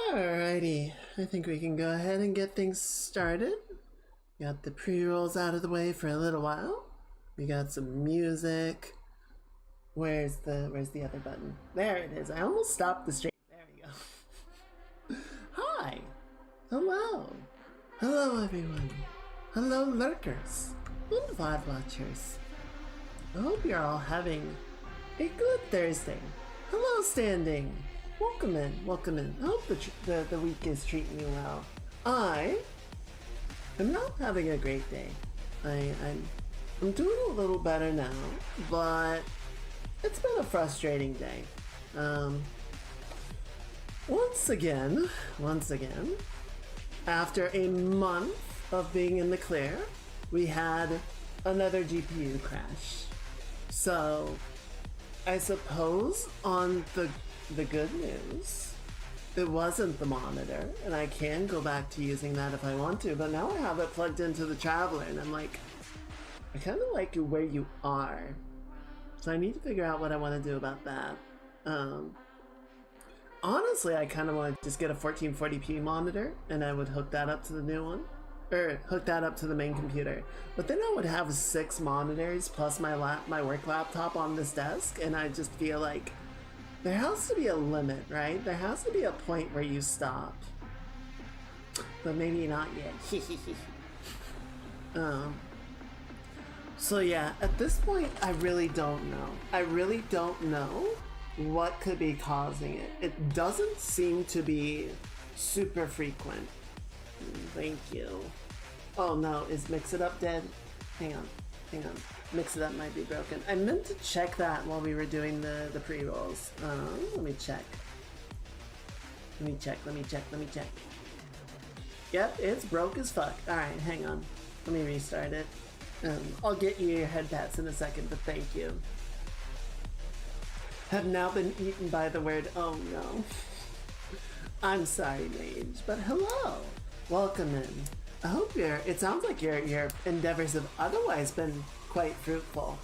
Alrighty, I think we can go ahead and get things started. Got the pre-rolls out of the way for a little while. We got some music. Where's the other button? There it is. I almost stopped the stream. There we go. Hi. Hello. Hello everyone. Hello lurkers and VOD watchers. I hope you're all having a good Thursday. Hello standing. Welcome in, welcome in. I hope the week is treating you well. I am not having a great day. I'm doing a little better now, but it's been a frustrating day. Once again, after a month of being in the clear, we had another GPU crash. So, I suppose on the good news, it wasn't the monitor, and I can go back to using that if I want to, but now I have it plugged into the Traveler, and I'm like, I kind of like where you are. So I need to figure out what I want to do about that. Honestly, I kind of want to just get a 1440p monitor, and I would hook that up to the new one. Or hook that up to the main computer. But then I would have 6 monitors plus my work laptop on this desk, and I just feel like there has to be a limit, right? There has to be a point where you stop. But maybe not yet. So yeah, at this point, I really don't know. I really don't know what could be causing it. It doesn't seem to be super frequent. Thank you. Oh no, is Mix It Up dead? Hang on. Mix It Up might be broken. I meant to check that while we were doing the pre-rolls. Let me check. Let me check. Yep, it's broke as fuck. Alright, hang on. Let me restart it. I'll get you your head pats in a second, but thank you. Have now been eaten by the word oh no. I'm sorry, Mage, but hello. Welcome in. I hope it sounds like your endeavors have otherwise been quite fruitful.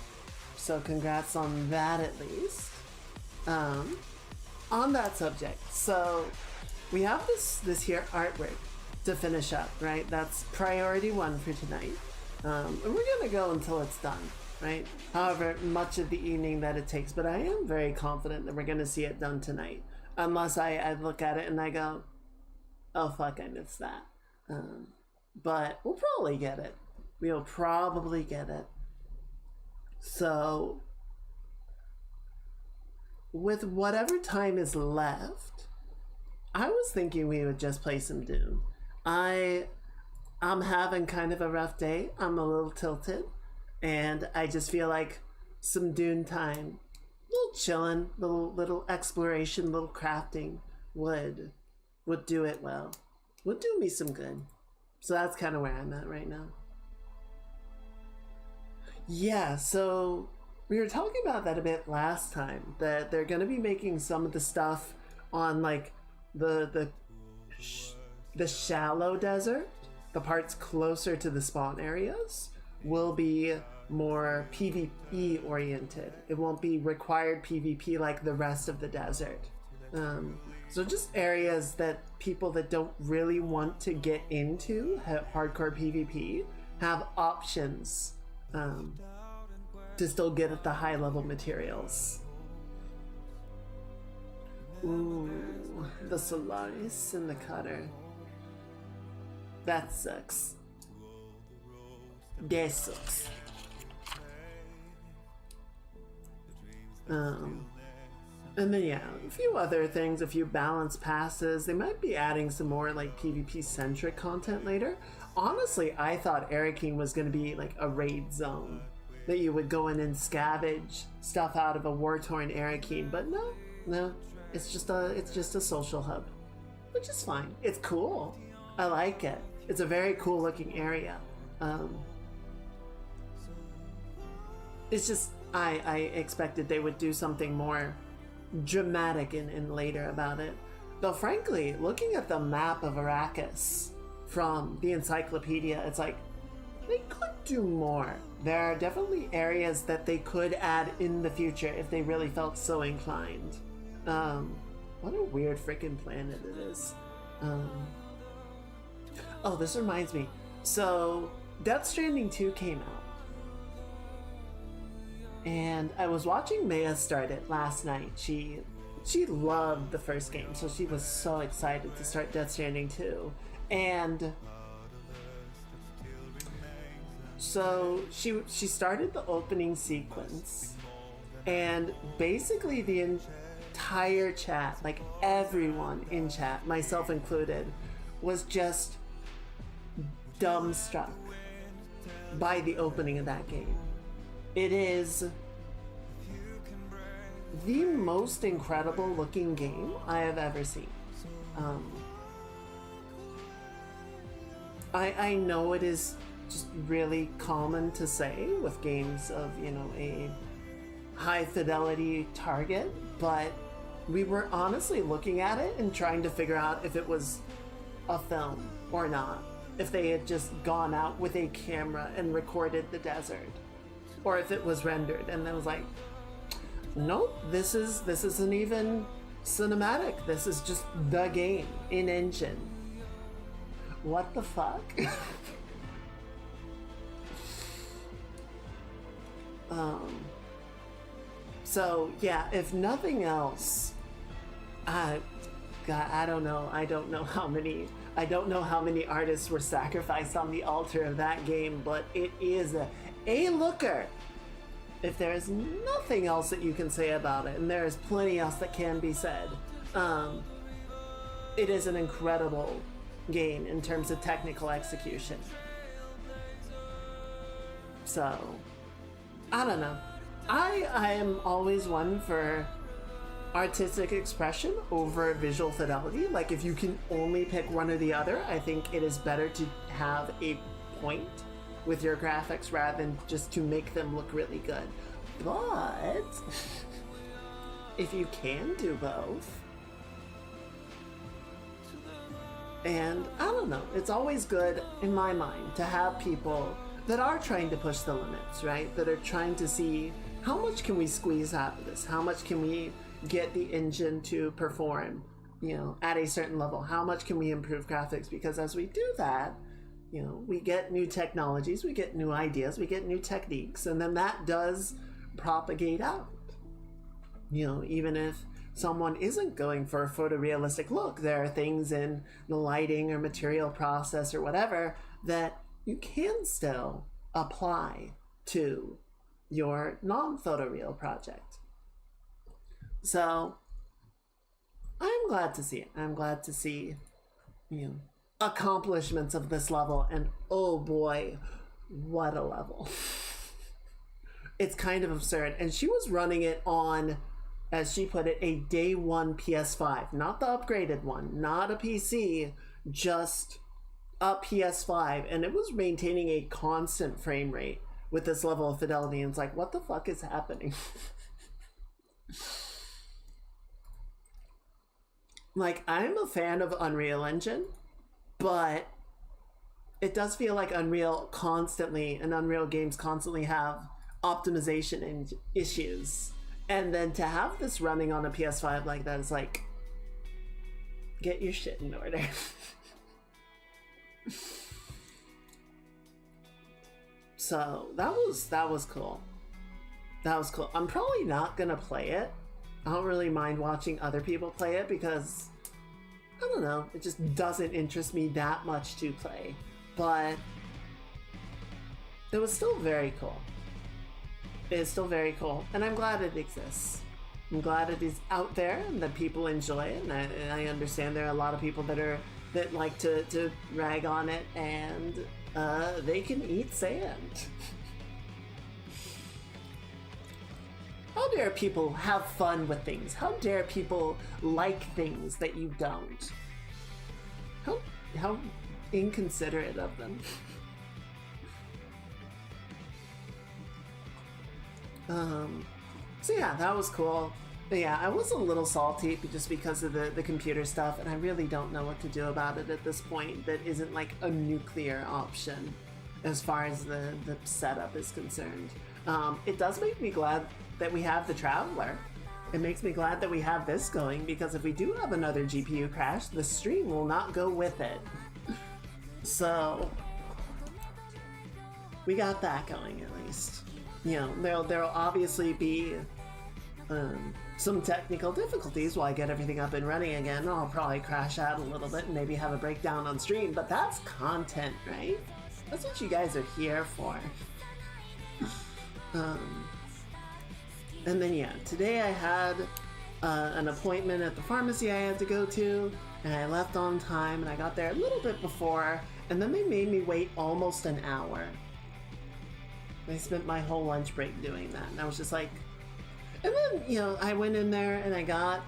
So congrats on that at least. On that subject, so we have this here artwork to finish up, right? That's priority 1 for tonight. And we're gonna go until it's done, right? However much of the evening that it takes, but I am very confident that we're gonna see it done tonight. Unless I look at it and I go, oh fuck, I missed that. But we'll probably get it. We'll probably get it. So, with whatever time is left, I was thinking we would just play some Dune. I'm having kind of a rough day. I'm a little tilted, and I just feel like some Dune time, little chilling, little exploration, little crafting would do it well. Would do me some good. So that's kind of where I'm at right now. Yeah, so we were talking about that a bit last time, that they're going to be making some of the stuff on like the shallow desert, the parts closer to the spawn areas, will be more PvE oriented. It won't be required PvP like the rest of the desert. So just areas that people that don't really want to get into hardcore PvP have options to still get at the high level materials. Ooh, the Solaris and the Cutter. That sucks. That sucks. And then yeah, a few other things, a few balance passes. They might be adding some more like PvP centric content later. Honestly, I thought Arakeen was going to be like a raid zone that you would go in and scavenge stuff out of a war-torn Arakeen, but no, it's just a social hub, which is fine. It's cool. I like it. It's a very cool looking area. It's just I expected they would do something more dramatic and later about it. Though frankly, looking at the map of Arrakis from the encyclopedia, it's like they could do more. There are definitely areas that they could add in the future if they really felt so inclined. What a weird freaking planet it is. Um, oh, this reminds me. So, Death Stranding 2 came out. And I was watching Maya start it last night. She loved the first game, so she was so excited to start Death Stranding 2. And so she started the opening sequence, and basically the entire chat, like everyone in chat, myself included, was just dumbstruck by the opening of that game. It is the most incredible looking game I have ever seen. I know it is just really common to say with games of, you know, a high fidelity target, but we were honestly looking at it and trying to figure out if it was a film or not. If they had just gone out with a camera and recorded the desert, or if it was rendered, and it was like, nope, this isn't even cinematic. This is just the game in engine. What the fuck? So yeah, if nothing else, God, I don't know how many artists were sacrificed on the altar of that game, but it is a looker. If there is nothing else that you can say about it, and there is plenty else that can be said, it is an incredible game in terms of technical execution. So, I don't know. I am always one for artistic expression over visual fidelity. Like, if you can only pick one or the other, I think it is better to have a point with your graphics rather than just to make them look really good. But if you can do both, and I don't know, it's always good in my mind to have people that are trying to push the limits, right? That are trying to see how much can we squeeze out of this? How much can we get the engine to perform, you know, at a certain level? How much can we improve graphics? Because as we do that, you know, we get new technologies, we get new ideas, we get new techniques, and then that does propagate out. You know, even if someone isn't going for a photorealistic look, there are things in the lighting or material process or whatever that you can still apply to your non-photoreal project. So I'm glad to see it. I'm glad to see, you know, accomplishments of this level, and oh boy, what a level. It's kind of absurd. And she was running it on, as she put it, a day one PS5, not the upgraded one, not a PC, just a PS5, and it was maintaining a constant frame rate with this level of fidelity, and it's like, what the fuck is happening? Like, I'm a fan of Unreal Engine, but it does feel like Unreal games constantly have optimization issues. And then to have this running on a PS5 like that is like, get your shit in order. So that was cool. That was cool. I'm probably not gonna play it. I don't really mind watching other people play it because, I don't know, it just doesn't interest me that much to play. But it was still very cool. It is still very cool, and I'm glad it exists. I'm glad it is out there and that people enjoy it, and I understand there are a lot of people that like to rag on it, and they can eat sand. How dare people have fun with things? How dare people like things that you don't? How inconsiderate of them. So yeah, that was cool. But yeah, I was a little salty just because of the computer stuff, and I really don't know what to do about it at this point that isn't like a nuclear option as far as the setup is concerned. It does make me glad that we have the Traveler. it makes me glad that we have this going, because if we do have another GPU crash, the stream will not go with it. So we got that going at least. You know, there'll obviously be some technical difficulties while I get everything up and running again. I'll probably crash out a little bit and maybe have a breakdown on stream, but that's content, right? That's what you guys are here for. And then yeah, today I had an appointment at the pharmacy I had to go to, and I left on time, and I got there a little bit before, and then they made me wait almost an hour. I spent my whole lunch break doing that, and I was just like, and then, you know, I went in there and I got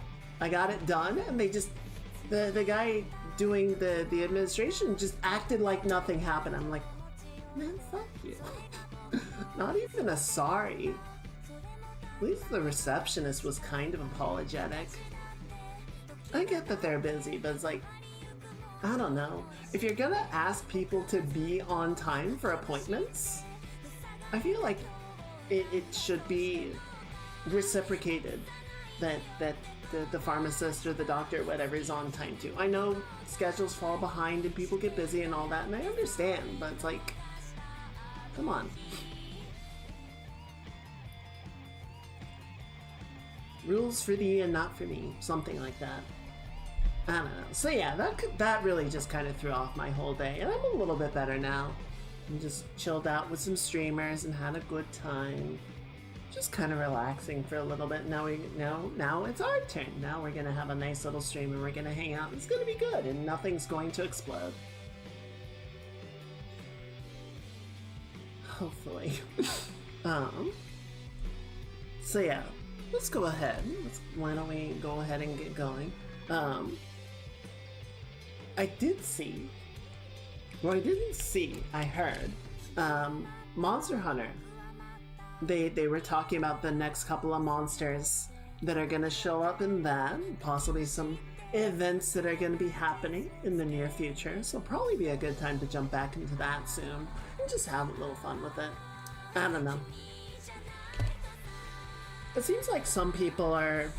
it done, and they just, the guy doing the administration just acted like nothing happened. I'm like, man, fuck you. Not even a sorry. At least the receptionist was kind of apologetic. I get that they're busy, but it's like, I don't know. If you're gonna ask people to be on time for appointments, I feel like it should be reciprocated that the pharmacist or the doctor or whatever is on time too. I know schedules fall behind and people get busy and all that, and I understand, but it's like, come on. Rules for thee and not for me, something like that. I don't know. So yeah, that really just kind of threw off my whole day, and I'm a little bit better now. I just chilled out with some streamers and had a good time. Just kind of relaxing for a little bit. Now it's our turn. Now we're gonna have a nice little stream and we're gonna hang out. It's gonna be good and nothing's going to explode. Hopefully. So yeah, let's go ahead. Why don't we go ahead and get going? I did see, well, I didn't see, I heard, Monster Hunter. They were talking about the next couple of monsters that are going to show up in that, possibly some events that are going to be happening in the near future, so probably be a good time to jump back into that soon and just have a little fun with it. I don't know. It seems like some people are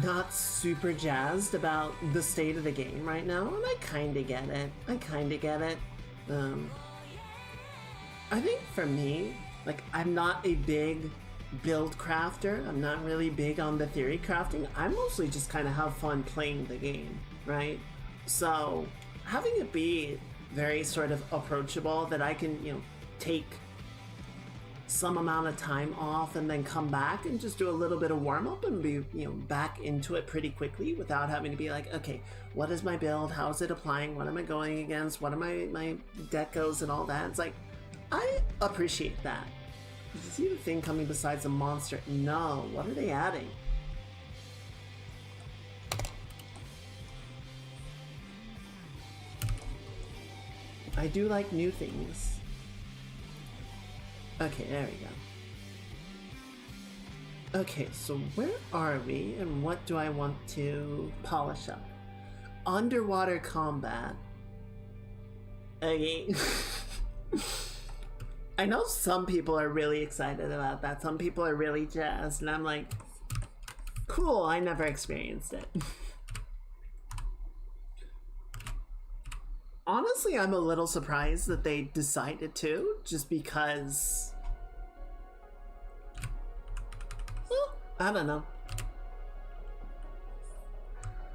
not super jazzed about the state of the game right now, and I kinda get it. I think for me, like, I'm not a big build crafter. I'm not really big on the theory crafting. I mostly just kind of have fun playing the game, right? So having it be very sort of approachable, that I can, you know, take some amount of time off and then come back and just do a little bit of warm-up and be, you know, back into it pretty quickly without having to be like, okay, what is my build? How is it applying? What am I going against? What are my decos and all that? It's like, I appreciate that. Did you see the thing coming besides a monster? No. What are they adding? I do like new things. Okay, there we go. Okay, so where are we and what do I want to polish up? Underwater combat. Okay. I know some people are really excited about that. Some people are really jazzed, and I'm like, cool, I never experienced it. Honestly, I'm a little surprised that they decided to, just because, well, I don't know.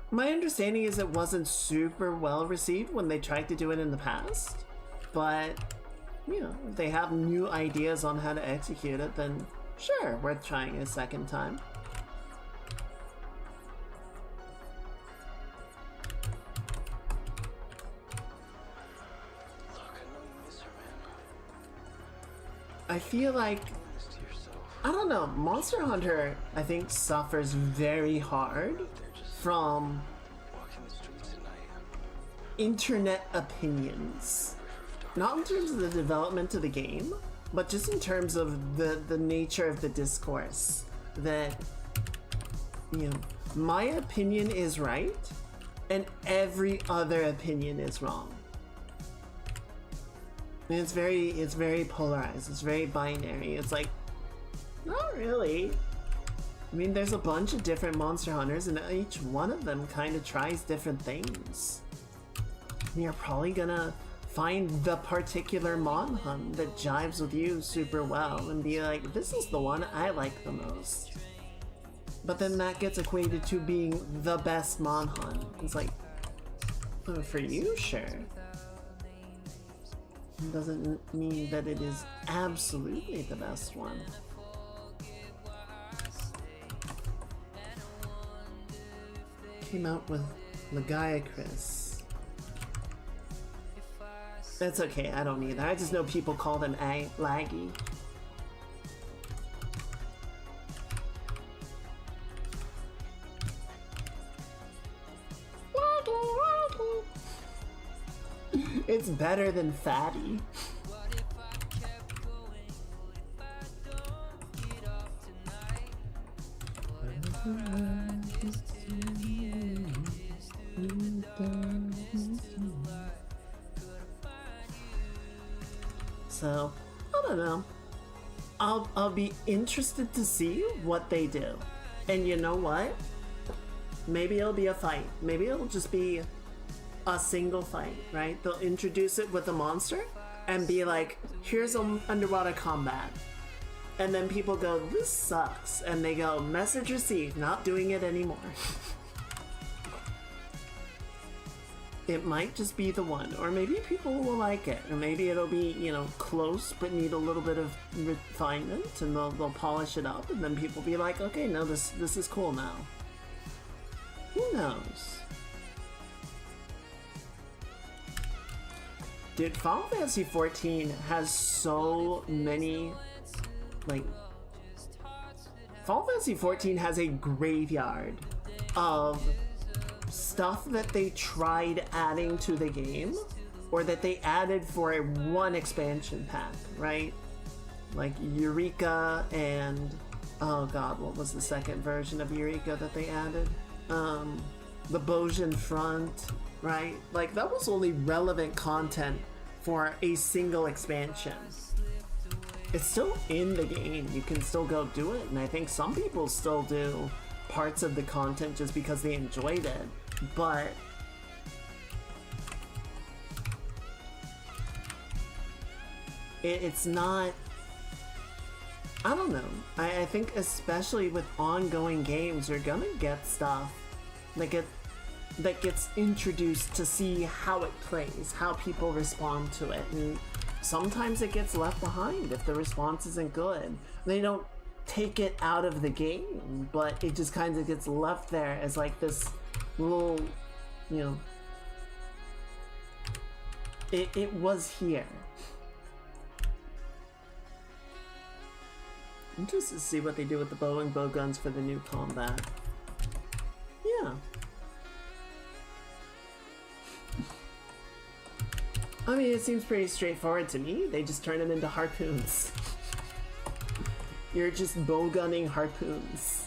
My understanding is it wasn't super well received when they tried to do it in the past, but, you know, if they have new ideas on how to execute it, then sure, worth trying a second time. I feel like, I don't know, Monster Hunter, I think, suffers very hard from internet opinions. Not in terms of the development of the game, but just in terms of the nature of the discourse. That, you know, my opinion is right, and every other opinion is wrong. And it's very polarized, it's very binary. It's like, not really. I mean, there's a bunch of different Monster Hunters, and each one of them kind of tries different things. And you're probably gonna find the particular Mon Hunt that jives with you super well and be like, this is the one I like the most. But then that gets equated to being the best Mon Hunt. It's like, for you, sure. It doesn't mean that it is absolutely the best one. Came out with Lagiacrus. That's okay, I don't either. I just know people call them laggy. It's better than fatty. So, I don't know. I'll be interested to see what they do. And you know what? Maybe it'll be a fight. Maybe it'll just be a single fight, right? They'll introduce it with a monster and be like, here's underwater combat. And then people go, this sucks. And they go, message received, not doing it anymore. It might just be the one, or maybe people will like it, or maybe it'll be, you know, close but need a little bit of refinement, and they'll polish it up, and then people be like, okay, no, this is cool now. Who knows? Dude, Final Fantasy XIV has so many, like, Final Fantasy XIV has a graveyard of stuff that they tried adding to the game, or that they added for a one expansion pack, right? Like Eureka and, oh god, what was the second version of Eureka that they added? The Bojin Front, right? Like, that was only relevant content for a single expansion. It's still in the game, you can still go do it, and I think some people still do parts of the content just because they enjoyed it, but it's not, I don't know. I think especially with ongoing games, you're gonna get stuff that gets introduced to see how it plays, how people respond to it, and sometimes it gets left behind if the response isn't good. They don't take it out of the game, but it just kind of gets left there as like this little, you know, it was here. Interested to see what they do with the bow and bow guns for the new combat. Yeah. I mean, it seems pretty straightforward to me. They just turn them into harpoons. You're just bowgunning harpoons.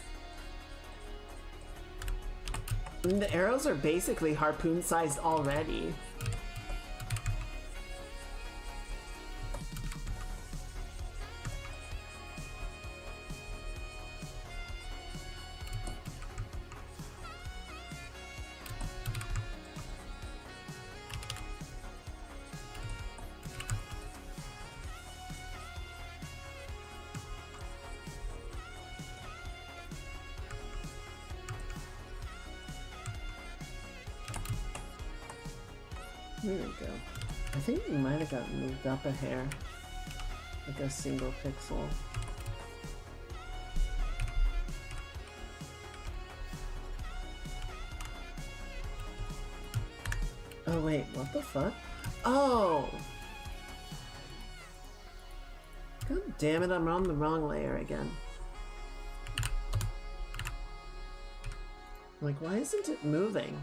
And the arrows are basically harpoon-sized already. There we go. I think we might have gotten moved up a hair. Like a single pixel. Oh wait, what the fuck? Oh! God damn it, I'm on the wrong layer again. Like, why isn't it moving?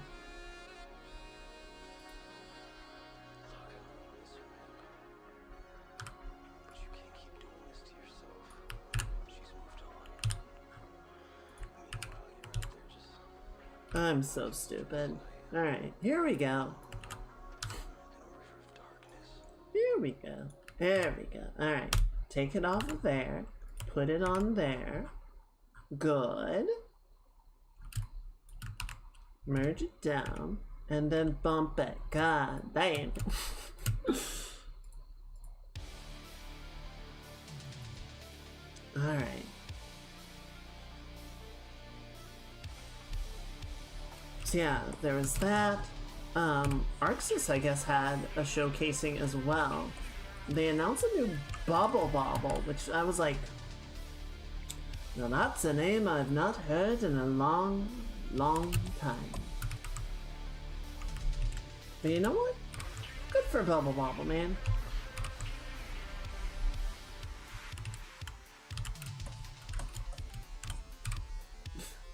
I'm so stupid. Alright, here we go. Here we go. There we go. Alright, take it off of there. Put it on there. Good. Merge it down and then bump it. God damn. Alright. So yeah, there was that. Arxis, I guess, had a showcasing as well. They announced a new Bubble Bobble, which I was like, now that's a name I've not heard in a long, long time. But you know what? Good for Bubble Bobble, man.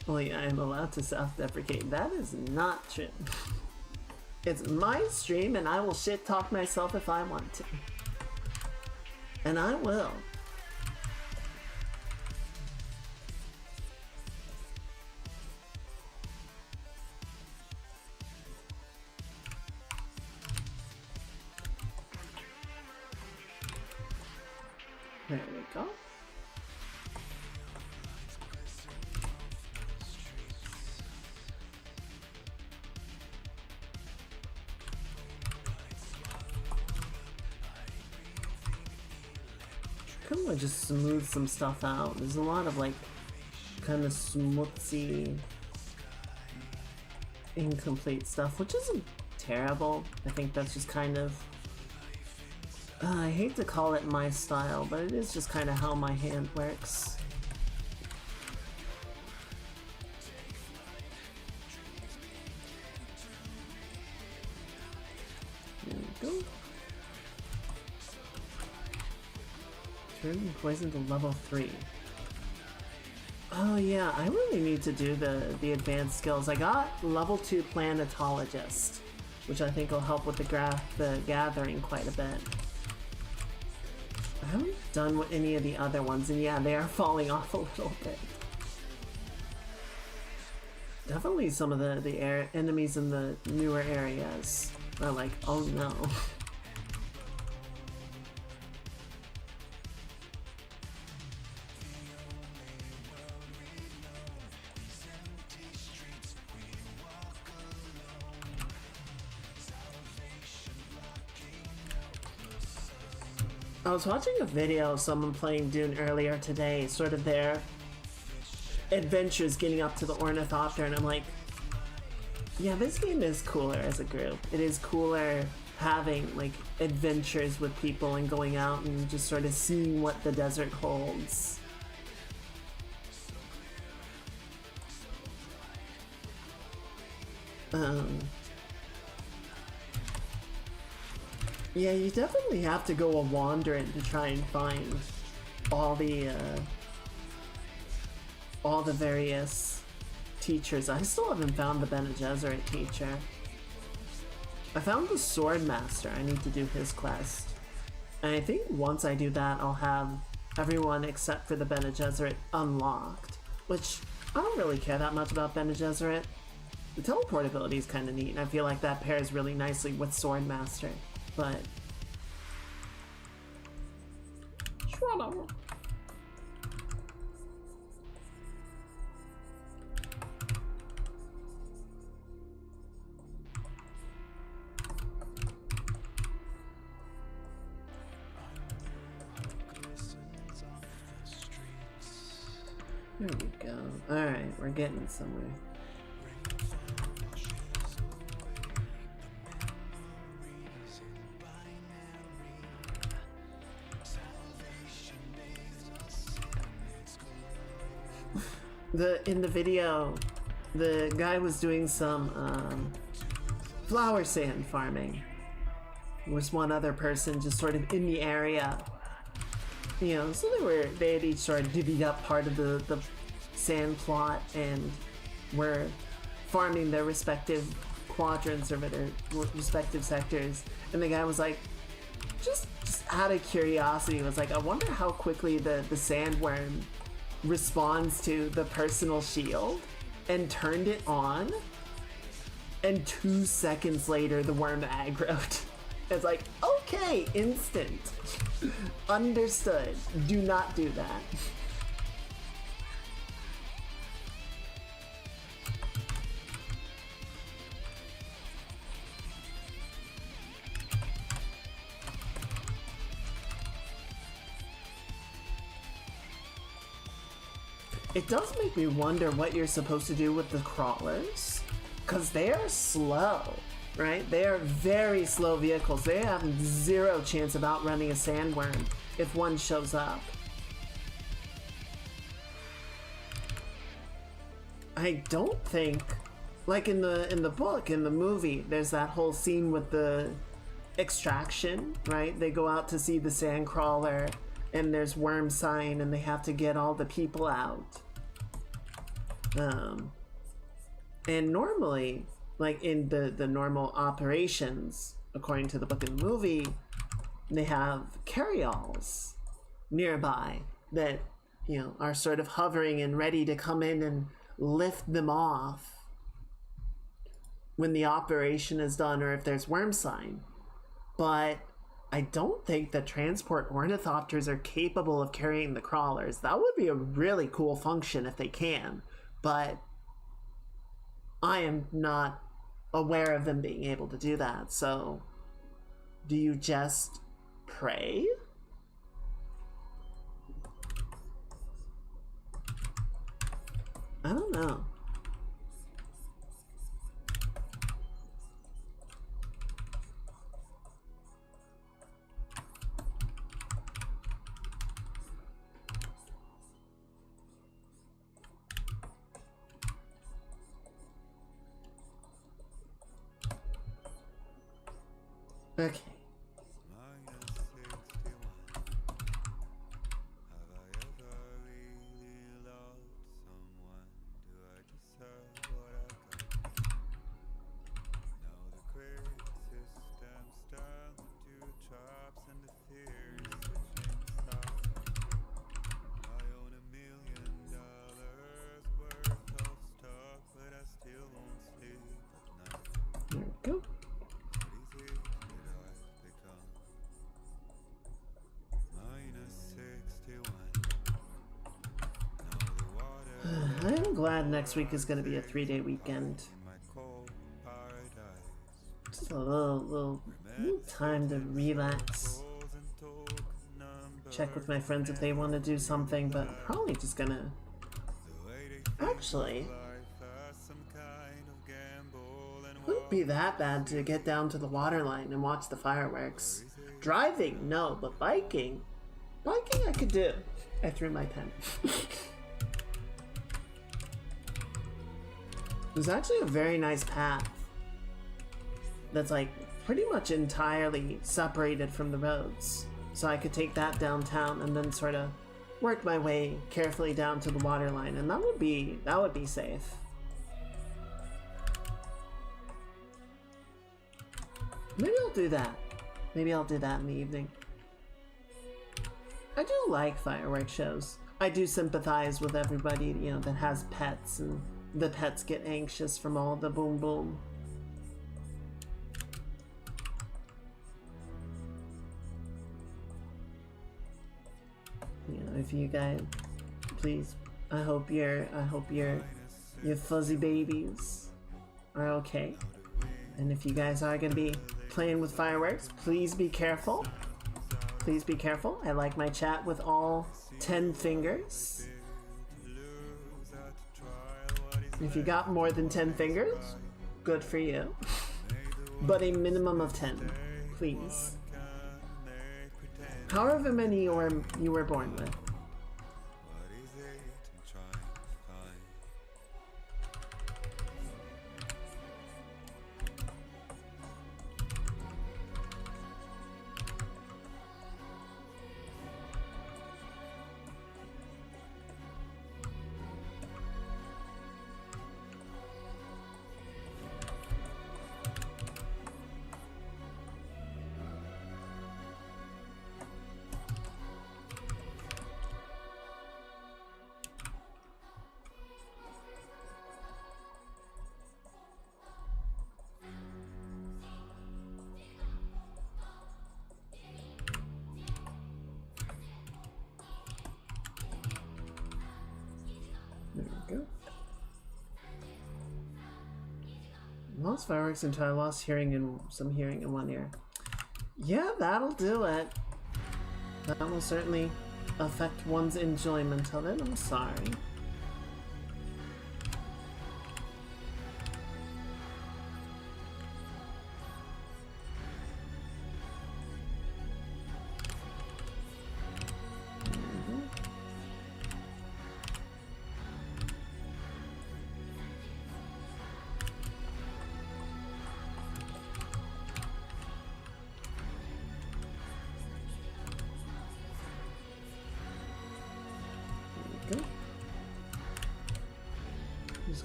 Only I am allowed to self-deprecate. That is not true. It's my stream and I will shit talk myself if I want to. And I will. There we go. Kind of just smooth some stuff out. There's a lot of like kind of smutsy, incomplete stuff, which isn't terrible. I think that's just kind of I hate to call it my style, but it is just kind of how my hand works. There we go. Turn poison to level 3. Oh yeah, I really need to do the advanced skills. I got level 2 planetologist, which I think will help with the gathering quite a bit. I haven't done with any of the other ones, and yeah, they are falling off a little bit. Definitely some of the enemies in the newer areas are like, oh no. I was watching a video of someone playing Dune earlier today, sort of their adventures getting up to the Ornithopter, and I'm like, yeah, this game is cooler as a group. It is cooler having like adventures with people and going out and just sort of seeing what the desert holds. Yeah, you definitely have to go a wandering to try and find all the various teachers. I still haven't found the Bene Gesserit teacher. I found the Sword Master. I need to do his quest. And I think once I do that, I'll have everyone except for the Bene Gesserit unlocked. Which, I don't really care that much about Bene Gesserit. The teleportability is kind of neat, and I feel like that pairs really nicely with Sword Master. But whatever. There we go. Alright, we're getting somewhere. In the video, the guy was doing some flower sand farming. There was one other person just sort of in the area. You know, so they had each sort of divvied up part of the sand plot and were farming their respective quadrants or their respective sectors. And the guy was like, just out of curiosity, was like, I wonder how quickly the sandworm responds to the personal shield, and turned it on, and 2 seconds later the worm aggroed. It's like, okay, instant. Understood. Do not do that. it does make me wonder what you're supposed to do with the crawlers, because they are slow, right? They are very slow vehicles. They have zero chance of outrunning a sandworm if one shows up. I don't think, like in the book, in the movie, there's that whole scene with the extraction, right? They go out to see the sandcrawler, and there's worm sign, and they have to get all the people out. And normally, like in the normal operations, according to the book and the movie, they have carryalls nearby that, you know, are sort of hovering and ready to come in and lift them off when the operation is done or if there's worm sign. But I don't think the transport ornithopters are capable of carrying the crawlers. That would be a really cool function if they can, but I am not aware of them being able to do that. So do you just pray? I don't know. Okay. There we go. I'm glad next week is going to be a 3-day weekend. Just a little time to relax. Check with my friends if they want to do something, but I'm probably just gonna... Actually, wouldn't be that bad to get down to the waterline and watch the fireworks. Driving, no, but biking I could do. I threw my pen. There's actually a very nice path that's like pretty much entirely separated from the roads. So I could take that downtown and then sort of work my way carefully down to the waterline, and that would be safe. Maybe I'll do that. Maybe I'll do that in the evening. I do like fireworks shows. I do sympathize with everybody, you know, that has pets, and the pets get anxious from all the boom boom. You know, if you guys, please, I hope your fuzzy babies are okay. And if you guys are gonna be playing with fireworks, please be careful. Please be careful. I like my chat with all 10 fingers. If you got more than 10 fingers, good for you. But a minimum of 10, please. However many you were born with. Lost fireworks until I lost hearing in one ear. Yeah, that'll do it. That will certainly affect one's enjoyment of it. I'm sorry.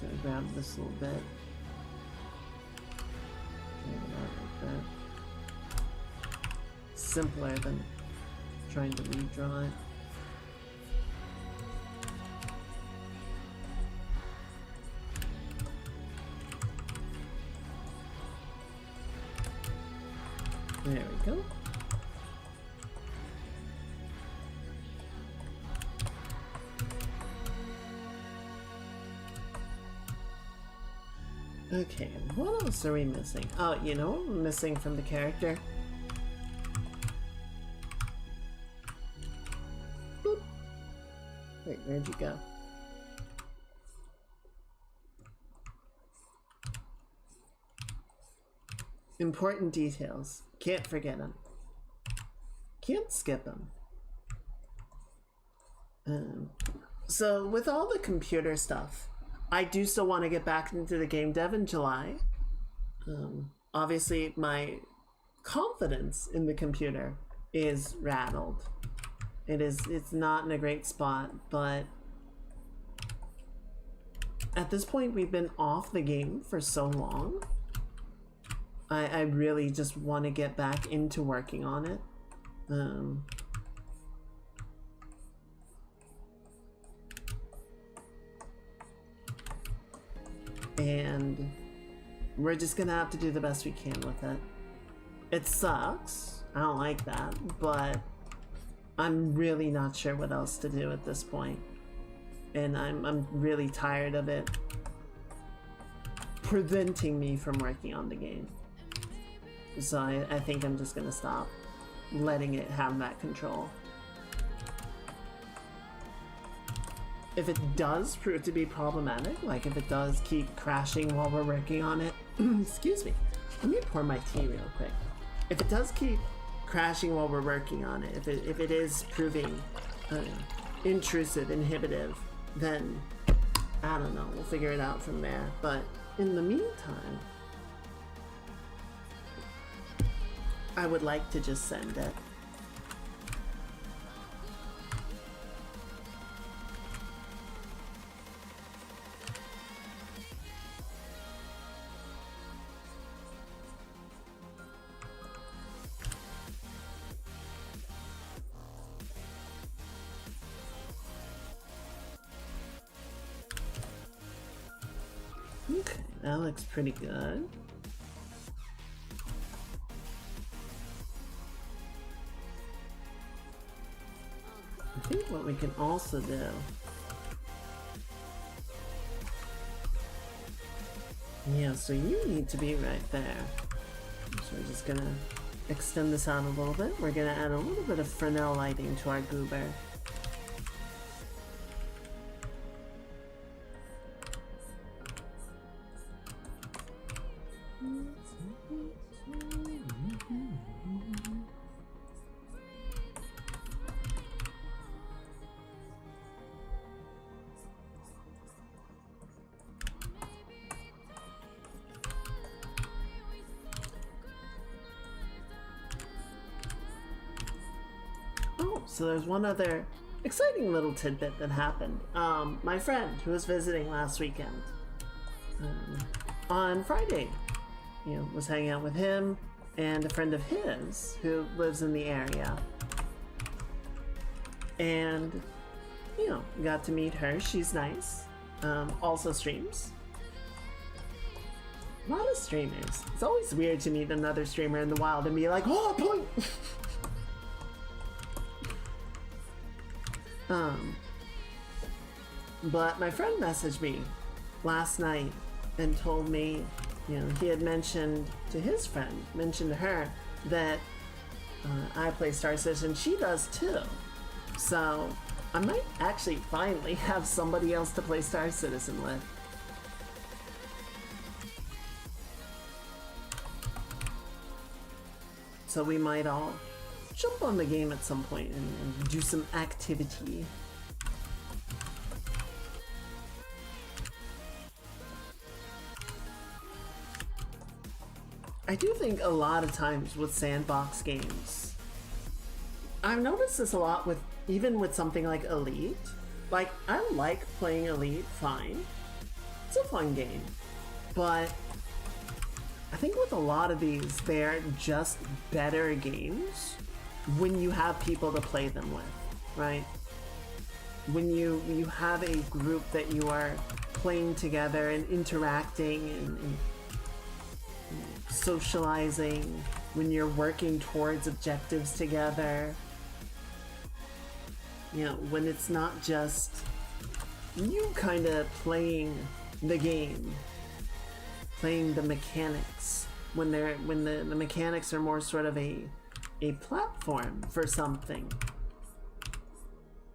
just gonna grab this little bit. Like that. Simpler than trying to redraw it. There we go. Okay, what else are we missing? Oh, you know what we're missing from the character? Boop. Wait, where'd you go? Important details. Can't forget them. Can't skip them. So with all the computer stuff, I do still want to get back into the game dev in July. Obviously, my confidence in the computer is rattled. It's not in a great spot, but at this point, we've been off the game for so long. I really just want to get back into working on it. And we're just gonna have to do the best we can with it. It sucks. I don't like that, but I'm really not sure what else to do at this point. And I'm really tired of it preventing me from working on the game. So I think I'm just gonna stop letting it have that control. If it does prove to be problematic, like if it does keep crashing while we're working on it, excuse me, let me pour my tea real quick. If it does keep crashing while we're working on it, if it is proving intrusive, inhibitive, then I don't know, we'll figure it out from there. But in the meantime, I would like to just send it. Okay, that looks pretty good. I think what we can also do yeah, so you need to be right there. So we're just gonna extend this out a little bit. We're gonna add a little bit of Fresnel lighting to our goober. So there's one other exciting little tidbit that happened. My friend who was visiting last weekend, on Friday, was hanging out with him and a friend of his who lives in the area. And, got to meet her. She's nice. Also streams. A lot of streamers. It's always weird to meet another streamer in the wild and be like, oh, point! But my friend messaged me last night and told me, he had mentioned to his friend, mentioned to her that I play Star Citizen. She does too. So I might actually finally have somebody else to play Star Citizen with. So we might all jump on the game at some point and do some activity. I do think a lot of times with sandbox games, I've noticed this a lot even with something like Elite. Like, I like playing Elite fine, It's a fun game, but I think with a lot of these, they're just better games when you have people to play them with, right? When you have a group that you are playing together and interacting and socializing, when you're working towards objectives together, you know, when it's not just you kind of playing the game, playing the mechanics, when the mechanics are more sort of a platform for something,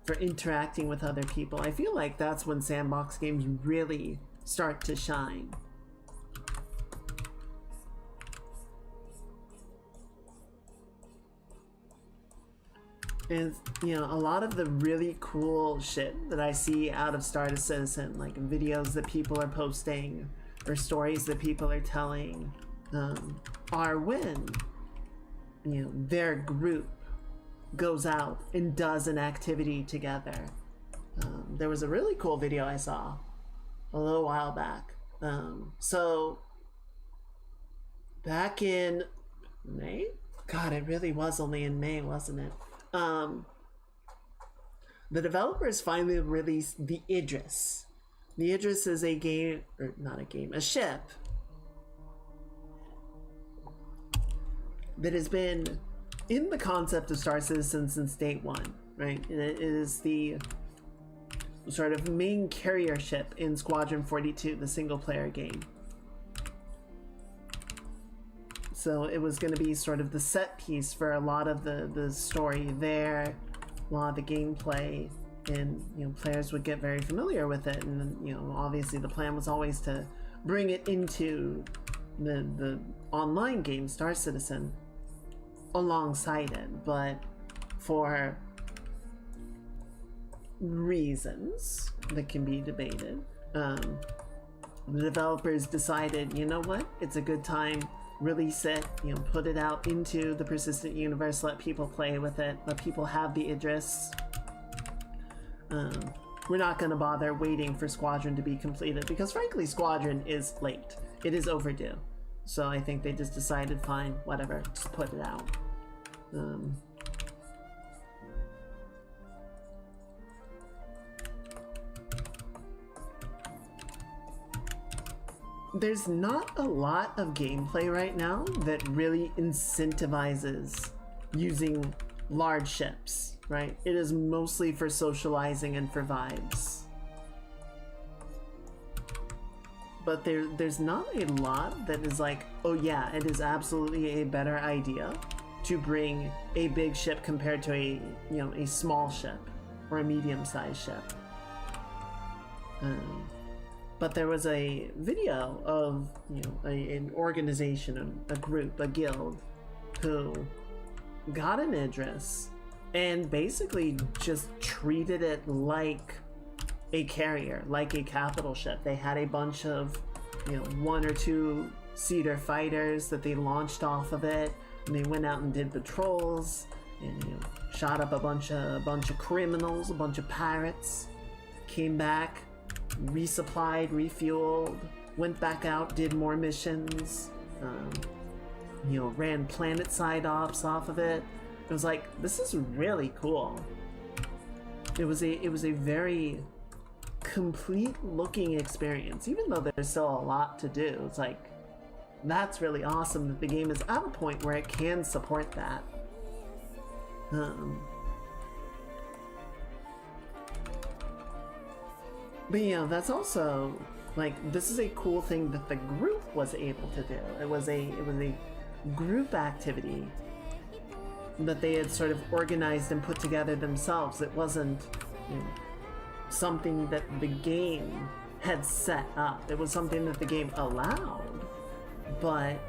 for interacting with other people. I feel like that's when sandbox games really start to shine. And, you know, a lot of the really cool shit that I see out of Stardust Citizen, like videos that people are posting or stories that people are telling, are when, you know, their group goes out and does an activity together. There was a really cool video I saw a little while back. So back in May? God, it really was only in May, wasn't it? The developers finally released the Idris. The Idris is a game, or not a game, a ship that has been in the concept of Star Citizen since day one, right? And it is the sort of main carrier ship in Squadron 42, the single player game. So it was going to be sort of the set piece for a lot of the story there, a lot of the gameplay, and, you know, players would get very familiar with it. And, you know, obviously the plan was always to bring it into the online game, Star Citizen, alongside it. But for reasons that can be debated, the developers decided, you know what, it's a good time, release it, you know, put it out into the persistent universe, let people play with it, let people have the Idris. We're not going to bother waiting for Squadron to be completed, because frankly Squadron is late. It is overdue. So I think they just decided, fine, whatever, just put it out. There's not a lot of gameplay right now that really incentivizes using large ships, right? It is mostly for socializing and for vibes. But there's not a lot that is like, oh yeah, it is absolutely a better idea to bring a big ship compared to a, you know, a small ship or a medium-sized ship. But there was a video of, you know, an organization, a group, a guild, who got an Idris and basically just treated it like a carrier, like a capital ship. They had a bunch of, you know, 1 or 2 seater fighters that they launched off of it, and they went out and did patrols and, you know, shot up a bunch of criminals, a bunch of pirates, came back, resupplied, refueled, went back out, did more missions, you know, ran planet side ops off of it. It was like, this is really cool. It was a very complete looking experience, even though there's still a lot to do. It's like, that's really awesome that the game is at a point where it can support that. But you know, that's also, like, this is a cool thing that the group was able to do. It was a group activity that they had sort of organized and put together themselves. It wasn't, you know, something that the game had set up. It was something that the game allowed, but,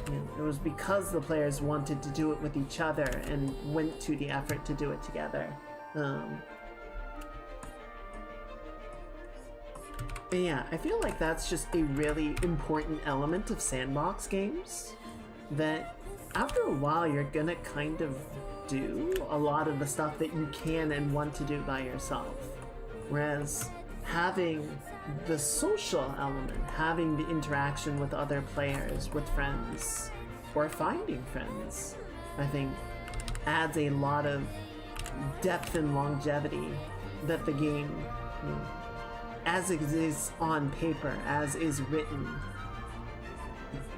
you know, it was because the players wanted to do it with each other and went to the effort to do it together. But yeah, I feel like that's just a really important element of sandbox games, that after a while you're gonna kind of do a lot of the stuff that you can and want to do by yourself. Whereas having the social element, having the interaction with other players, with friends, or finding friends, I think adds a lot of depth and longevity that the game, you know, as it is on paper, as is written,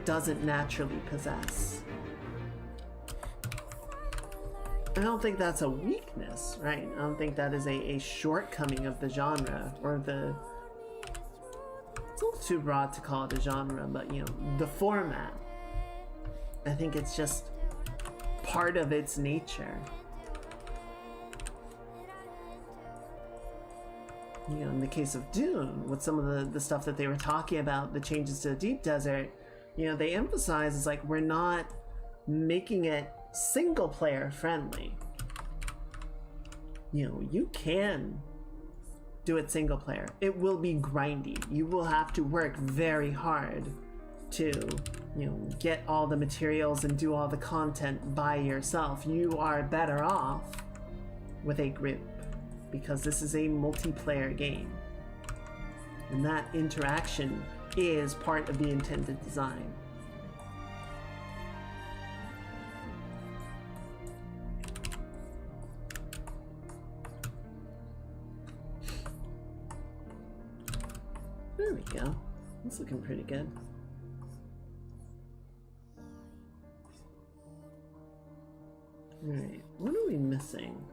doesn't naturally possess. I don't think that's a weakness, right? I don't think that is a shortcoming of the genre, or the... It's a little too broad to call it a genre, but, you know, the format. I think it's just part of its nature. You know, in the case of Dune, with some of the stuff that they were talking about, the changes to the Deep Desert, you know, they emphasize is like, we're not making it single player friendly. You know, you can do it single player. It will be grindy. You will have to work very hard to, you know, get all the materials and do all the content by yourself. You are better off with a group, because this is a multiplayer game. And that interaction is part of the intended design. There we go. That's looking pretty good. Alright, what are we missing?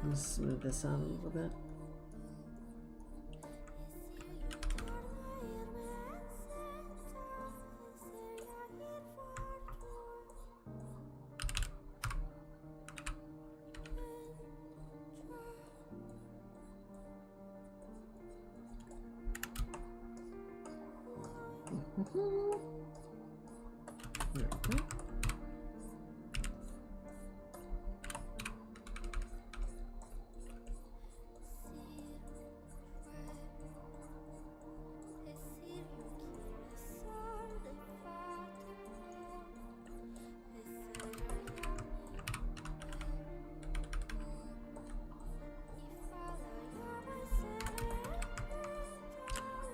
Let's smooth this out a little bit. There we go.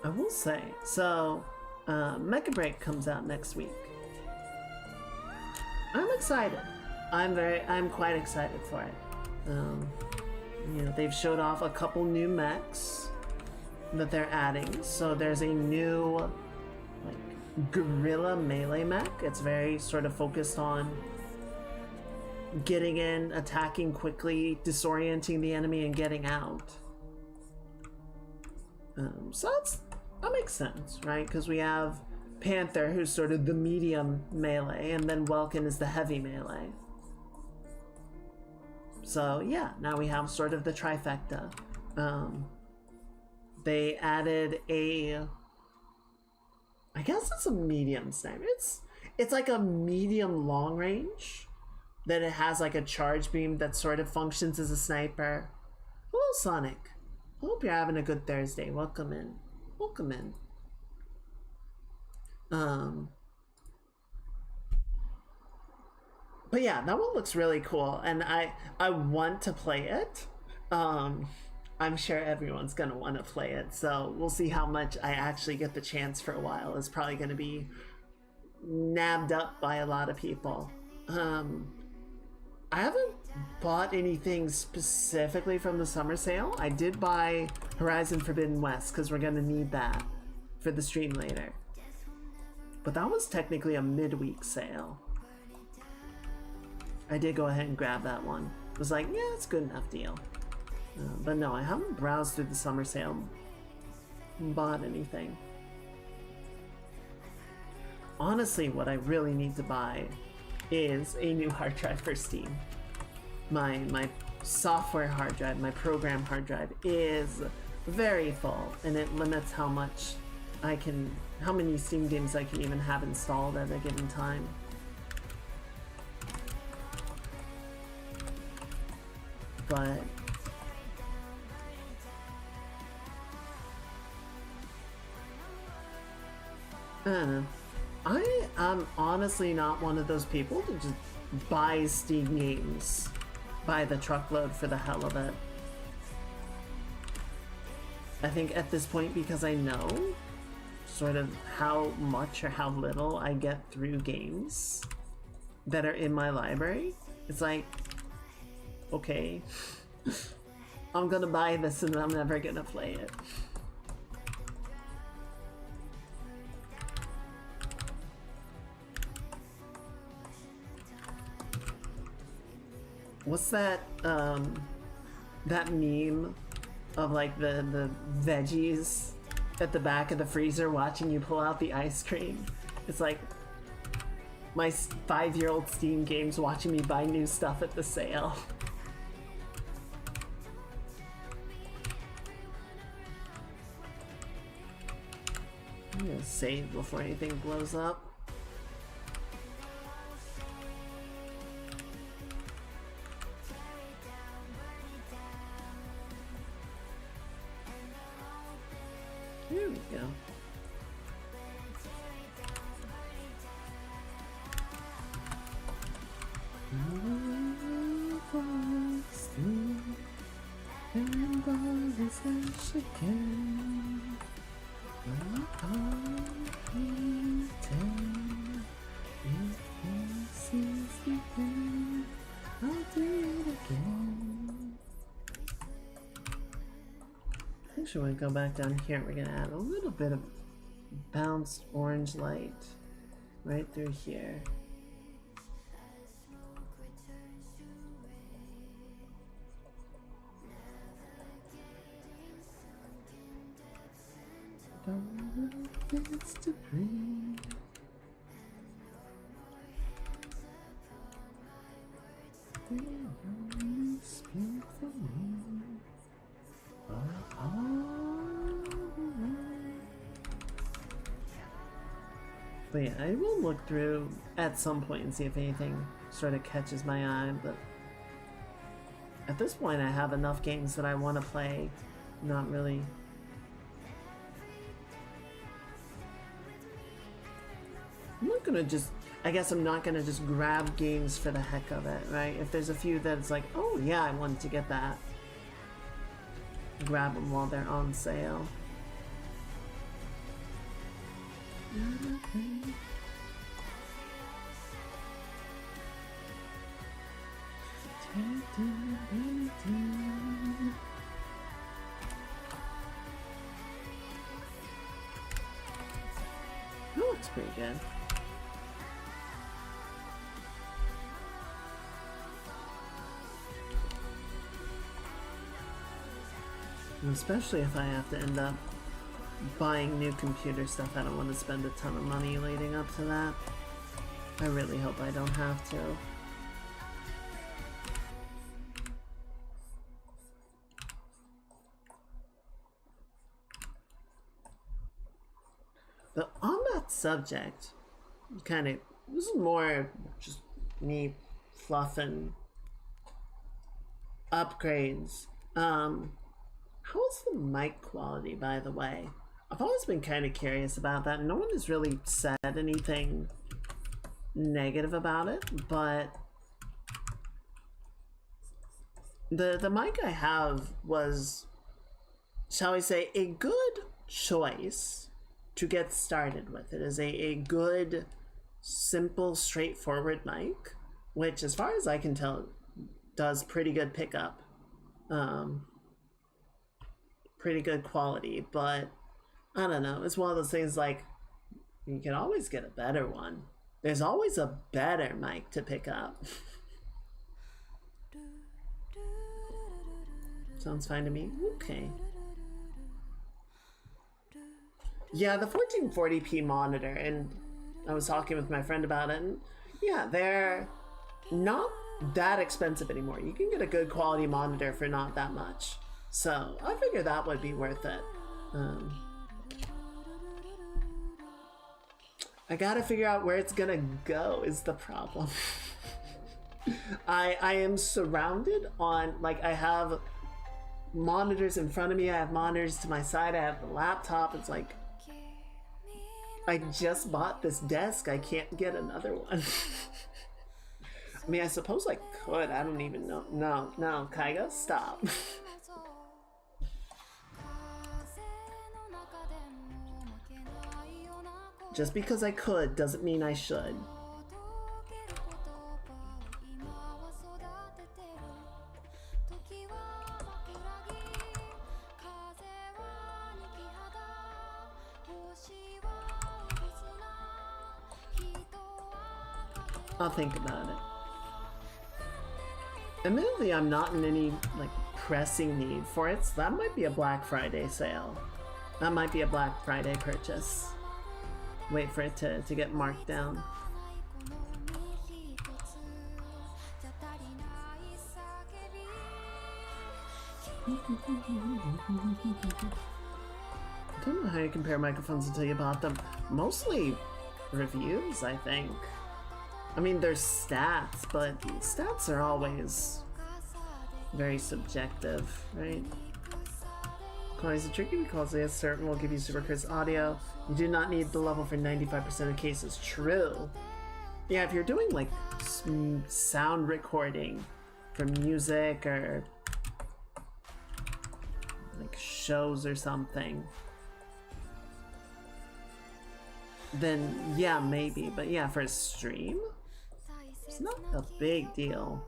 I will say, so Mecha Break comes out next week. I'm excited. I'm quite excited for it. You know, they've showed off a couple new mechs that they're adding. So there's a new, like, guerrilla melee mech. It's very sort of focused on getting in, attacking quickly, disorienting the enemy, and getting out. So that makes sense, right? Because we have Panther, who's sort of the medium melee, and then Welkin is the heavy melee. So yeah, now we have sort of the trifecta. They added a... I guess it's a medium sniper. It's like a medium long range. Then it has like a charge beam that sort of functions as a sniper. Hello, Sonic. Hope you're having a good Thursday. Welcome in. Welcome in. But yeah, that one looks really cool, and I want to play it. I'm sure everyone's gonna want to play it, so we'll see how much I actually get the chance for a while. It's probably gonna be nabbed up by a lot of people. I haven't bought anything specifically from the summer sale. I did buy Horizon Forbidden West because we're gonna need that for the stream later. But that was technically a midweek sale. I did go ahead and grab that one. It was like, yeah, it's a good enough deal. But no, I haven't browsed through the summer sale and bought anything. Honestly, what I really need to buy is a new hard drive for Steam. My software hard drive, my program hard drive is very full, and it limits how much how many Steam games I can even have installed at a given time. But I don't know. I am honestly not one of those people to just buy Steam games buy the truckload for the hell of it. I think at this point, because I know sort of how much or how little I get through games that are in my library, it's like, okay, I'm gonna buy this and I'm never gonna play it. What's that that meme of like the veggies at the back of the freezer watching you pull out the ice cream? It's like my 5-year-old Steam games watching me buy new stuff at the sale. I'm gonna save before anything blows up. Here we go. Actually, when we go back down here, we're gonna add a little bit of bounced orange light right through here. It's to breathe. They only speak for me. But yeah, I will look through at some point and see if anything sort of catches my eye, but at this point I have enough games that I want to play. Not really. I'm not gonna just, I guess I'm not gonna just grab games for the heck of it, right? If there's a few that it's like, oh yeah, I wanted to get that. Grab them while they're on sale. That looks pretty good. And especially if I have to end up buying new computer stuff, I don't want to spend a ton of money leading up to that. I really hope I don't have to. But on that subject, kind of, this is more just me fluffing upgrades. How's the mic quality, by the way? I've always been kind of curious about that. No one has really said anything negative about it, but the mic I have was, shall we say, a good choice to get started with. It is a good, simple, straightforward mic, which as far as I can tell, does pretty good pickup. Pretty good quality, but I don't know. It's one of those things like, you can always get a better one. There's always a better mic to pick up. Sounds fine to me. Okay. Yeah, the 1440p monitor, and I was talking with my friend about it, and yeah, they're not that expensive anymore. You can get a good quality monitor for not that much. So I figured that would be worth it. I gotta figure out where it's gonna go is the problem. I am surrounded on, like, I have monitors in front of me, I have monitors to my side, I have the laptop. It's like, I just bought this desk, I can't get another one. I mean, I suppose I could. I don't even know. No, no, Kaiga, stop. Just because I could doesn't mean I should. I'll think about it. Admittedly, I'm not in any like pressing need for it, so that might be a Black Friday sale. That might be a Black Friday purchase. Wait for it to get marked down. I don't know how you compare microphones until you bought them. Mostly reviews, I think. I mean, there's stats, but stats are always very subjective, right? Qualities are tricky because they certain will give you super crisp audio. You do not need the level for 95% of cases. True. Yeah, if you're doing like sound recording for music or like shows or something, then yeah, maybe. But yeah, for a stream, it's not a big deal.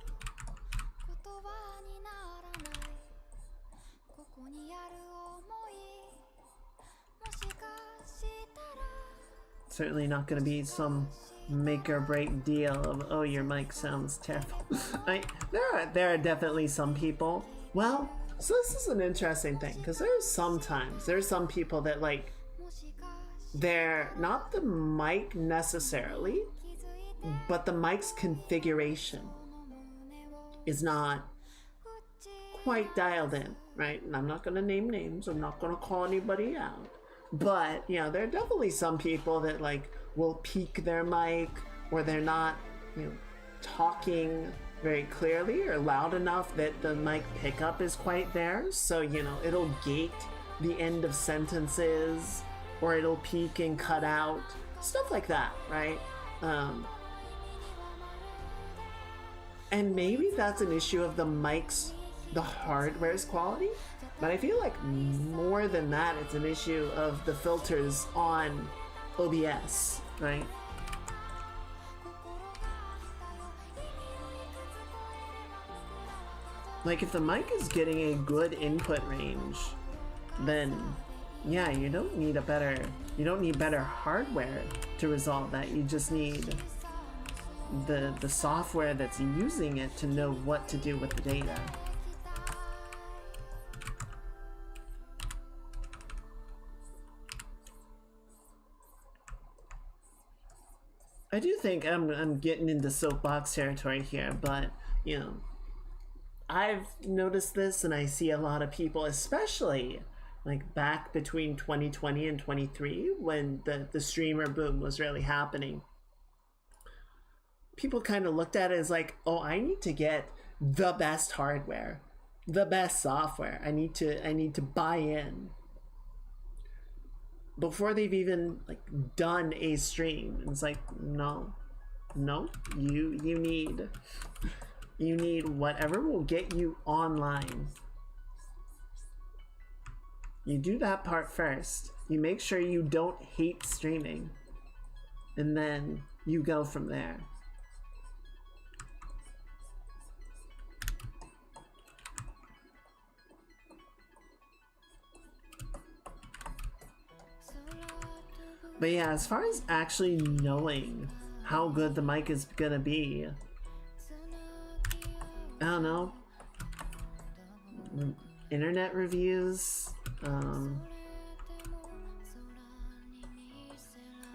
Certainly not going to be some make or break deal of, oh, your mic sounds terrible. There are definitely some people. Well, so this is an interesting thing because there's some people that like, they're not the mic necessarily, but the mic's configuration is not quite dialed in, right? And I'm not going to name names. I'm not going to call anybody out. But, you know, there are definitely some people that, like, will peak their mic or they're not, you know, talking very clearly or loud enough that the mic pickup is quite there. So, you know, it'll gate the end of sentences or it'll peak and cut out. Stuff like that, right? And maybe that's an issue of the mic's, the hardware's quality. But I feel like more than that, it's an issue of the filters on OBS, right? Like if the mic is getting a good input range, then yeah, you don't need better hardware to resolve that. You just need the software that's using it to know what to do with the data. I do think I'm getting into soapbox territory here, but you know, I've noticed this and I see a lot of people, especially like back between 2020 and 23 when the streamer boom was really happening. People kind of looked at it as like, oh, I need to get the best hardware, the best software. I need to buy in before they've even like done a stream. And it's like, no, you need whatever will get you online. You do that part first. You make sure you don't hate streaming, and then you go from there. But yeah, as far as actually knowing how good the mic is gonna be, I don't know. Internet reviews.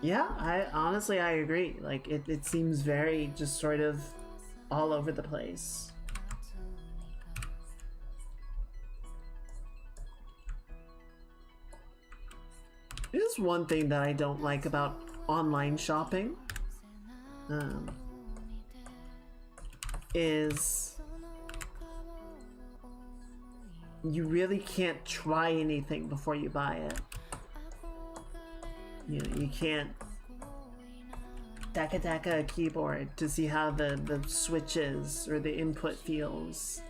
Yeah, I agree. Like it seems very just sort of all over the place. There's one thing that I don't like about online shopping, is you really can't try anything before you buy it. You know, you can't Daka Daka keyboard to see how the switches or the input feels.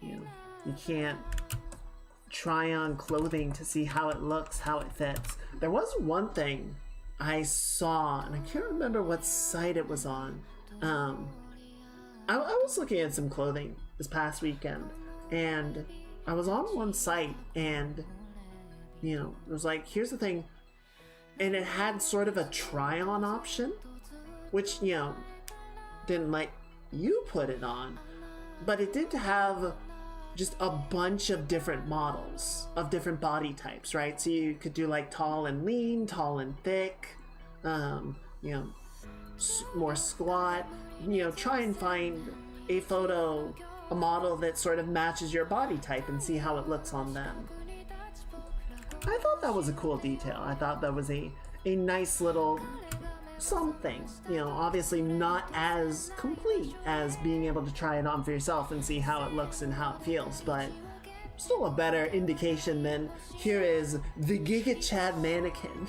You know, you can't try on clothing to see how it looks, how it fits. There was one thing I saw, and I can't remember what site it was on. I was looking at some clothing this past weekend, and I was on one site, and you know, it was like, here's the thing, and it had sort of a try-on option, which, you know, didn't let you put it on, but it did have just a bunch of different models of different body types, right? So you could do like tall and lean, tall and thick, you know, more squat, you know, try and find a photo, a model that sort of matches your body type and see how it looks on them. I thought that was a cool detail. I thought that was a nice little something, you know, obviously not as complete as being able to try it on for yourself and see how it looks and how it feels, but still a better indication than here is the Giga Chad mannequin.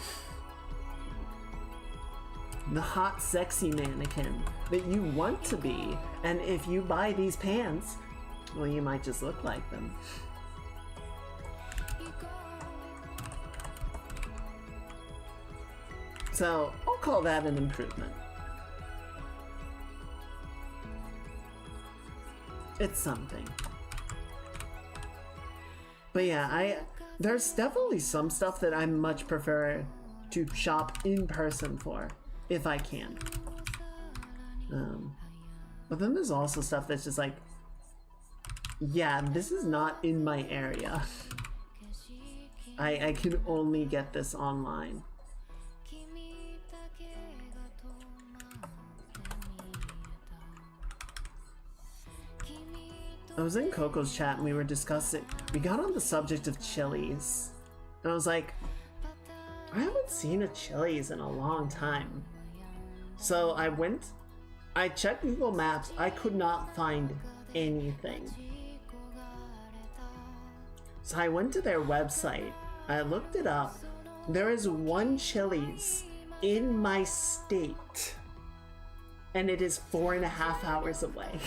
The hot, sexy mannequin that you want to be, and if you buy these pants, well, you might just look like them. So, I'll call that an improvement. It's something. But yeah, there's definitely some stuff that I much prefer to shop in person for, if I can. But then there's also stuff that's just like, yeah, this is not in my area. I can only get this online. I was in Coco's chat and we were discussing, we got on the subject of Chili's. And I was like, I haven't seen a Chili's in a long time. So I checked Google Maps, I could not find anything. So I went to their website, I looked it up, there is one Chili's in my state, and it is 4.5 hours away.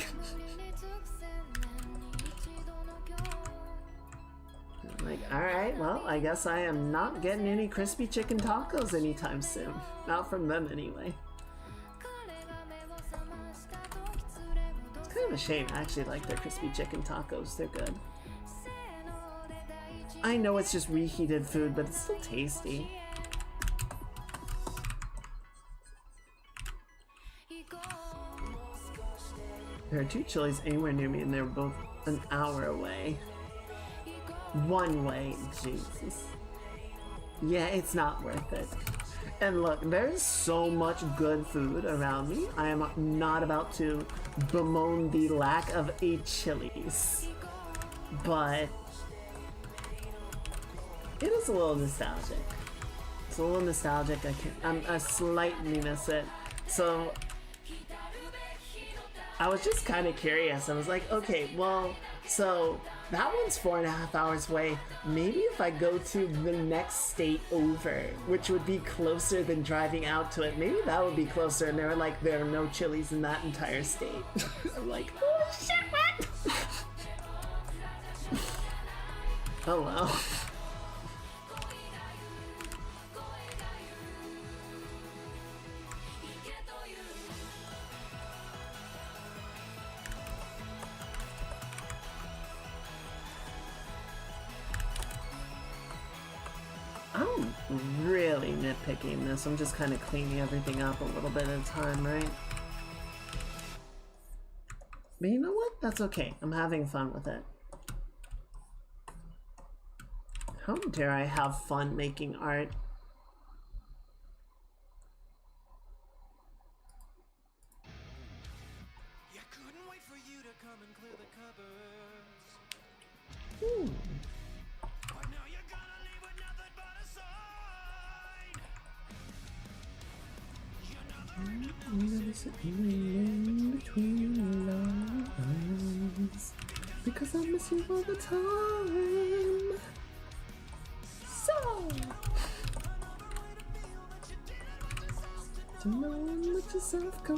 I'm like, alright, well, I guess I am not getting any crispy chicken tacos anytime soon. Not from them anyway. It's kind of a shame. I actually like their crispy chicken tacos. They're good. I know it's just reheated food, but it's still tasty. There are 2 Chili's anywhere near me, and they're both an hour away. One way, Jesus. Yeah, it's not worth it. And look, there's so much good food around me. I am not about to bemoan the lack of a Chili's, but it is a little nostalgic. It's a little nostalgic. I slightly miss it. So I was just kind of curious. I was like, okay, well, so that one's 4.5 hours away. Maybe if I go to the next state over, which would be closer than driving out to it, maybe that would be closer. And they were like, there are no Chili's in that entire state. I'm like, oh shit, what? Oh well. I'm really nitpicking this. I'm just kind of cleaning everything up a little bit at a time, right? But you know what? That's okay. I'm having fun with it. How dare I have fun making art? Ooh. Between your lines, because I miss you all the time. So to know let yourself go.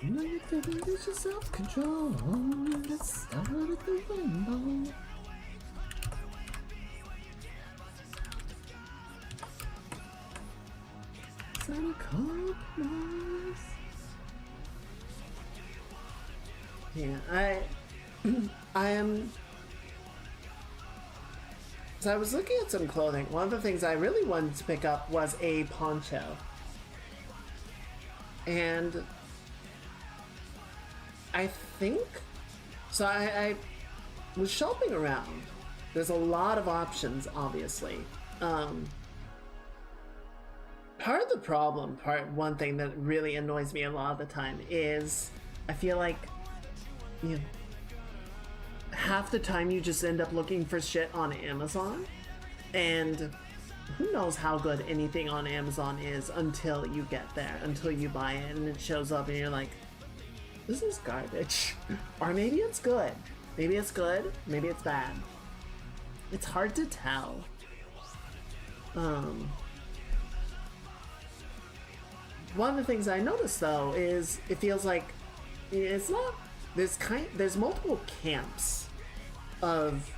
You know you can lose your self-control. Let's start at the rainbow. Some compromise. Yeah, I am. So I was looking at some clothing. One of the things I really wanted to pick up was a poncho. And I think, so I was shopping around. There's a lot of options, obviously. Part of the problem, one thing that really annoys me a lot of the time is I feel like, you know, half the time you just end up looking for shit on Amazon, and who knows how good anything on Amazon is until you get there, until you buy it and it shows up and you're like, this is garbage. Or maybe it's good. Maybe it's good, maybe it's bad. It's hard to tell. One of the things I noticed though is it feels like it's not, there's multiple camps of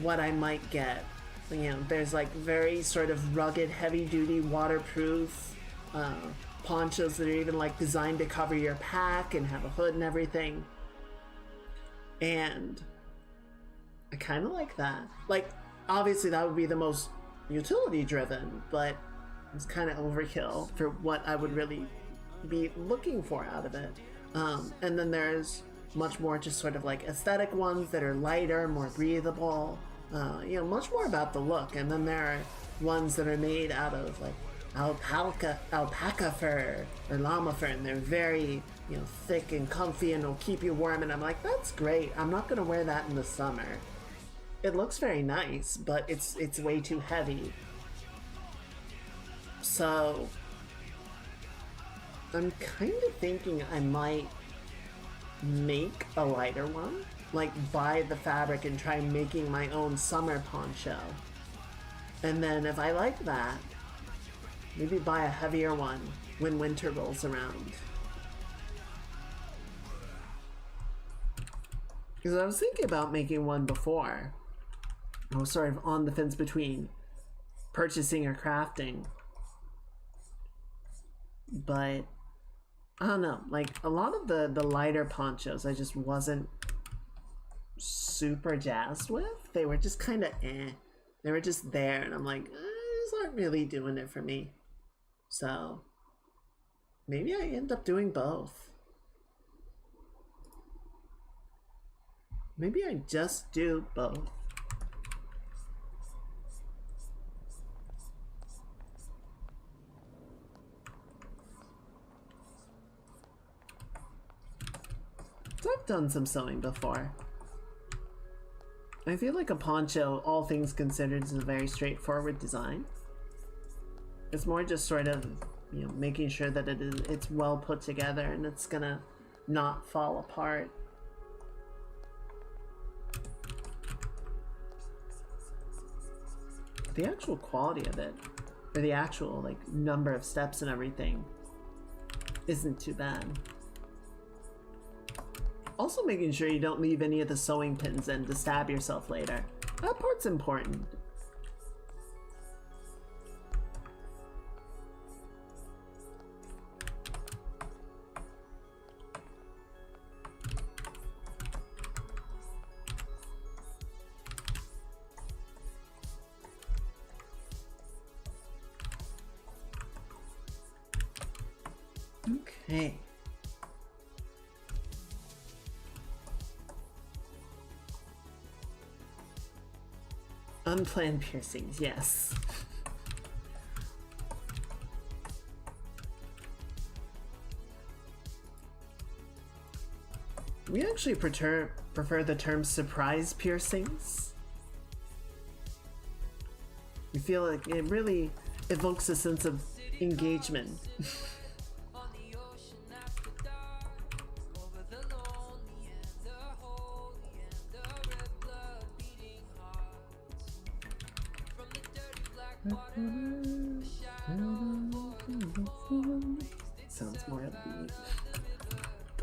what I might get. You know, there's like very sort of rugged, heavy duty, waterproof ponchos that are even like designed to cover your pack and have a hood and everything. And I kind of like that. Like, obviously that would be the most utility driven, but it's kind of overkill for what I would really be looking for out of it. And then there's much more just sort of like aesthetic ones that are lighter, more breathable, you know, much more about the look. And then there are ones that are made out of like alpaca fur or llama fur, and they're very, you know, thick and comfy and will keep you warm. And I'm like, that's great. I'm not gonna wear that in the summer. It looks very nice, but it's way too heavy. So I'm kind of thinking I might make a lighter one, like buy the fabric and try making my own summer poncho. And then if I like that, maybe buy a heavier one when winter rolls around. Because I was thinking about making one before. I was sort of on the fence between purchasing or crafting. But I don't know, like a lot of the lighter ponchos I just wasn't super jazzed with. They were just kind of they were just there, and I'm like, these aren't really doing it for me. So maybe I end up doing both. Maybe I just do both. I've done some sewing before. I feel like a poncho, all things considered, is a very straightforward design. It's more just sort of, you know, making sure that it's well put together and it's gonna not fall apart. The actual quality of it, or the actual like number of steps and everything, isn't too bad. Also making sure you don't leave any of the sewing pins in to stab yourself later. That part's important. Okay. Unplanned piercings, yes. We actually prefer the term surprise piercings. We feel like it really evokes a sense of engagement.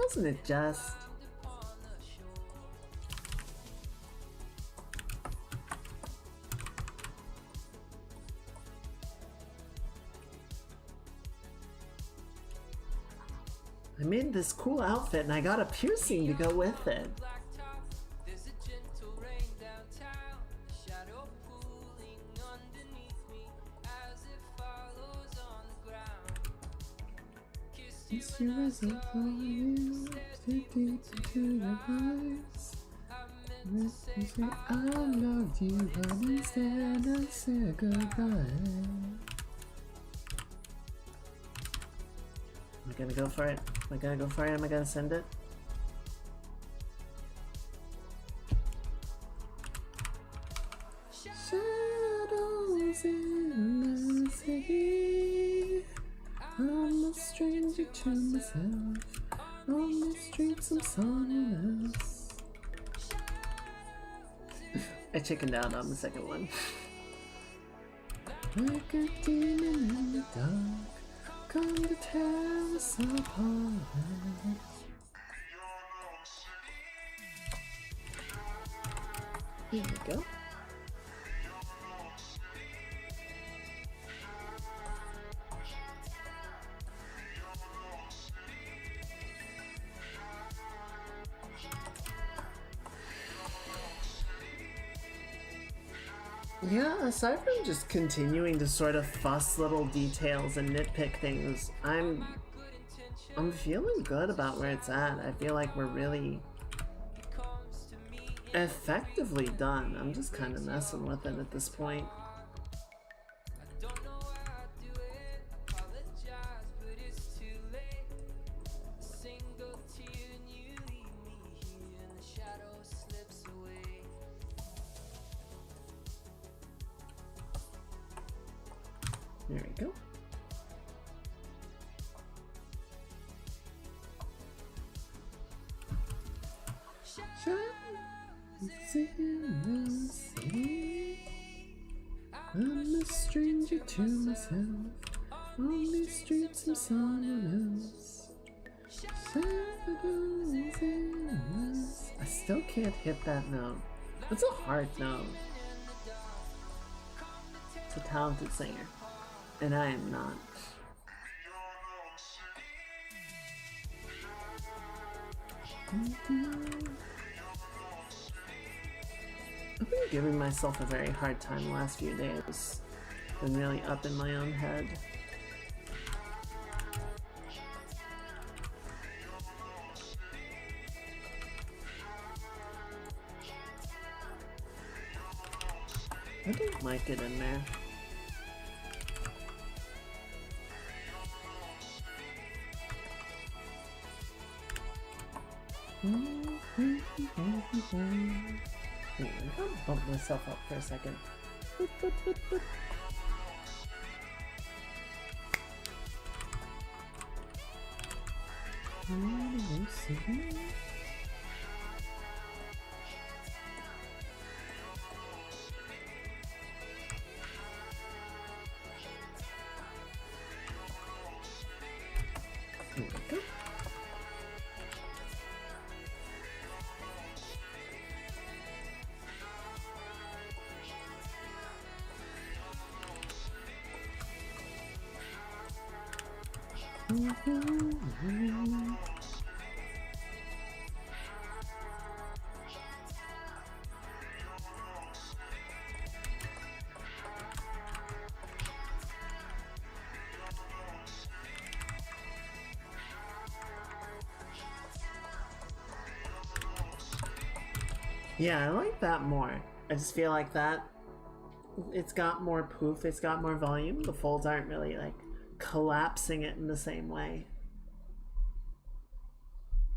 Doesn't it just? I made this cool outfit and I got a piercing to go with it. Kiss you as I follow you, deep into your eyes. You say I loved you, but instead I said goodbye. Am I gonna go for it? Am I gonna go for it? Am I gonna send it? Shadows in the city. I'm a stranger to myself. On the streets I'm someone else. I chickened out on the second one. Like a demon in the dark, come to tear us apart. Here we go. Yeah, aside from just continuing to sort of fuss little details and nitpick things, I'm feeling good about where it's at. I feel like we're really effectively done. I'm just kind of messing with it at this point. There we go. I'm a stranger to myself. On these streets I'm someone else. I still can't hit that note. It's a hard note. It's a talented singer. And I am not. I've been giving myself a very hard time the last few days. Been really up in my own head. I don't like it in there. I'll bump myself up for a second. Boop, boop, boop, boop. Here we go. Yeah, I like that more. I just feel like that it's got more poof, it's got more volume. The folds aren't really like collapsing it in the same way.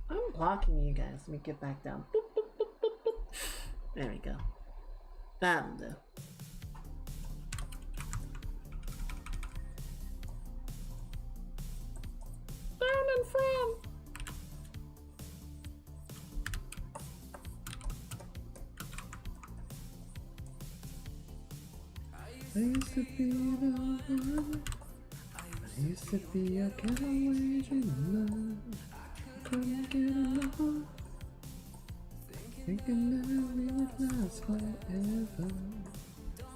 I'm blocking you guys. Let me get back down. Boop, boop, boop, boop, boop. There we go. That'll do. Down and from. I used to be the one. I used to be a getaway dream love. couldn't get enough. Thinking that we would last forever.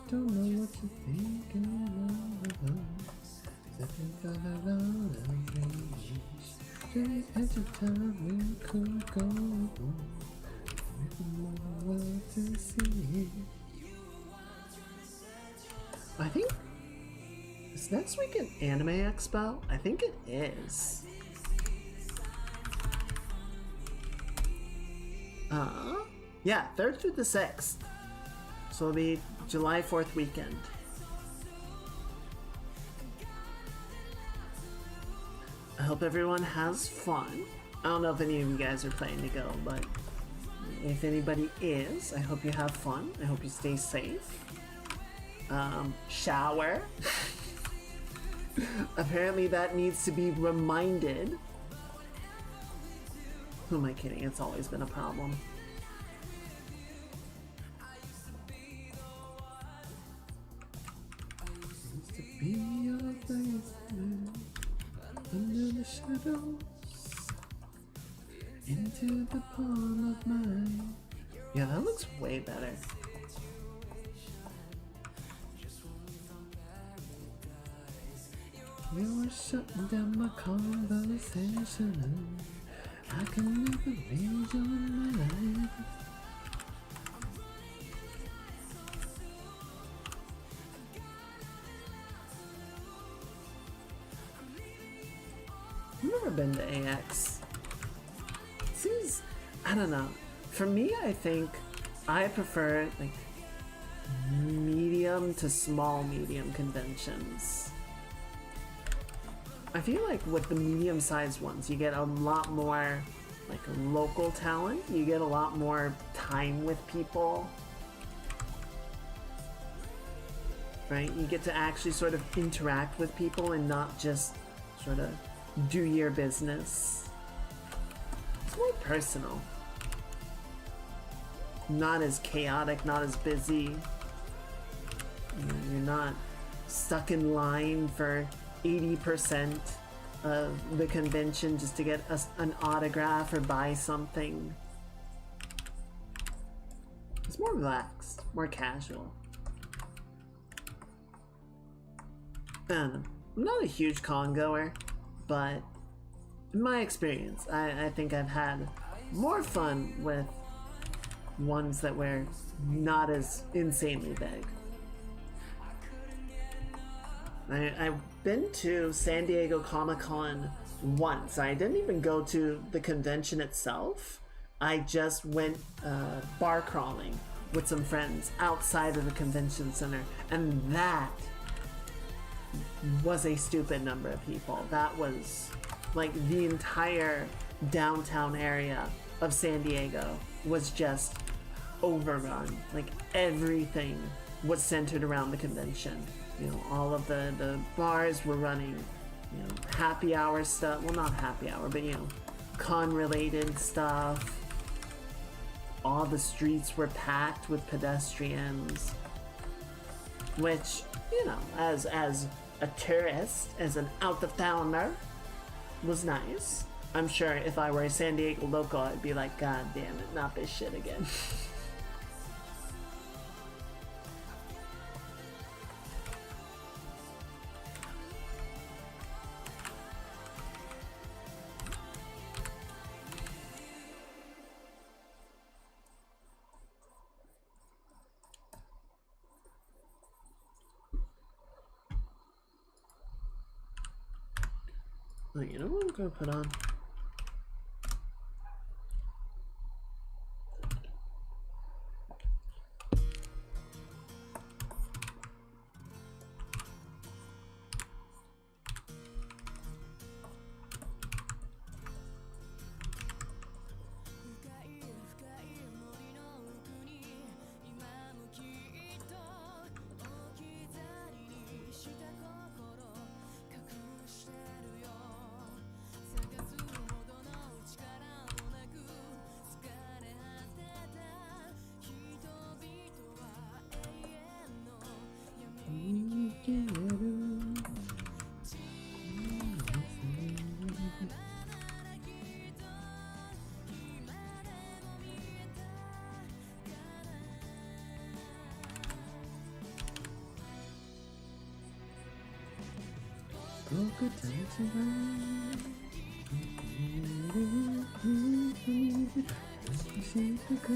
Don't know what you're thinking of. Stepping for the road of rage. Straight at your time we could go. With more world to see. I think is next week an Anime Expo? I think it is. Yeah, 3rd through the 6th. So it'll be July 4th weekend. I hope everyone has fun. I don't know if any of you guys are planning to go, but if anybody is, I hope you have fun. I hope you stay safe. Shower. Apparently that needs to be reminded. Who am I kidding? It's always been a problem. Used to be your basement, under the shadows, into the palm of mine. Yeah, that looks way better. You're shutting down my conversation. I can never read you in my life. I've never been to AX. Seems, I don't know. For me, I think I prefer like medium to small medium conventions. I feel like with the medium-sized ones, you get a lot more like local talent. You get a lot more time with people, right? You get to actually sort of interact with people and not just sort of do your business. It's more personal. Not as chaotic, not as busy. You're not stuck in line for 80% of the convention just to get an autograph or buy something. It's more relaxed, more casual. I don't know. I'm not a huge con goer, but in my experience, I think I've had more fun with ones that were not as insanely big. I've been to San Diego Comic-Con once. I didn't even go to the convention itself. I just went bar crawling with some friends outside of the convention center, and that was a stupid number of people. That was like the entire downtown area of San Diego was just overrun. Like everything was centered around the convention. You know, all of the bars were running, you know, happy hour stuff. Well, not happy hour, but, you know, con-related stuff. All the streets were packed with pedestrians. Which, you know, as a tourist, as an out-of-towner, was nice. I'm sure if I were a San Diego local, I'd be like, God damn it, not this shit again. You know what I'm gonna put on? 僕たちは少しずつ少しずつ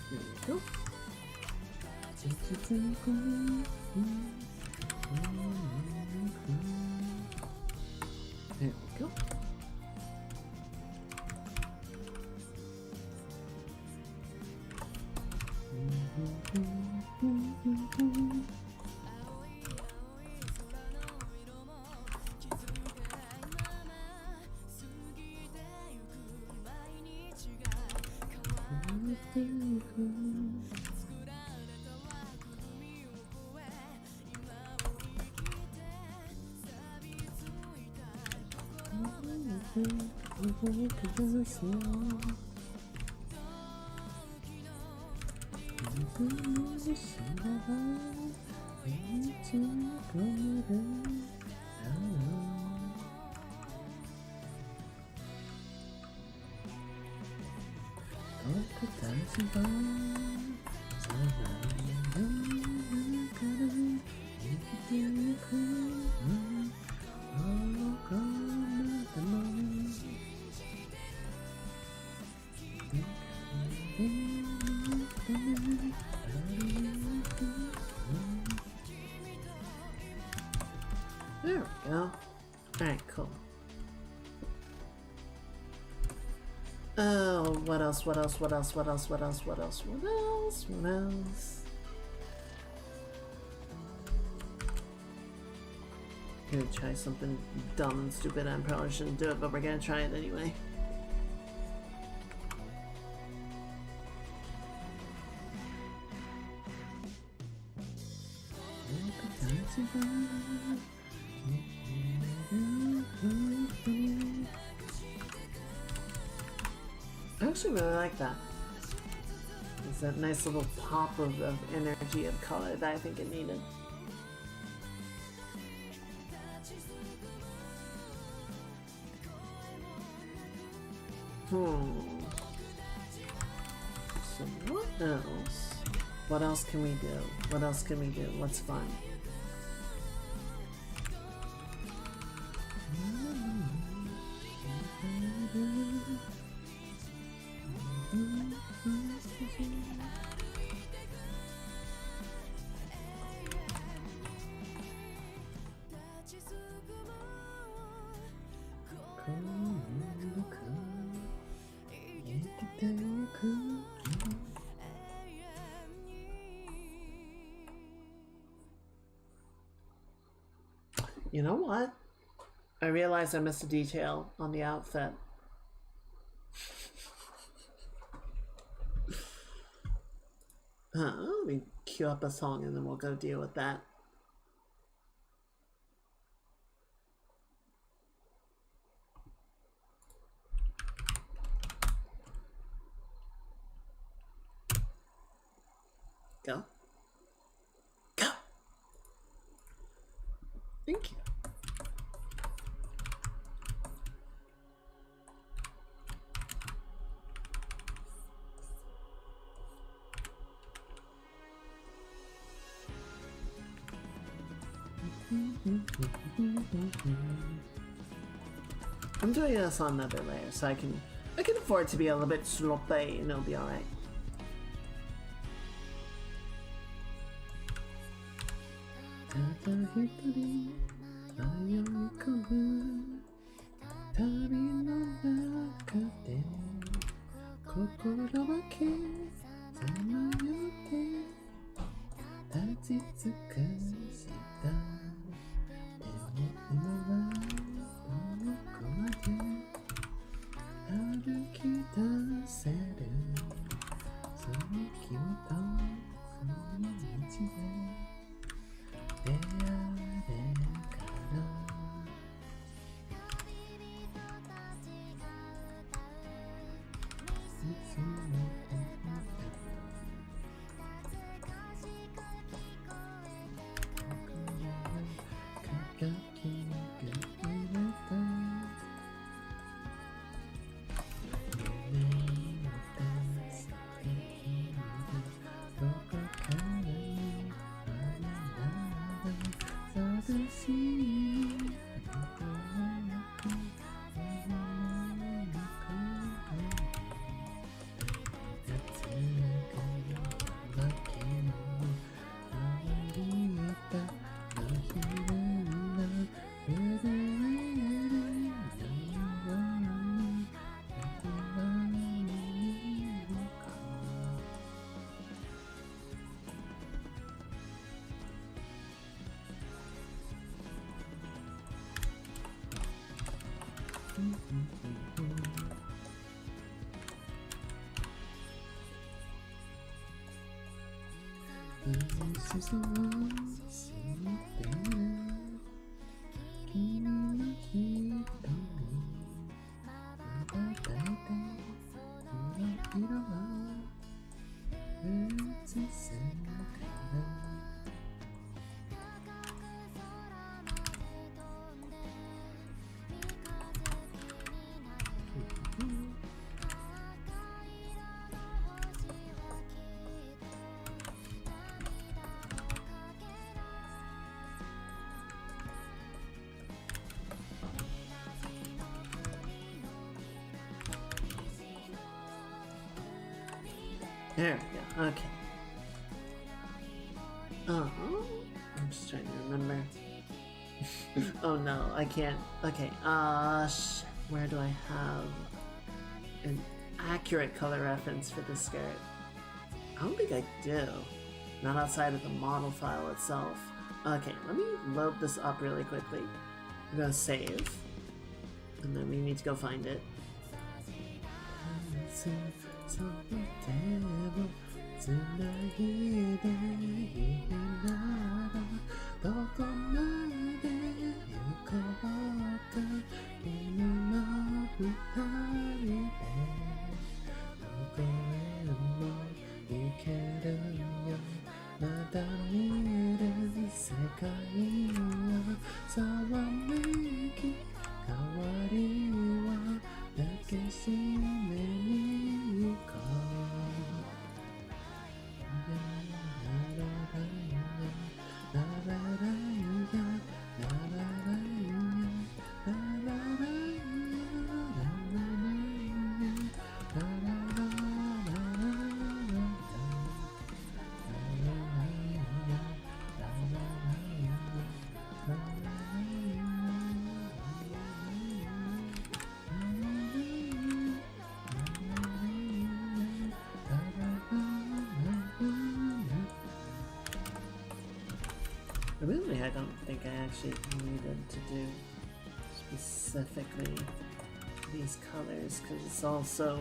There we go. There we go. There we go. Alright, cool. Oh, what else? Gonna try something dumb and stupid. I probably shouldn't do it, but we're gonna try it anyway. I actually really like that. It's that nice little pop of energy of color that I think it needed. So what else? What else can we do? What's fun? You know what? I realized I missed a detail on the outfit. Let me cue up a song and then we'll go deal with that. Go. Go. Thank you. I'm doing this on another layer, so I can afford to be a little bit sloppy and it'll be alright. There we go. Okay. Oh, I'm just trying to remember. Oh no, I can't. Okay. Where do I have an accurate color reference for this skirt? I don't think I do. Not outside of the model file itself. Okay, let me load this up really quickly. I'm gonna save, and then we need to go find it. Really, I don't think I actually needed to do specifically these colors because it's all so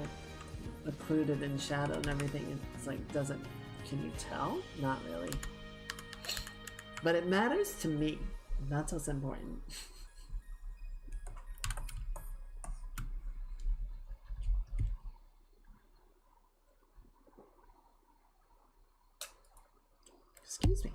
occluded in shadow and everything. It's like, doesn't, can you tell? Not really. But it matters to me. That's what's important. Excuse me.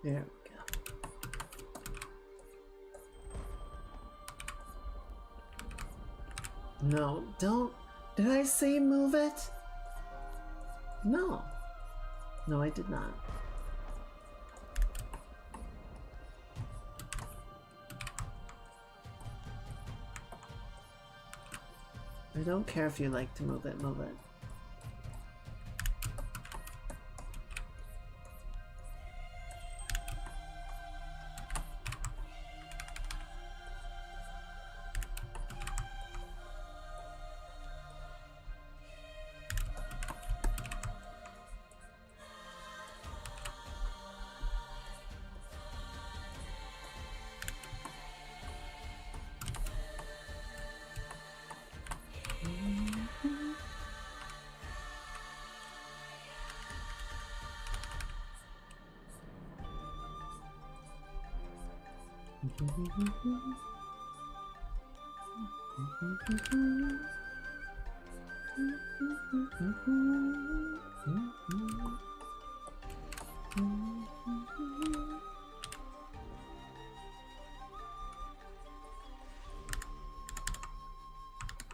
There we go. No, don't. Did I say move it? No. No, I did not. I don't care if you like to move it, move it.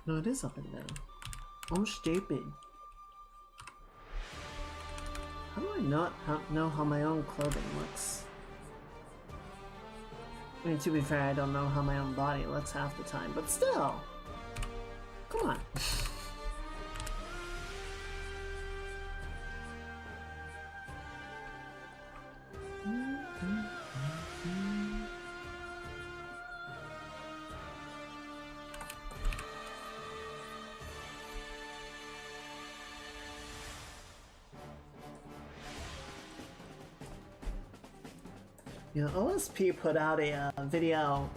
No, it is up and down. I'm stupid. How do I not know how my own clothing looks? I mean, to be fair, I don't know how my own body looks half the time, but still! Come on. You know, OSP put out a video,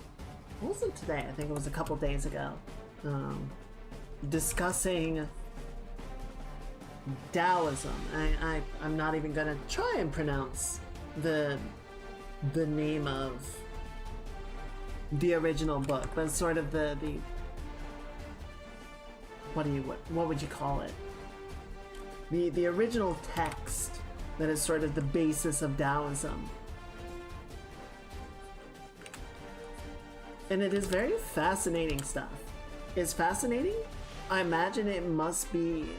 what was it today? I think it was a couple days ago, discussing Taoism. I'm not even gonna try and pronounce the name of the original book, but it's sort of the what would you call it? The original text that is sort of the basis of Taoism. And it is very fascinating stuff. It's fascinating. I imagine it must be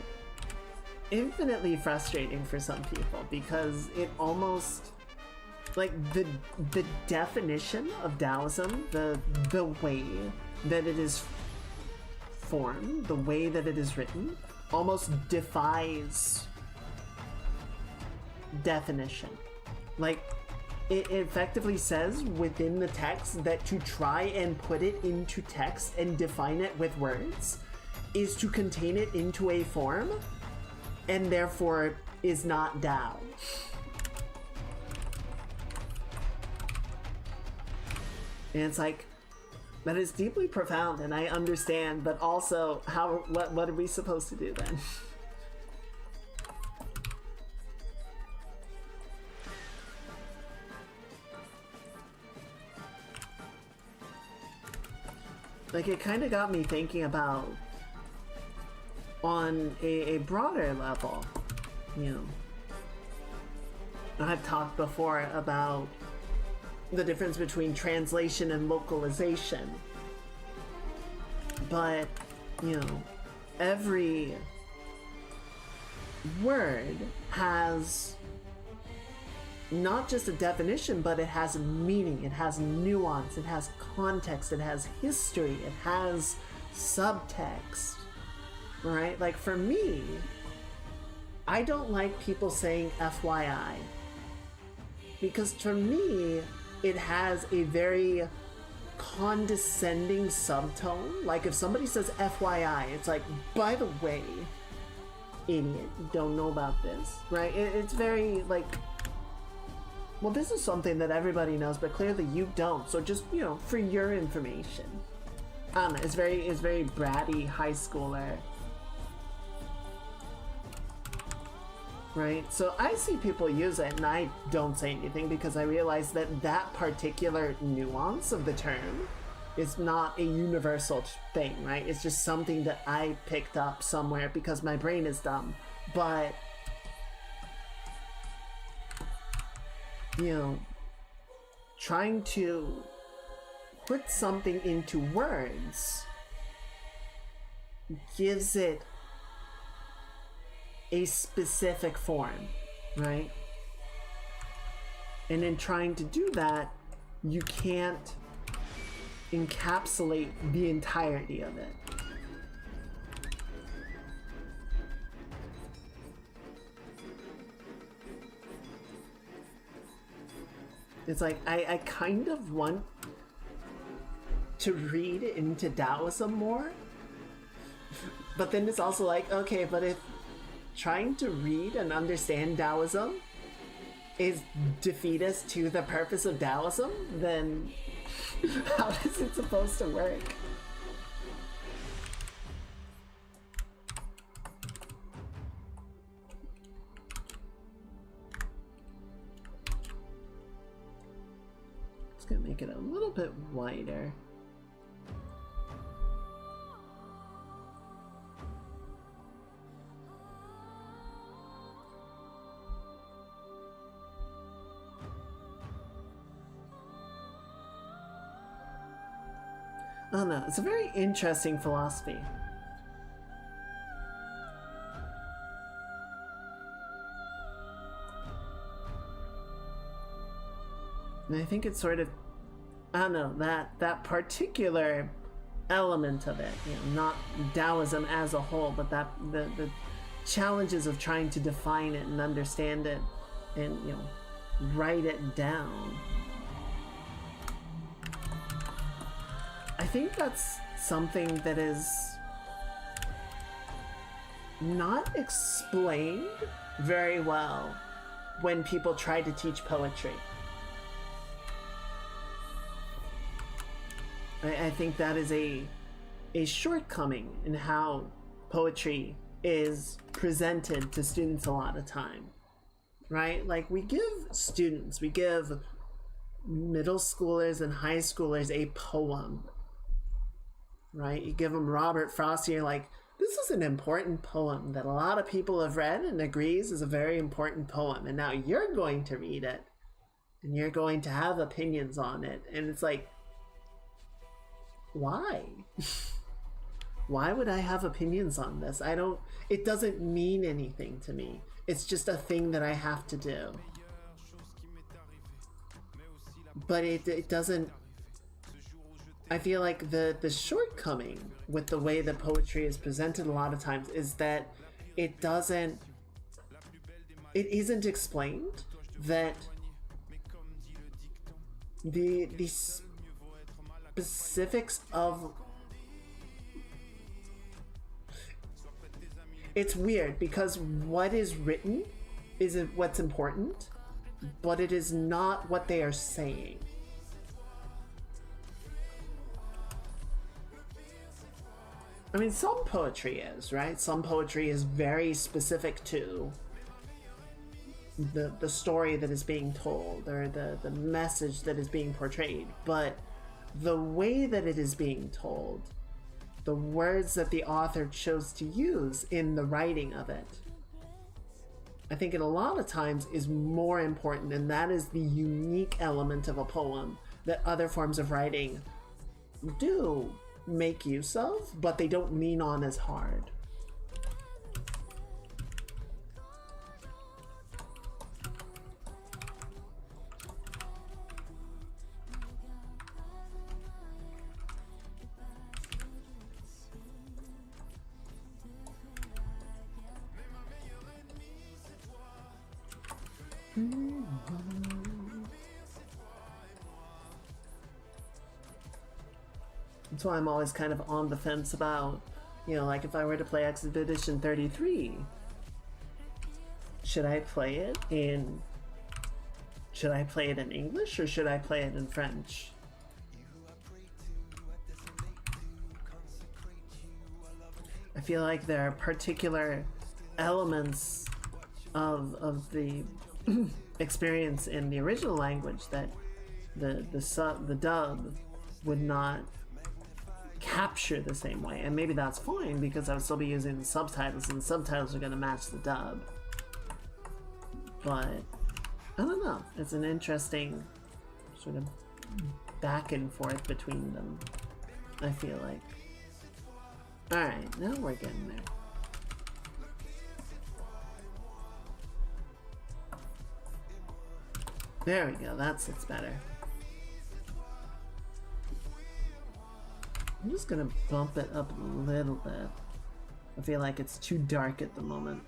infinitely frustrating for some people because it almost, like, the definition of Taoism, the way that it is formed, the way that it is written, almost defies definition. Like, it effectively says within the text that to try and put it into text and define it with words is to contain it into a form and therefore is not Tao. And it's like, that is deeply profound and I understand, but also what are we supposed to do then? Like, it kind of got me thinking about, on a broader level, you know, I've talked before about the difference between translation and localization, but, you know, every word has not just a definition, but it has meaning, it has nuance, it has context, it has history, it has subtext, right? Like, for me, I don't like people saying FYI, because for me, it has a very condescending subtone. Like, if somebody says FYI, it's like, by the way, idiot, you don't know about this, right? It's very, like, well, this is something that everybody knows, but clearly you don't. So just, you know, for your information. I don't know, it's very bratty high schooler. Right? So I see people use it and I don't say anything because I realize that that particular nuance of the term is not a universal thing, right? It's just something that I picked up somewhere because my brain is dumb. But you know, trying to put something into words gives it a specific form, right? And in trying to do that, you can't encapsulate the entirety of it. It's like, I kind of want to read into Taoism more, but then it's also like, okay, but if trying to read and understand Taoism is defeatist to the purpose of Taoism, then how is it supposed to work? Let's get make it a little bit wider. Oh no, it's a very interesting philosophy. And I think it's sort of, I don't know, that particular element of it, you know, not Taoism as a whole, but that the challenges of trying to define it and understand it and, you know, write it down. I think that's something that is not explained very well when people try to teach poetry. I think that is a shortcoming in how poetry is presented to students a lot of time, right? Like we give middle schoolers and high schoolers a poem, right? You give them Robert Frost, and you're like, this is an important poem that a lot of people have read and agrees is a very important poem. And now you're going to read it and you're going to have opinions on it. And it's like, why? Why would I have opinions on this? It doesn't mean anything to me. It's just a thing that I have to do. But it doesn't, I feel like the shortcoming with the way that poetry is presented a lot of times is that it isn't explained, that the specifics of, it's weird because what is written is what's important, but it is not what they are saying. I mean, some poetry is, right? Some poetry is very specific to the story that is being told or the message that is being portrayed, but the way that it is being told, the words that the author chose to use in the writing of it, I think it a lot of times is more important, and that is the unique element of a poem that other forms of writing do make use of, but they don't lean on as hard. That's why I'm always kind of on the fence about, you know, like if I were to play Expedition 33, should I play it in English or should I play it in French? I feel like there are particular elements of the experience in the original language that the dub would not capture the same way, and maybe that's fine because I would still be using the subtitles, and the subtitles are going to match the dub. But I don't know, it's an interesting sort of back and forth between them, I feel like. Alright, now we're getting there. There we go, that looks better. I'm just gonna bump it up a little bit. I feel like it's too dark at the moment.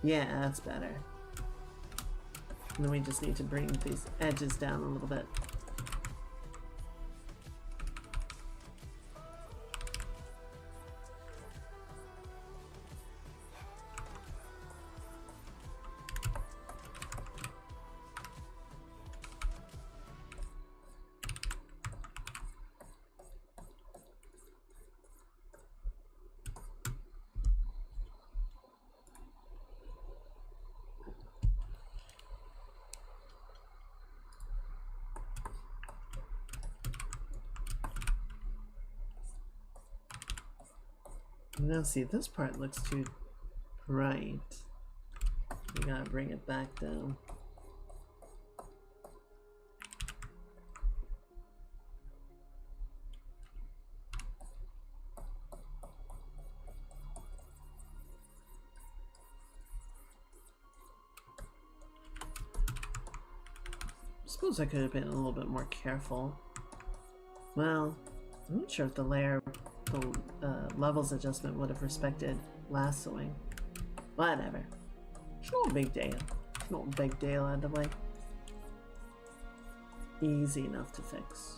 Yeah, that's better. And then we just need to bring these edges down a little bit. Now see, this part looks too bright. We gotta bring it back down. Suppose I could have been a little bit more careful. Well, I'm not sure if the levels adjustment would have respected lassoing. Whatever. It's no big deal. It's no big deal out of the way. Easy enough to fix.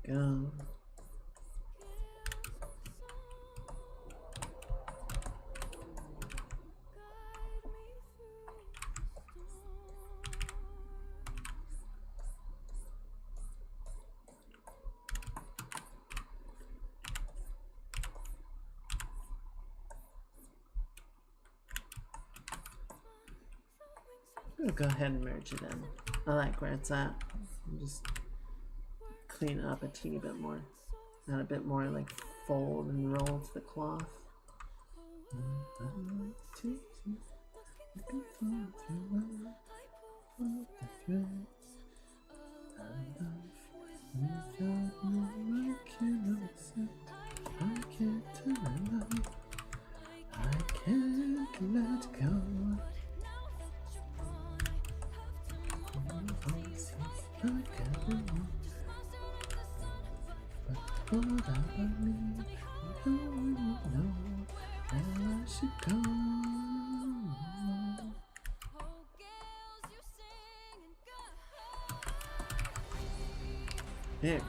Go. I'll go ahead and merge it in. I like where it's at. I'll just clean it up a teeny bit more. Add a bit more like fold and roll to the cloth. I can't let go. But without me, no one will know where I should go. There we go.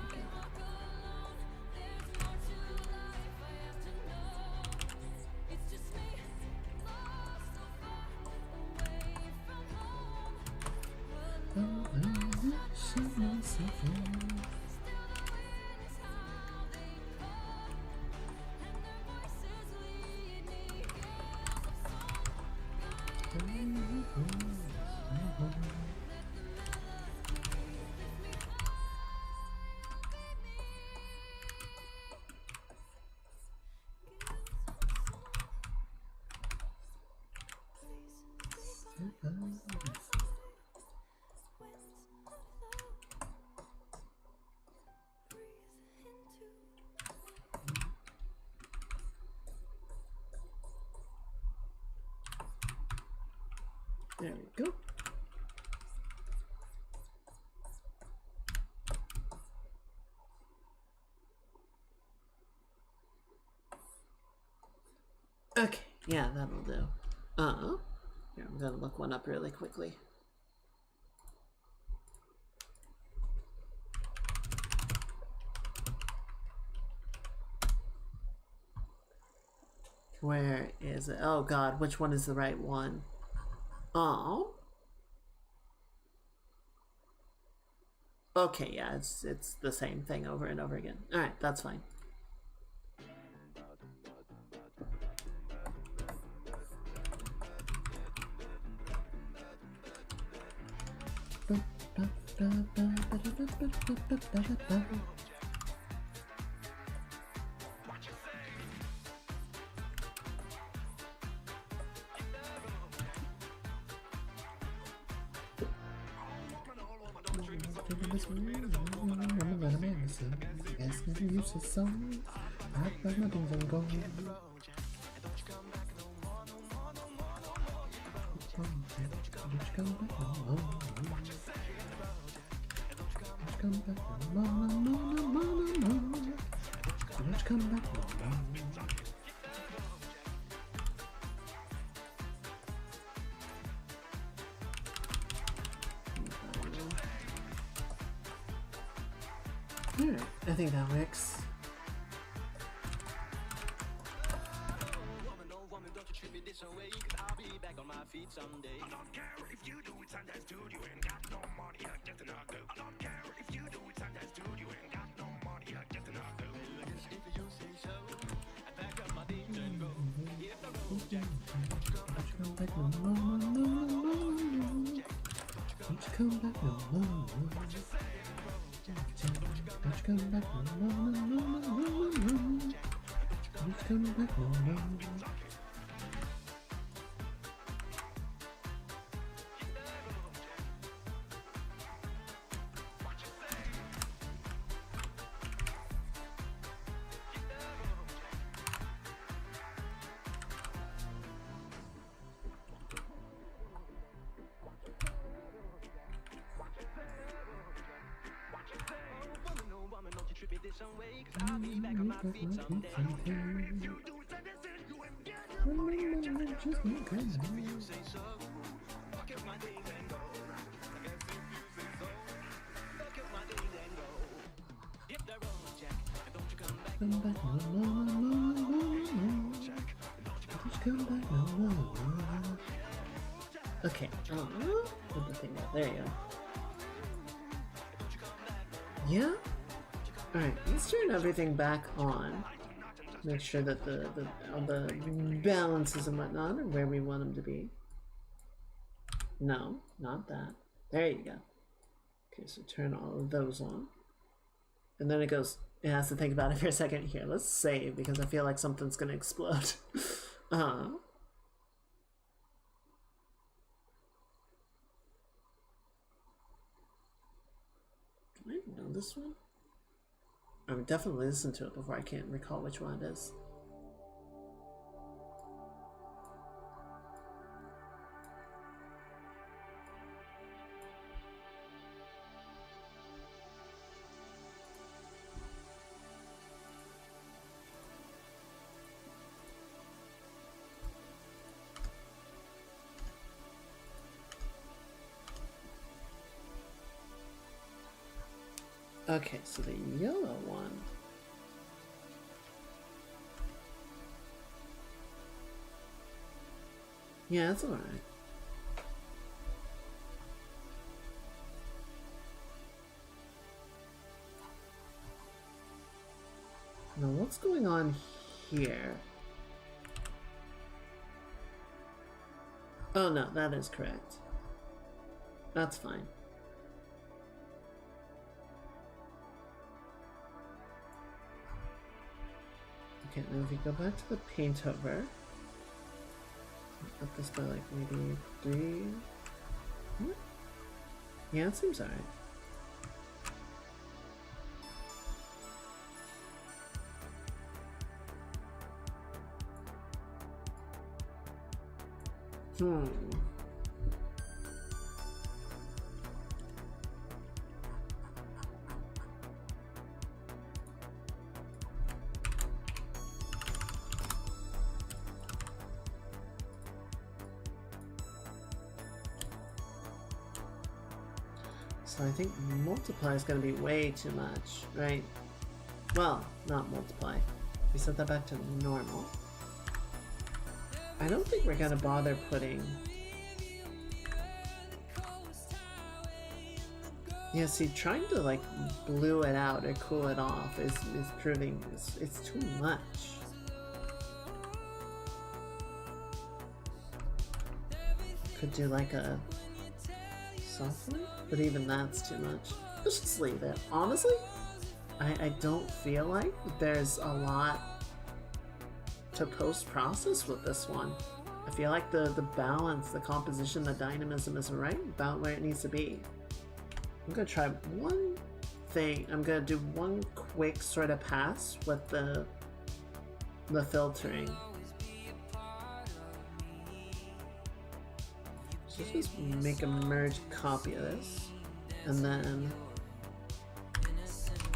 There we go. Okay, yeah, that'll do. Here, I'm gonna look one up really quickly. Where is it? Oh god, which one is the right one? Oh. Okay, yeah, it's the same thing over and over again. Alright, that's fine. come back no more. Come back no more, no more, no more, no more. Let's come back no more. Alright, I think that works. Okay, put the thing out. There you go. Yeah? Alright, let's turn everything back on. Make sure that the balances and whatnot are where we want them to be. No, not that. There you go. Okay, so turn all of those on. And then it goes, it has to think about it for a second. Here, let's save because I feel like something's gonna explode. Do I know this one? I would definitely listen to it before I can't recall which one it is. Okay, so the yellow one. Yeah, that's alright. Now, what's going on here? Oh no, that is correct. That's fine. Okay, now if you go back to the paint over, up this by like maybe 3. What? Yeah, it seems alright. So I think multiply is going to be way too much, right? Well, not multiply. We set that back to normal. I don't think we're going to bother putting... Yeah, see, trying to like blue it out or cool it off is proving it's too much. Could do like a soft one, but even that's too much. Let's just leave it. Honestly, I don't feel like there's a lot to post-process with this one. I feel like the balance, the composition, the dynamism is right about where it needs to be. I'm gonna try one thing. I'm gonna do one quick sort of pass with the filtering. So let's just make a merge copy of this. And then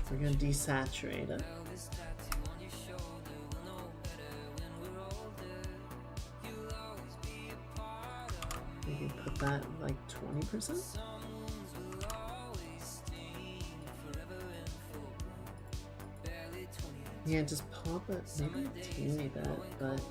we're gonna desaturate it. Maybe put that like 20%. Yeah, just pop it maybe a teeny bit, but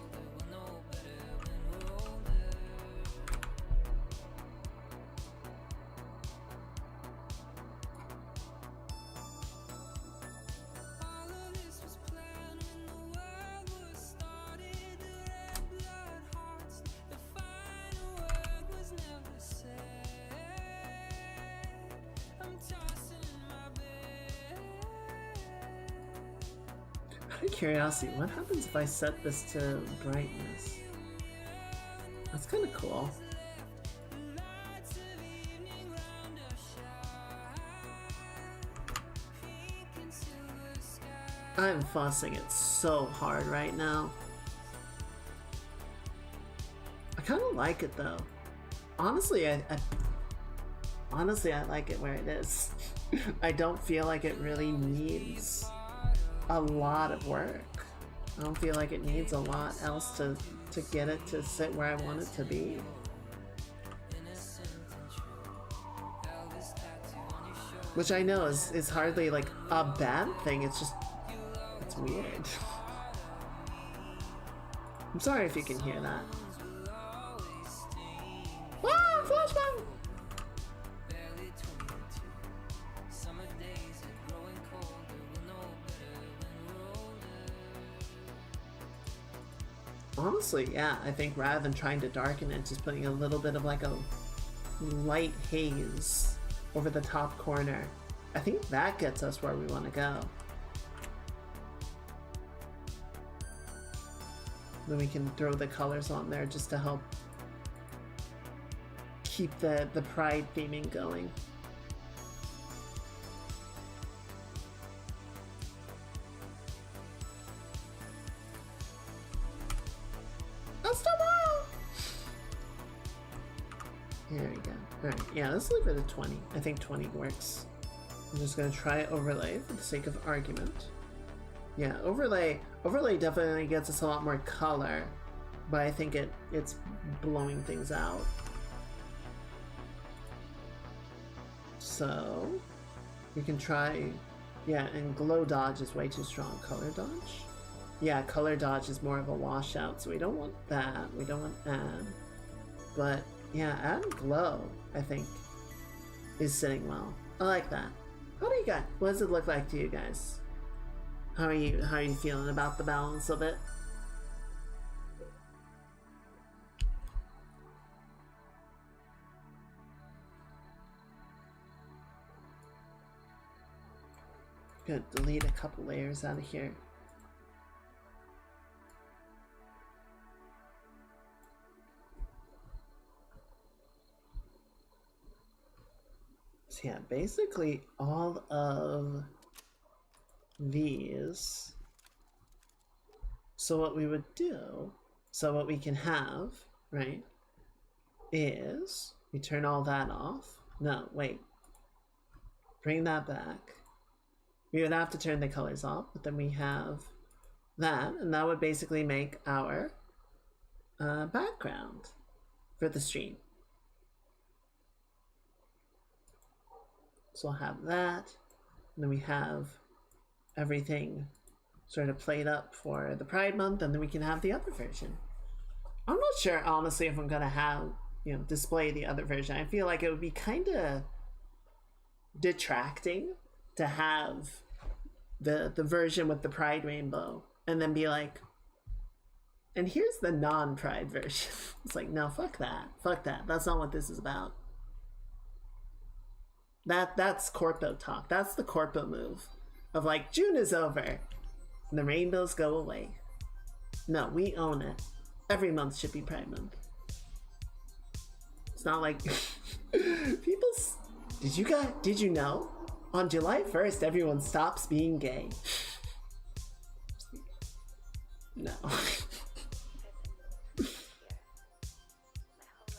out of curiosity, what happens if I set this to brightness? That's kind of cool. I'm fussing it so hard right now. I kind of like it though. Honestly, I like it where it is. I don't feel like it really needs a lot of work. I don't feel like it needs a lot else to get it to sit where I want it to be. Which I know is hardly like a bad thing, it's just, it's weird. I'm sorry if you can hear that. Ah, flashbang! Honestly, yeah, I think rather than trying to darken it, just putting a little bit of like a light haze over the top corner, I think that gets us where we want to go. Then we can throw the colors on there just to help keep the pride theming going. There we go. Alright, yeah, let's leave it at 20. I think 20 works. I'm just gonna try overlay for the sake of argument. Yeah, overlay definitely gets us a lot more color, but I think it's blowing things out. So we can try, yeah, and glow dodge is way too strong. Color dodge? Yeah, color dodge is more of a washout, so we don't want that. We don't want add. But yeah, add glow, I think, is sitting well. I like that. What do you got? What does it look like to you guys? How are you feeling about the balance of it? Gonna delete a couple layers out of here. So yeah, basically all of these. So what we would do, so what we can have, right, is we turn all that off. No, wait. Bring that back. We would have to turn the colors off, but then we have that, and that would basically make our background for the stream. So we'll have that, and then we have everything sort of played up for the Pride Month, and then we can have the other version. I'm not sure, honestly, if I'm gonna have, display the other version. I feel like it would be kind of detracting to have the version with the Pride rainbow, and then be like, and here's the non-Pride version. It's like, no, fuck that. Fuck that. That's not what this is about. That's corpo talk. That's the corpo move of like, June is over and the rainbows go away. No, we own it. Every month should be Pride Month. It's not like people. Did you know? On July 1st, everyone stops being gay. No.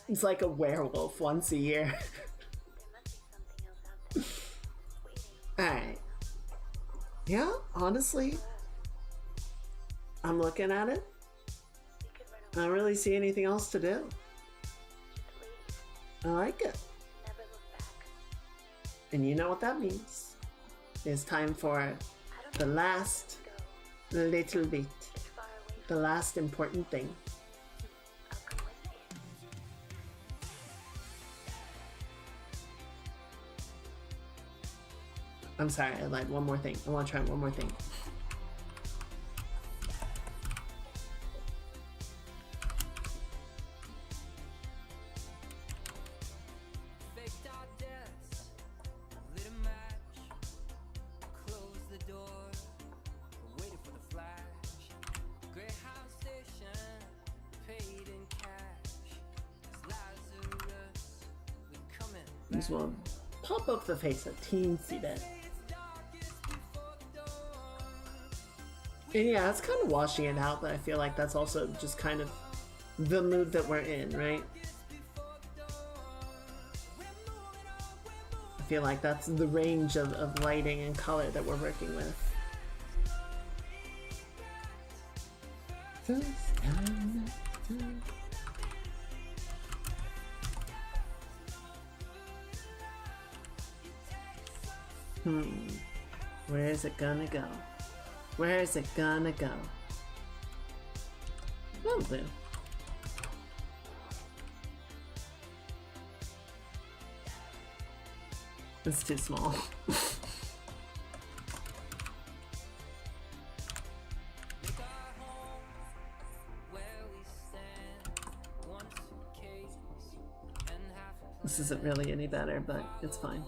It's like a werewolf once a year. Alright. Yeah, honestly, I'm looking at it. I don't really see anything else to do. I like it. And you know what that means. It's time for the last little bit. The last important thing. I'm sorry, I lied. One more thing. I want to try one more thing. This will pop up the face a teensy bit. And yeah, it's kind of washing it out, but I feel like that's also just kind of the mood that we're in, right? I feel like that's the range of lighting and color that we're working with. Where is it gonna go? Where is it gonna go? Will do. It's too small. This isn't really any better, but it's fine.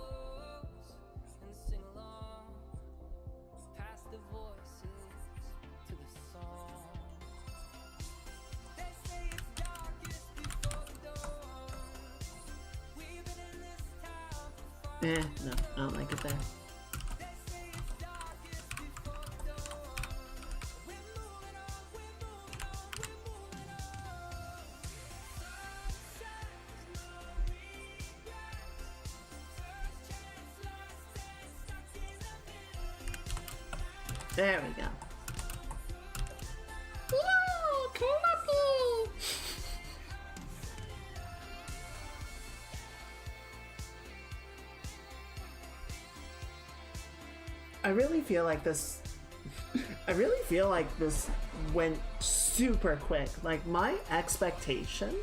No, I don't like it there. There we go. I really feel like this went super quick. Like, my expectation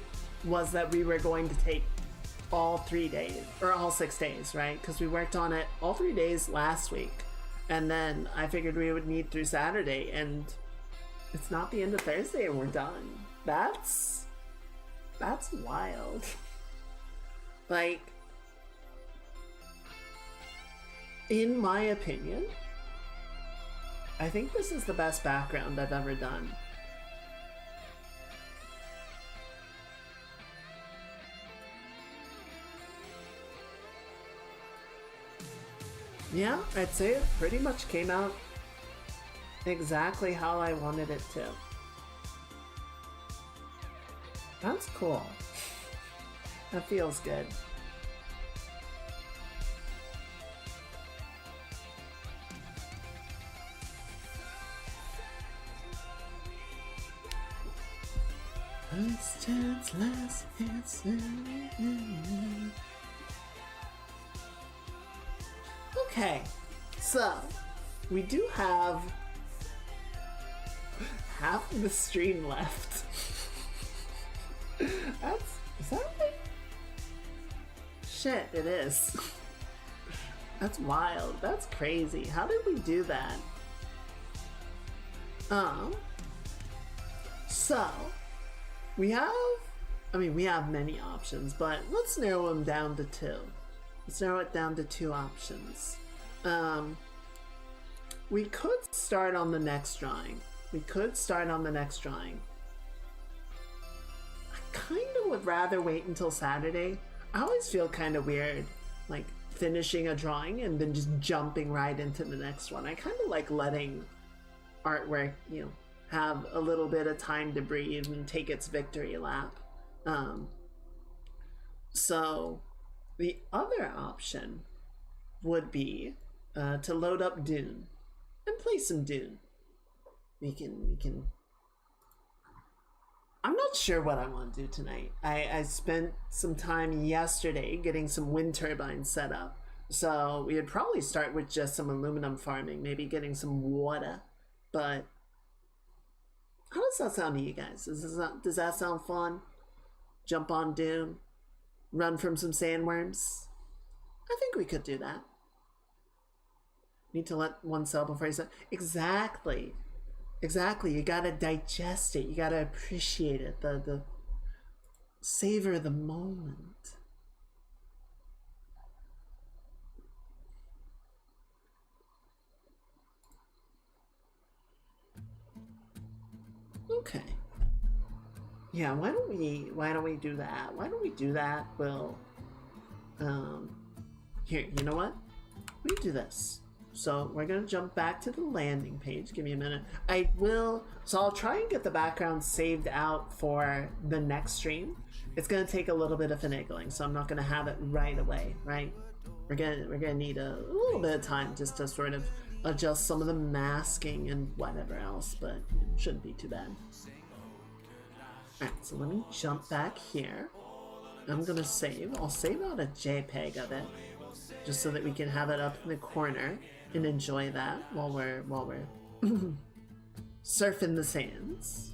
was that we were going to take all 3 days, or all 6 days, right? Because we worked on it all 3 days last week. And then I figured we would need through Saturday, and it's not the end of Thursday and we're done. That's wild. Like, in my opinion, I think this is the best background I've ever done. Yeah, I'd say it pretty much came out exactly how I wanted it to. That's cool. That feels good. Last chance, last answer. Okay, so we do have half of the stream left. Is that right? Shit, it is. That's wild. That's crazy. How did we do that? So we have many options, but let's narrow them down to two. Let's narrow it down to two options. We could start on the next drawing. I kind of would rather wait until Saturday. I always feel kind of weird, like, finishing a drawing and then just jumping right into the next one. I kind of like letting artwork, have a little bit of time to breathe and take its victory lap. So the other option would be to load up Dune and play some Dune. We can. I'm not sure what I want to do tonight. I spent some time yesterday getting some wind turbines set up. So we would probably start with just some aluminum farming, maybe getting some water. But how does that sound to you guys? Does that sound fun? Jump on Dune, run from some sandworms. I think we could do that. Need to let one sell before you sell. Exactly. You gotta digest it. You gotta appreciate it. The savor the moment. Okay. Yeah, why don't we do that? Why don't we do that? We'll here, you know what? We do this. So we're gonna jump back to the landing page. Give me a minute. I'll try and get the background saved out for the next stream. It's gonna take a little bit of finagling, so I'm not gonna have it right away, right? We're gonna need a little bit of time just to sort of adjust some of the masking and whatever else, but it shouldn't be too bad. Alright, so let me jump back here. I'm gonna save. I'll save out a JPEG of it, just so that we can have it up in the corner and enjoy that while we're surfing the sands.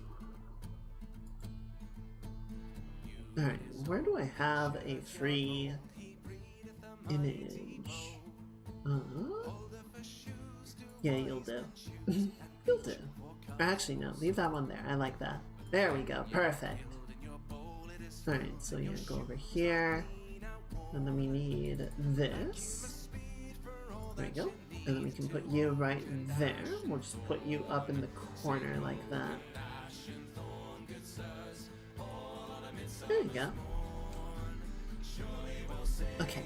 Alright, where do I have a free image? Yeah, you'll do. You'll do. Actually, no, leave that one there. I like that. There we go. Perfect. Alright, so yeah, go over here. And then we need this. There we go. And then we can put you right there. We'll just put you up in the corner like that. There you go. Okay.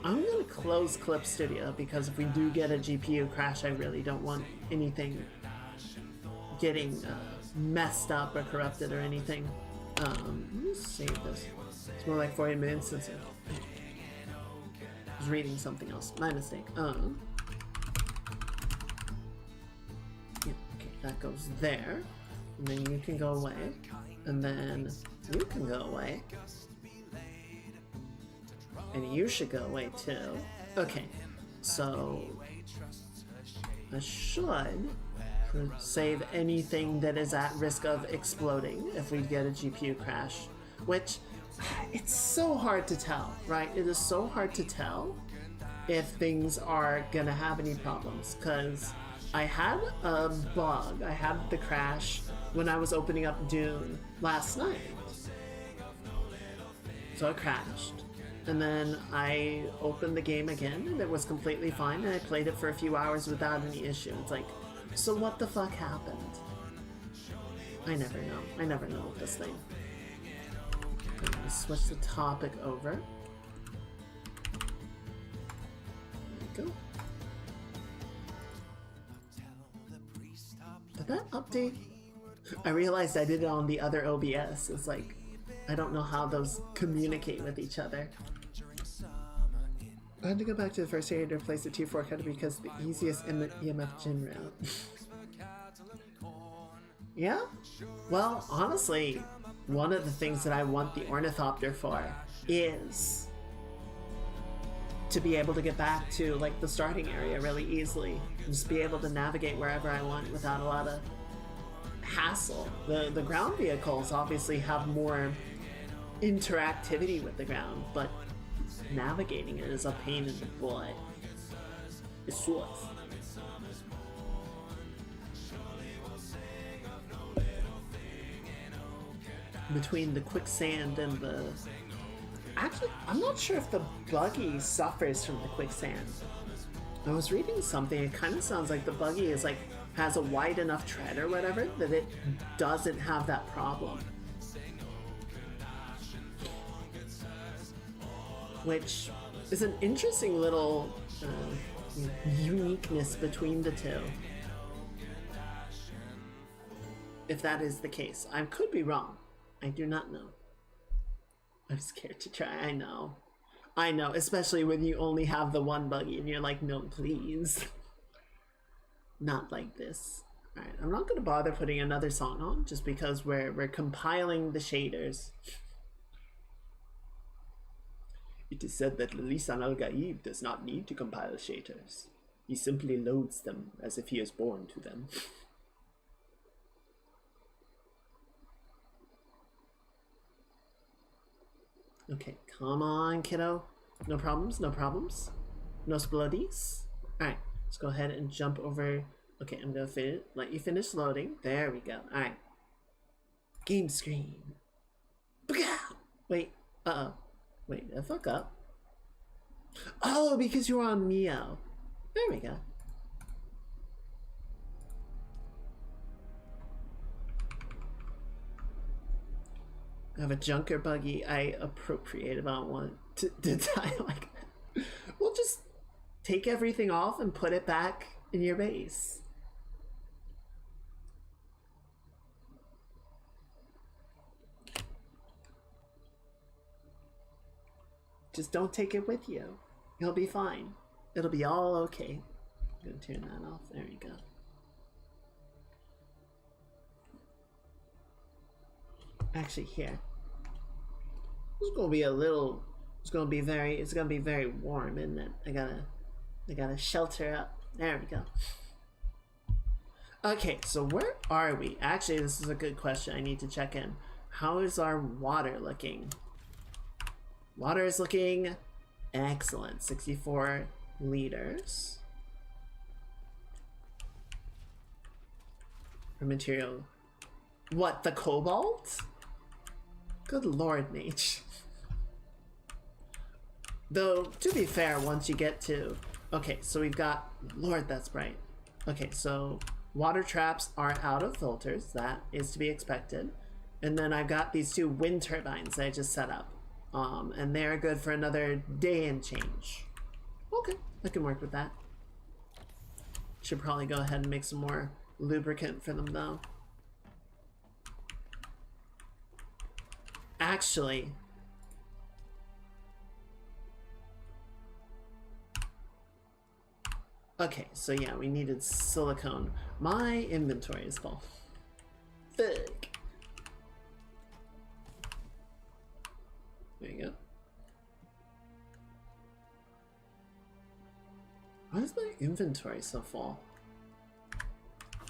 I'm going to close Clip Studio because if we do get a GPU crash, I really don't want anything getting messed up or corrupted or anything. Let me save this. It's more like 40 minutes since I was reading something else. My mistake. Yeah, okay, that goes there. And then you can go away. And then you can go away. And you should go away too. Okay, so I should save anything that is at risk of exploding if we get a GPU crash, which it's so hard to tell, right? It is so hard to tell if things are gonna have any problems, because I had a bug, I had the crash when I was opening up Dune last night. So it crashed. And then I opened the game again and it was completely fine, and I played it for a few hours without any issue. It's like, so what the fuck happened? I never know. I never know with this thing. I'm gonna switch the topic over. There we go. Did that update? I realized I did it on the other OBS. It's like, I don't know how those communicate with each other. I had to go back to the first area to replace the T4 cutter because the easiest EMF gen route. Yeah? Well, honestly, one of the things that I want the Ornithopter for is to be able to get back to like the starting area really easily. Just be able to navigate wherever I want without a lot of hassle. The ground vehicles obviously have more interactivity with the ground, but navigating it is a pain in the butt. It sucks. Between the quicksand and the... Actually, I'm not sure if the buggy suffers from the quicksand. I was reading something, it kind of sounds like the buggy is like, has a wide enough tread or whatever that it doesn't have that problem. Which is an interesting little uniqueness between the two. If that is the case. I could be wrong. I do not know. I'm scared to try. I know. I know, especially when you only have the one buggy and you're like, no, please. Not like this. Alright, I'm not gonna bother putting another song on just because we're compiling the shaders. It is said that Lisan al-Gaib does not need to compile shaders. He simply loads them as if he is born to them. Okay, come on, kiddo. No problems, no problems. No bloodies. Alright, let's go ahead and jump over. Okay, I'm gonna let you finish loading. There we go. Alright. Game screen. Wait, uh-oh. Wait, did I fuck up? Oh, because you're on Neo. There we go. I have a junker buggy I appropriated. I don't want to die like that. We'll just take everything off and put it back in your base. Just don't take it with you. You'll be fine. It'll be all okay. I'm gonna turn that off. There you go. Actually, here. It's gonna be a little. It's gonna be very warm, isn't it? I gotta shelter up. There we go. Okay, so where are we? Actually, this is a good question. I need to check in. How is our water looking? Water is looking excellent. 64 liters. For material. What, the cobalt? Good lord, Nate. Though, to be fair, once you get to... Okay, so we've got... Lord, that's bright. Okay, so water traps are out of filters. That is to be expected. And then I've got these two wind turbines that I just set up. And they're good for another day and change. Okay, I can work with that. Should probably go ahead and make some more lubricant for them, though. Actually... Okay, so yeah, we needed silicone. My inventory is full. Fuck. There you go. Why is my inventory so full?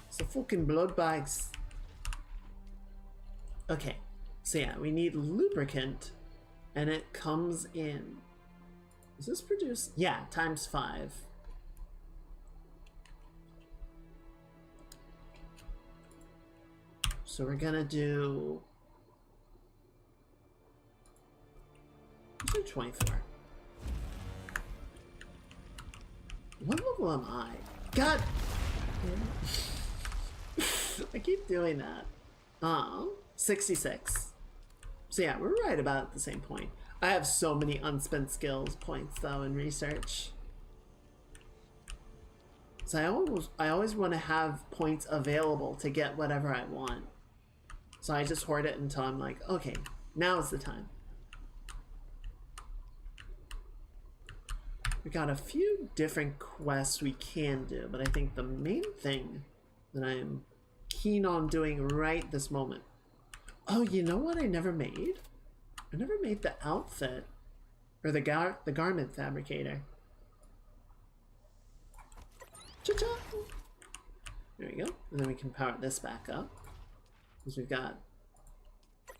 It's the fucking blood bags. Okay, so yeah, we need lubricant, and it comes in. Is this produced? Yeah, ×5. So we're gonna do... Let's do 24. What level am I? God! I keep doing that. 66. So yeah, we're right about at the same point. I have so many unspent skills points though in research. So I always want to have points available to get whatever I want. So I just hoard it until I'm like, okay, now's the time. We got a few different quests we can do, but I think the main thing that I'm keen on doing right this moment. Oh, you know what I never made? I never made the outfit or the garment fabricator. Cha-cha! There we go. And then we can power this back up. Because we've got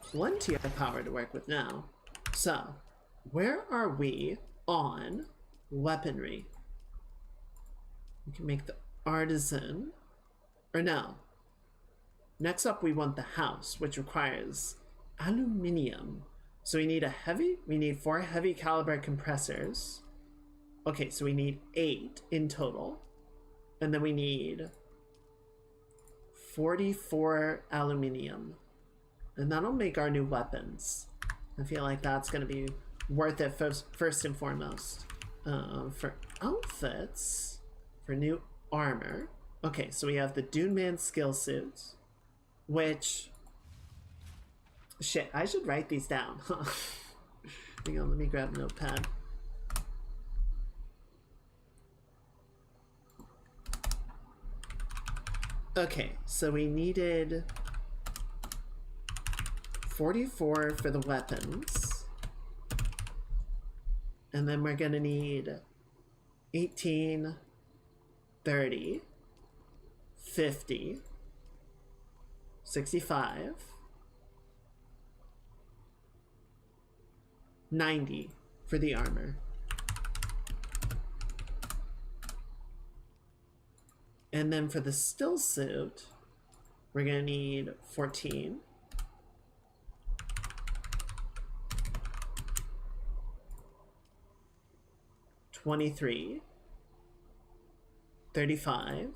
plenty of power to work with now. So, where are we on weaponry? We can make the artisan. Or no. Next up we want the house, which requires aluminium. So we need 4 heavy caliber compressors. Okay, so we need 8 in total. And then we need 44 aluminium. And that'll make our new weapons. I feel like that's gonna be worth it first and foremost. For outfits, for new armor. Okay, so we have the Dune Man skill suits, which... Shit, I should write these down, huh? Hang on, let me grab a notepad. Okay, so we needed 44 for the weapons. And then we're gonna need 18, 30, 50, 65, 90 for the armor. And then for the still suit, we're gonna need 14, 23, 35,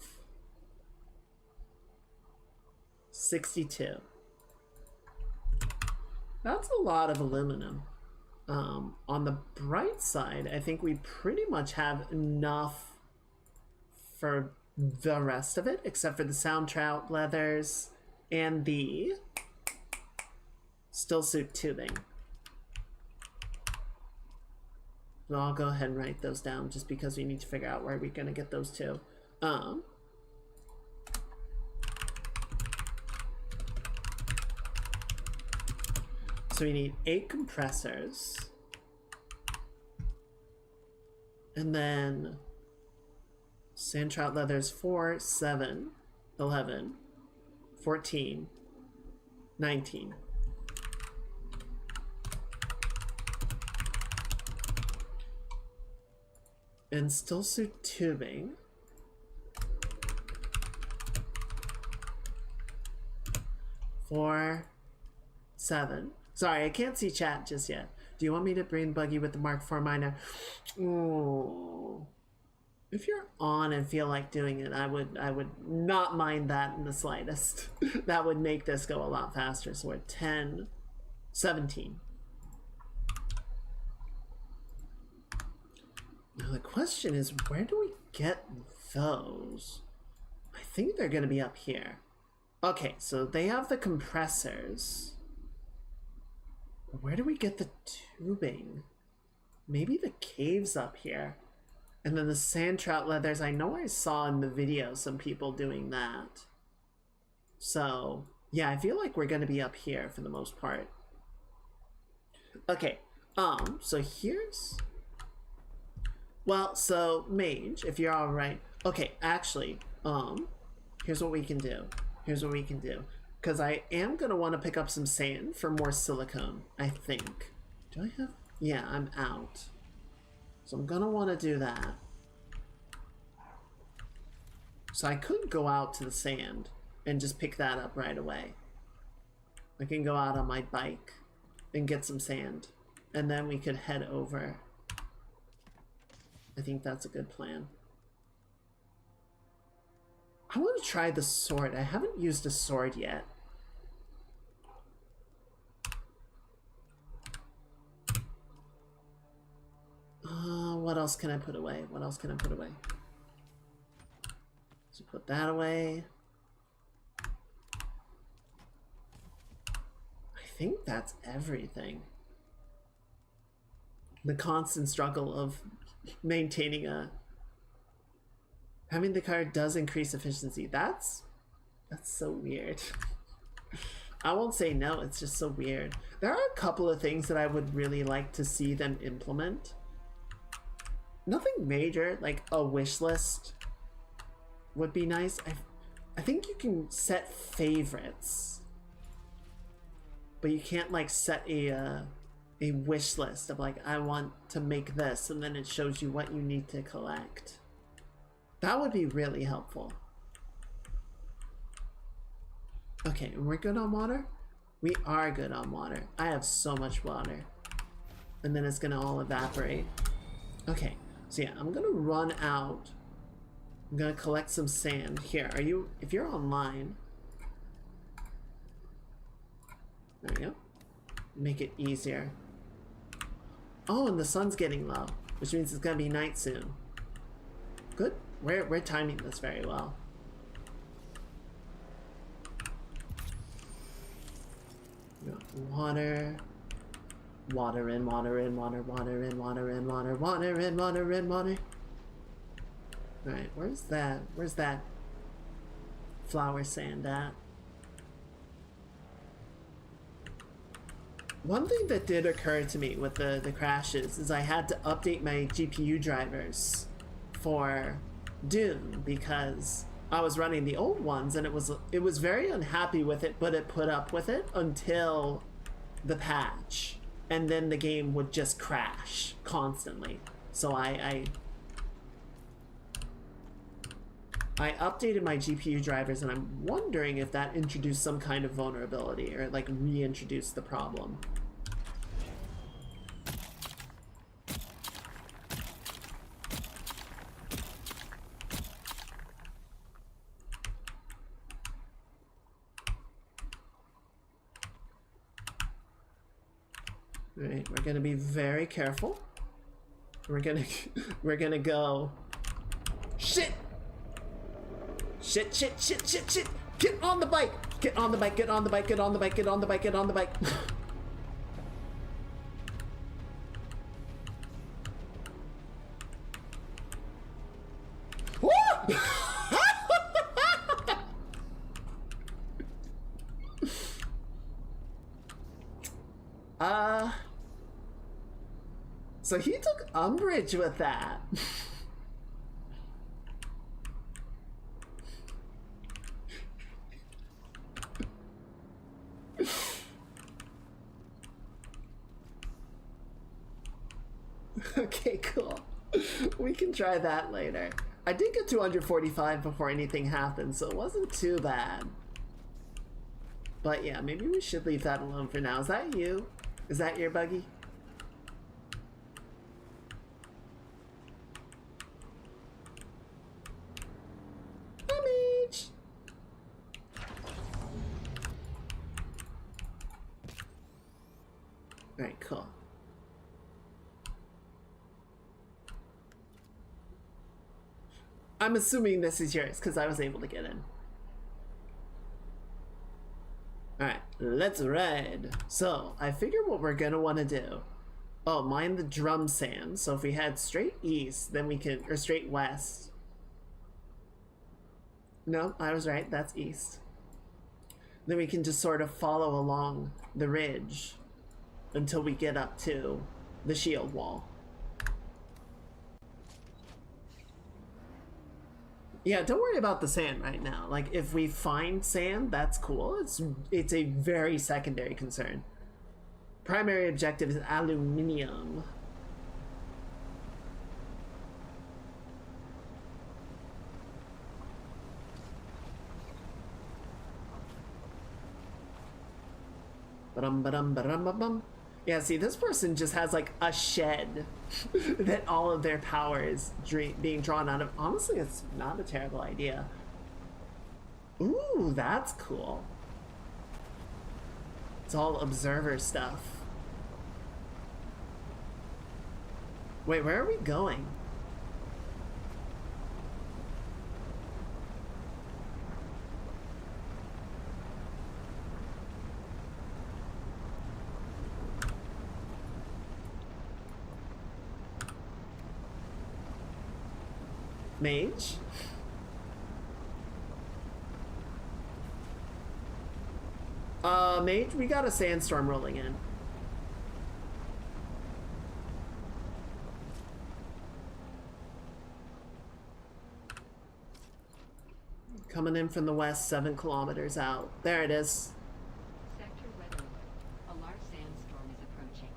62. That's a lot of aluminum. On the bright side, I think we pretty much have enough for the rest of it, except for the soundtrack leathers and the still suit tubing. So I'll go ahead and write those down just because we need to figure out where we're going to get those two. So we need 8 compressors. And then sand-trout leathers 4, 7, 11, 14, 19. And still suit tubing. 4, 7. Sorry, I can't see chat just yet. Do you want me to bring Buggy with the Mark IV miner? Ooh. If you're on and feel like doing it, I would not mind that in the slightest. That would make this go a lot faster. So we're 10, 17. Now the question is, where do we get those? I think they're going to be up here. Okay, so they have the compressors. Where do we get the tubing? Maybe the cave's up here. And then the sand-trout leathers, I know I saw in the video some people doing that. So, yeah, I feel like we're going to be up here for the most part. Okay, so here's... Well, so, Mage, if you're alright... Okay, actually, here's what we can do. Here's what we can do. Because I am going to want to pick up some sand for more silicone, I think. Do I have... Yeah, I'm out. So I'm going to want to do that. So I could go out to the sand and just pick that up right away. I can go out on my bike and get some sand. And then we could head over. I think that's a good plan. I want to try the sword. I haven't used a sword yet. What else can I put away? What else can I put away? So put that away. I think that's everything. The constant struggle of maintaining a... Having the car does increase efficiency. That's so weird. I won't say no, it's just so weird. There are a couple of things that I would really like to see them implement. Nothing major, like a wish list would be nice. I think you can set favorites, but you can't like set a wish list of like, I want to make this, and then it shows you what you need to collect. That would be really helpful. Okay, and we're good on water? We are good on water. I have so much water. And then it's gonna all evaporate. Okay, so yeah, I'm gonna run out. I'm gonna collect some sand. Here, if you're online. There we go. Make it easier. Oh, and the sun's getting low, which means it's gonna be night soon. Good. We're timing this very well. We got water. Water in, water in, water, water in, water in, water, water in, water in, water. Alright, where's that? Where's that flower sand at? One thing that did occur to me with the crashes is I had to update my GPU drivers for Dune because I was running the old ones and it was very unhappy with it, but it put up with it until the patch, and then the game would just crash constantly. So I updated my GPU drivers, and I'm wondering if that introduced some kind of vulnerability or like reintroduced the problem. All right, we're gonna be very careful. We're gonna go. Shit! Shit, shit, shit, shit, shit! Get on the bike! Get on the bike, get on the bike, get on the bike, get on the bike, get on the bike. So he took umbrage with that. Okay, cool. We can try that later. I did get 245 before anything happened, so it wasn't too bad. But yeah, maybe we should leave that alone for now. Is that you? Is that your buggy? Image! Alright, cool. I'm assuming this is yours because I was able to get in. Alright, let's ride. So, I figure what we're gonna want to do. Oh, mine the drum sand. So if we head straight east, then we can, or straight west. No, I was right, that's east. Then we can just sort of follow along the ridge until we get up to the shield wall. Yeah, don't worry about the sand right now. Like, if we find sand, that's cool. It's a very secondary concern. Primary objective is aluminium. Ba-dum-ba-dum-ba-dum-ba-bum. Yeah, see, this person just has like a shed that all of their power is being drawn out of. Honestly, it's not a terrible idea. Ooh, that's cool. It's all observer stuff. Wait, where are we going? Mage? Mage, we got a sandstorm rolling in. Coming in from the west, 7 kilometers out. There it is. Sector weather alert. A large sandstorm is approaching.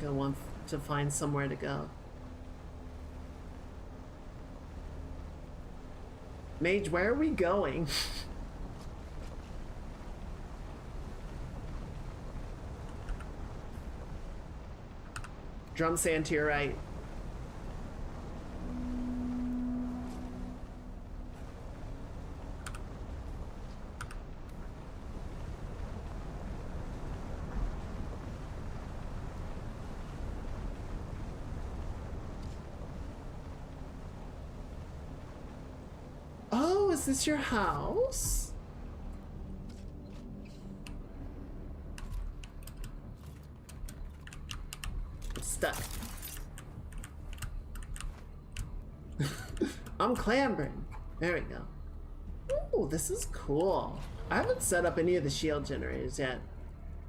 Gonna want to find somewhere to go. Mage, where are we going? Drum sand to your right. is this your house? I'm stuck. I'm clambering. There we go. Ooh, this is cool. I haven't set up any of the shield generators yet.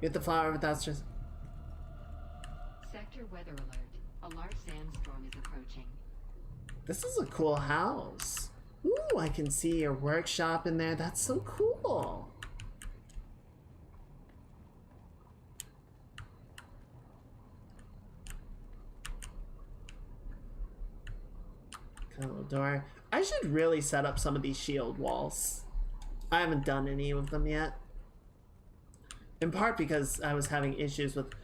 Get the flower without stress. Sector weather alert. A large sandstorm is approaching. This is a cool house. Ooh, I can see your workshop in there. That's so cool. Got a little door. I should really set up some of these shield walls. I haven't done any of them yet. In part because I was having issues with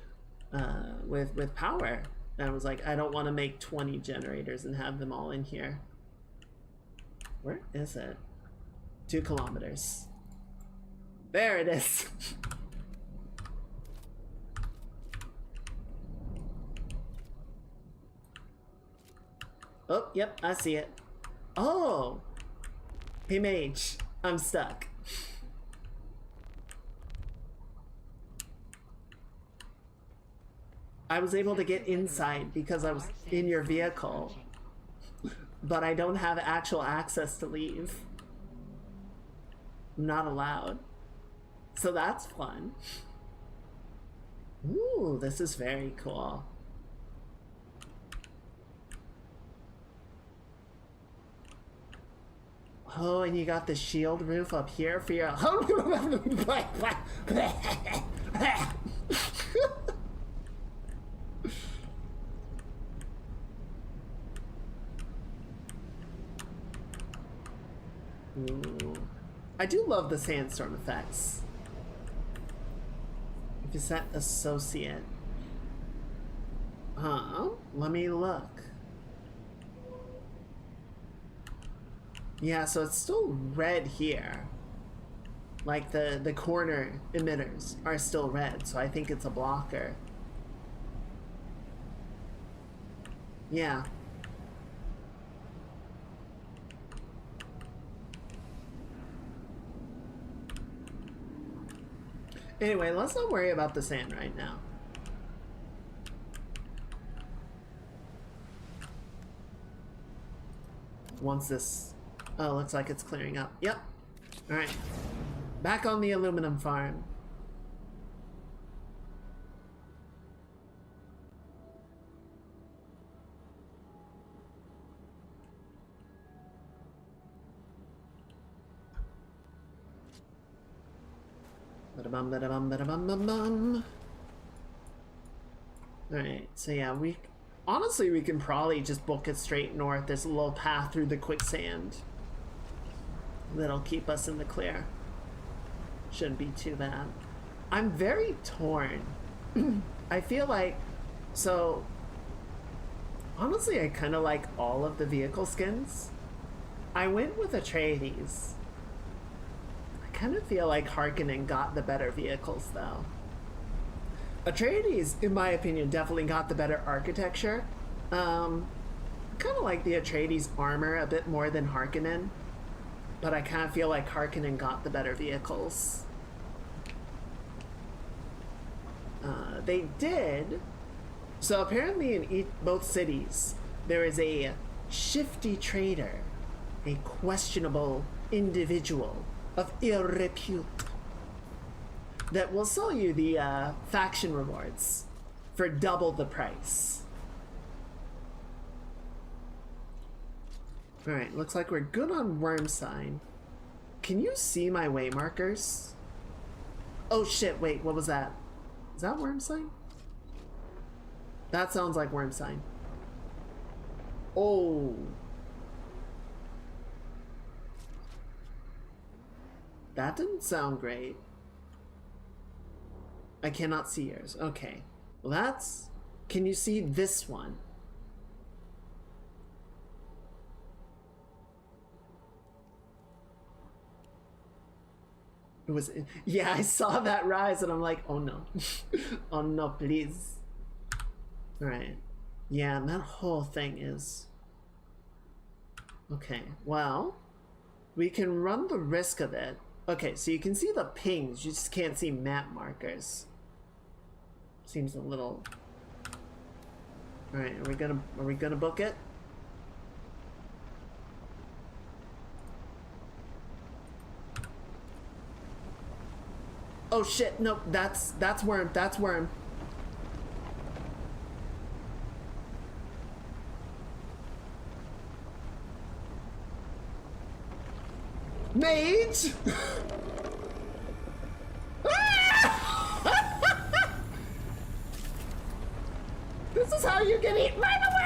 power. And I was like, I don't want to make 20 generators and have them all in here. Where is it? 2 kilometers. There it is. Oh, yep, I see it. Oh! Hey mage, I'm stuck. I was able to get inside because I was in your vehicle, but I don't have actual access to leave. I'm not allowed. So that's fun. Ooh, this is very cool. Oh, and you got the shield roof up here for your... Ooh. I do love the sandstorm effects. If you set associate. Let me look. Yeah, so it's still red here. Like the corner emitters are still red, so I think it's a blocker. Yeah. Anyway, let's not worry about the sand right now. Once this... Oh, looks like it's clearing up. Yep. Alright. Back on the aluminum farm. Ba-da-bum, ba-da-bum, ba-da-bum, bum-bum. Alright, so yeah, honestly, we can probably just book it straight north. There's a little path through the quicksand that'll keep us in the clear. Shouldn't be too bad. I'm very torn. I feel like... So... Honestly, I kind of like all of the vehicle skins. I went with Atreides. I kind of feel like Harkonnen got the better vehicles, though. Atreides, in my opinion, definitely got the better architecture. Kind of like the Atreides armor a bit more than Harkonnen, but I kind of feel like Harkonnen got the better vehicles. They did. So apparently in both cities, there is a shifty trader, a questionable individual of ill repute, that will sell you the faction rewards for double the price. Alright, looks like we're good on Wormsign. Can you see my way markers? Oh shit, wait, what was that? Is that Wormsign? That sounds like Wormsign. Oh. That didn't sound great. I cannot see yours. Okay. Well, that's... Can you see this one? It was... Yeah, I saw that rise and I'm like, oh no. Oh no, please. Alright. Yeah, and that whole thing is... Okay, well... we can run the risk of it. Okay, so you can see the pings, you just can't see map markers. Seems a little... Alright, are we gonna book it? Oh shit, no, that's worm, that's worm. Mage! This is how you get eaten by the worm!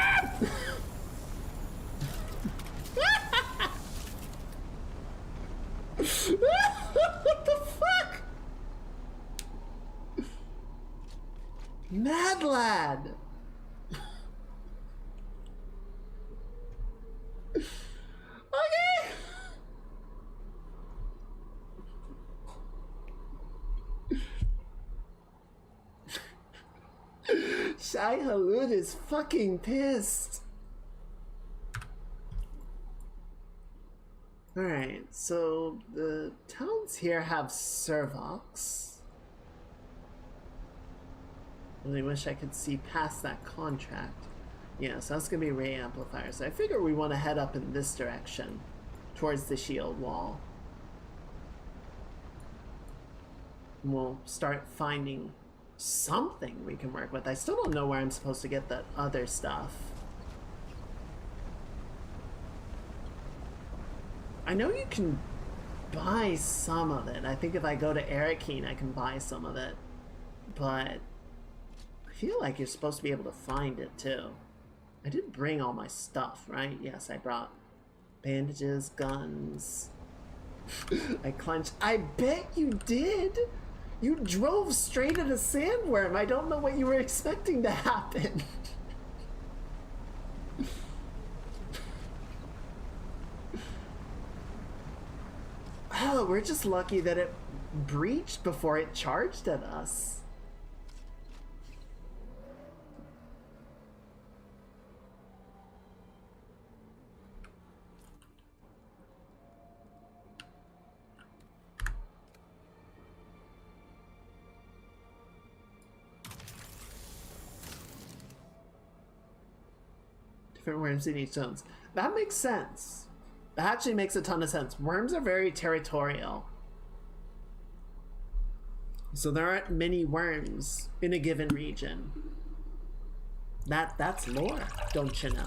What the fuck? Mad lad! Okay! Shai Halud is fucking pissed. Alright, so the towns here have Servox. Really wish I could see past that contract. Yeah, so that's gonna be ray amplifiers. I figure we want to head up in this direction, towards the shield wall. And we'll start finding something we can work with. I still don't know where I'm supposed to get that other stuff. I know you can buy some of it. I think if I go to Arakeen, I can buy some of it. But I feel like you're supposed to be able to find it too. I did bring all my stuff, right? Yes, I brought bandages, guns. I clenched. I bet you did! You drove straight at a sandworm. I don't know what you were expecting to happen. Oh, we're just lucky that it breached before it charged at us. Different worms in each zones. That makes sense. That actually makes a ton of sense. Worms are very territorial. So there aren't many worms in a given region. That's lore, don't you know?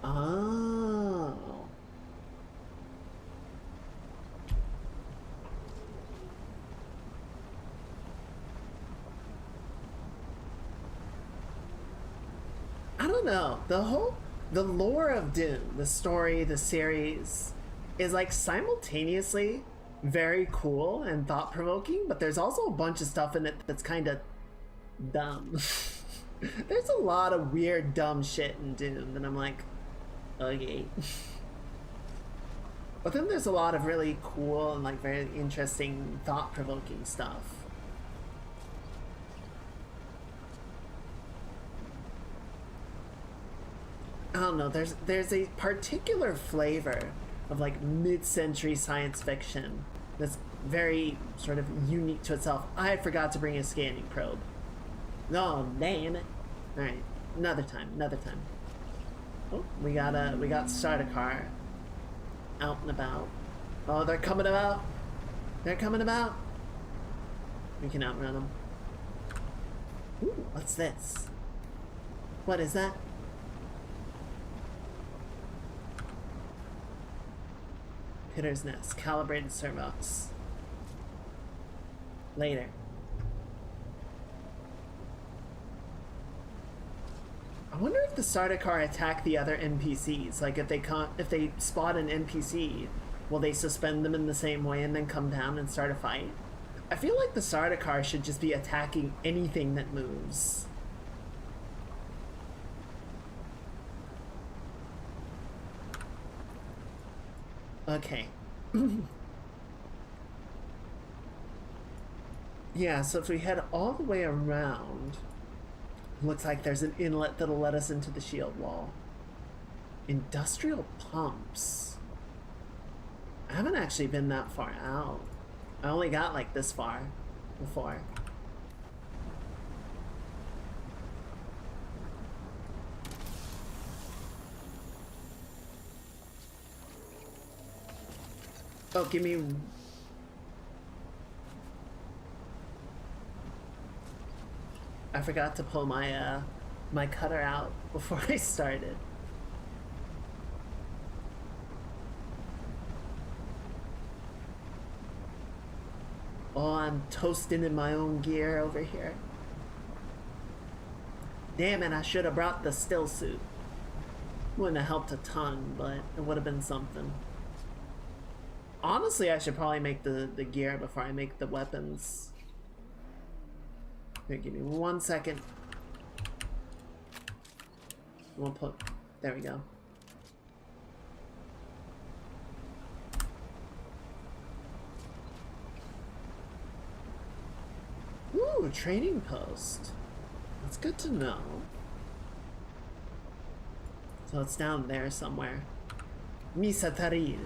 Oh. I don't know. The lore of Doom, the story, the series, is like simultaneously very cool and thought-provoking, but there's also a bunch of stuff in it that's kind of dumb. There's a lot of weird, dumb shit in Doom that I'm like, okay. But then there's a lot of really cool and like very interesting, thought-provoking stuff. I don't know, there's a particular flavor of like mid-century science fiction that's very sort of unique to itself. I forgot to bring a scanning probe. Oh, damn it. Alright, another time. Oh, we got Sardaukar out and about. Oh, they're coming about. We can outrun them. Ooh, what's this? What is that? Hitter's Nest, calibrated servox. Later. I wonder if the Sardaukar attack the other NPCs. Like if they spot an NPC, will they suspend them in the same way and then come down and start a fight? I feel like the Sardaukar should just be attacking anything that moves. Okay. Yeah, so if we head all the way around, Looks like there's an inlet that'll let us into the shield wall. Industrial pumps. I haven't actually been that far out. I only got like this far before. Oh, give me... I forgot to pull my my cutter out before I started. Oh, I'm toasting in my own gear over here. Damn it, I should have brought the still suit. Wouldn't have helped a ton, but it would have been something. Honestly, I should probably make the gear before I make the weapons. Here, give me 1 second. We'll put... There we go. Ooh, training post. That's good to know. So it's down there somewhere. Misataril.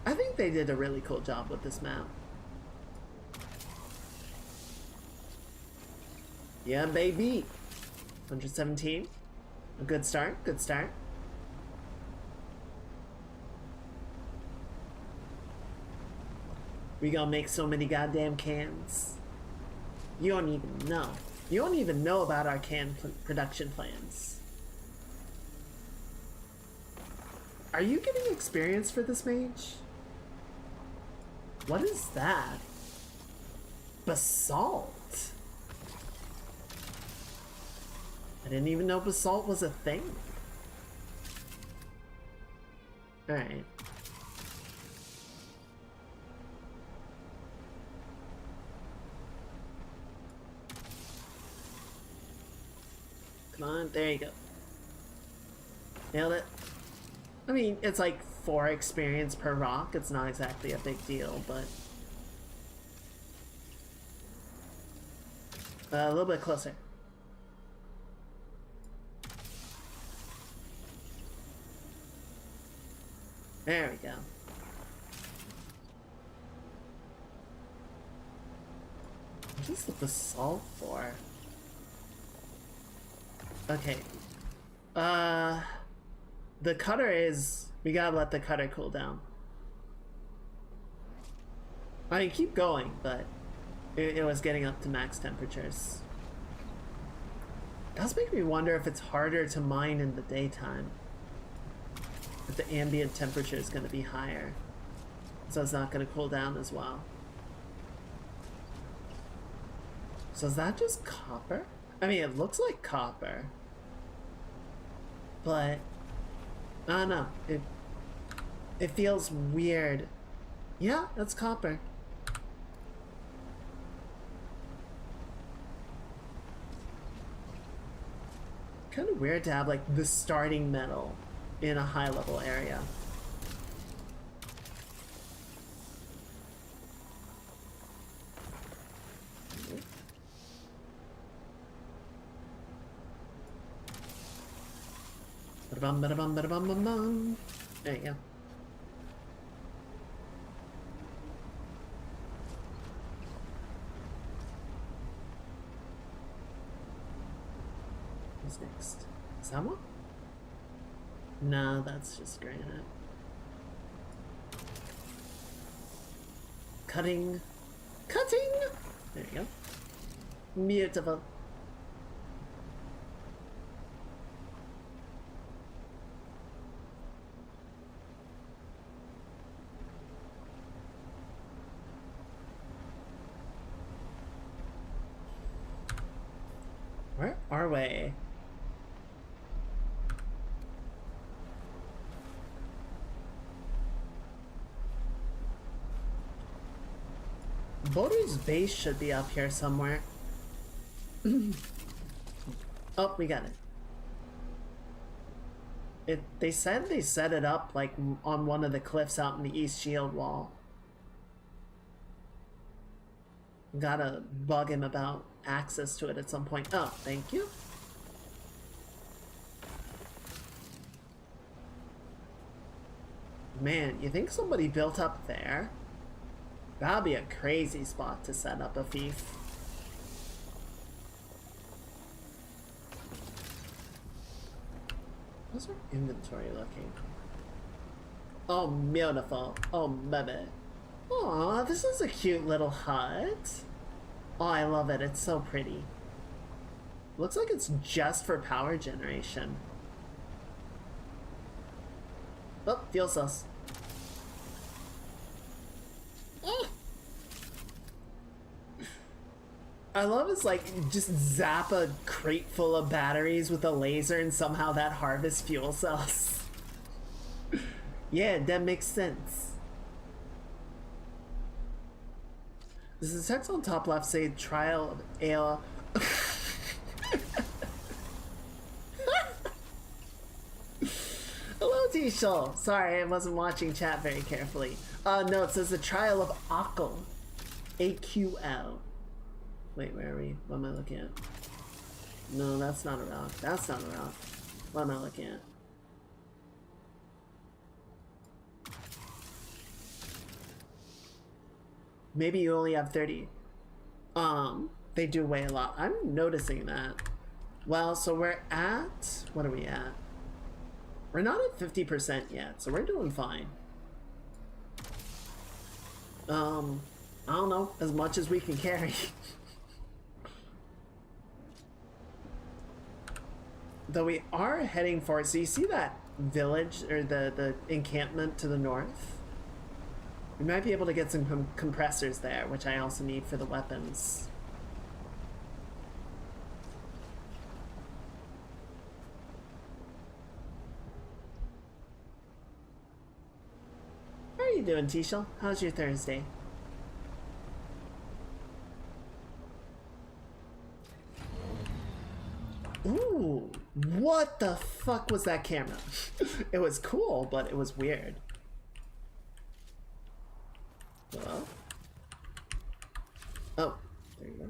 I think they did a really cool job with this map. Yeah, baby. 117. A good start, good start. We gonna make so many goddamn cans. You don't even know. You don't even know about our can production plans. Are you getting experience for this mage? What is that? Basalt. I didn't even know basalt was a thing. Alright. Come on, there you go. Nailed it. I mean, it's like 4 experience per rock. It's not exactly a big deal, but... a little bit closer. There we go. What is the basalt for? Okay. The cutter is... we gotta let the cutter cool down. I mean, keep going, but it was getting up to max temperatures. It does make me wonder if it's harder to mine in the daytime. If the ambient temperature is going to be higher. So it's not going to cool down as well. So is that just copper? I mean, it looks like copper. But... I don't know. It feels weird. Yeah, that's copper. Kind of weird to have like the starting metal in a high level area. Ba-da-bum, ba-da-bum, ba-da-bum, bum-bum. There you go. What's next? Is that one? No, that's just granite. Cutting. Cutting! There you go. Beautiful. Where are we? Boulder's base should be up here somewhere. Oh, we got it. They said they set it up like on one of the cliffs out in the East Shield Wall. Gotta bug him about access to it at some point. Oh, thank you. Man, you think somebody built up there? That'd be a crazy spot to set up a fief. How's our inventory looking? Oh, beautiful. Oh, baby. Aw, this is a cute little hut. Oh, I love it. It's so pretty. Looks like it's just for power generation. Oh, fuel cells. I love it's like just zap a crate full of batteries with a laser and somehow that harvests fuel cells. Yeah, that makes sense. Does the text on top left say trial of ale? Hello, T-Shul. Sorry, I wasn't watching chat very carefully. No, it says the trial of Akul. AQL. Wait, where are we? What am I looking at? No, that's not a rock. That's not a rock. What am I looking at? Maybe you only have 30. They do weigh a lot. I'm noticing that. Well, so we're at... What are we at? We're not at 50% yet, so we're doing fine. I don't know. As much as we can carry. Though we are heading for it. So you see that village, or the encampment to the north? We might be able to get some compressors there, which I also need for the weapons. How are you doing, T-Shul? How's your Thursday? Ooh, what the fuck was that camera? It was cool, but it was weird. Hello? Oh, there you go.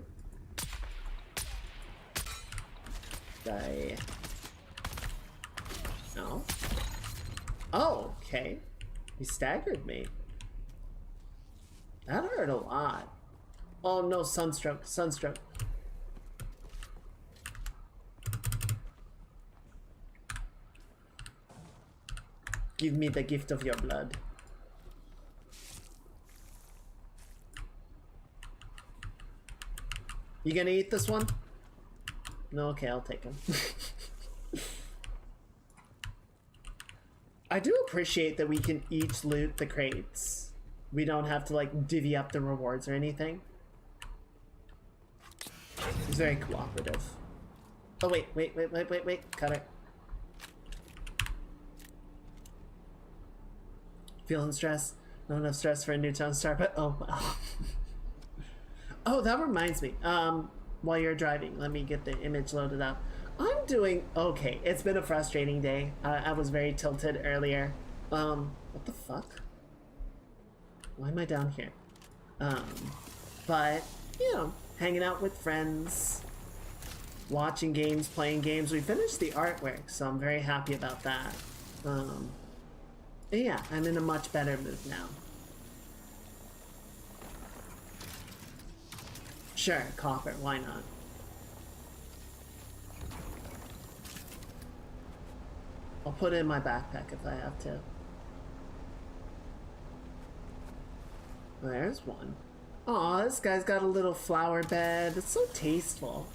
Die. No. Oh, okay. He staggered me. That hurt a lot. Oh no, sunstroke, sunstroke. Give me the gift of your blood. You gonna eat this one? No, okay, I'll take him. I do appreciate that we can each loot the crates. We don't have to like divvy up the rewards or anything. It's very cooperative. Oh wait, cut it. Feeling stressed? Not enough stress for a Newtown star, but oh well. Oh, that reminds me. While you're driving, let me get the image loaded up. I'm doing okay. It's been a frustrating day. I was very tilted earlier. What the fuck? Why am I down here? But, you know, hanging out with friends, watching games, playing games. We finished the artwork, so I'm very happy about that. Yeah, I'm in a much better mood now. Sure, copper, why not? I'll put it in my backpack if I have to. There's one. Aw, this guy's got a little flower bed. It's so tasteful.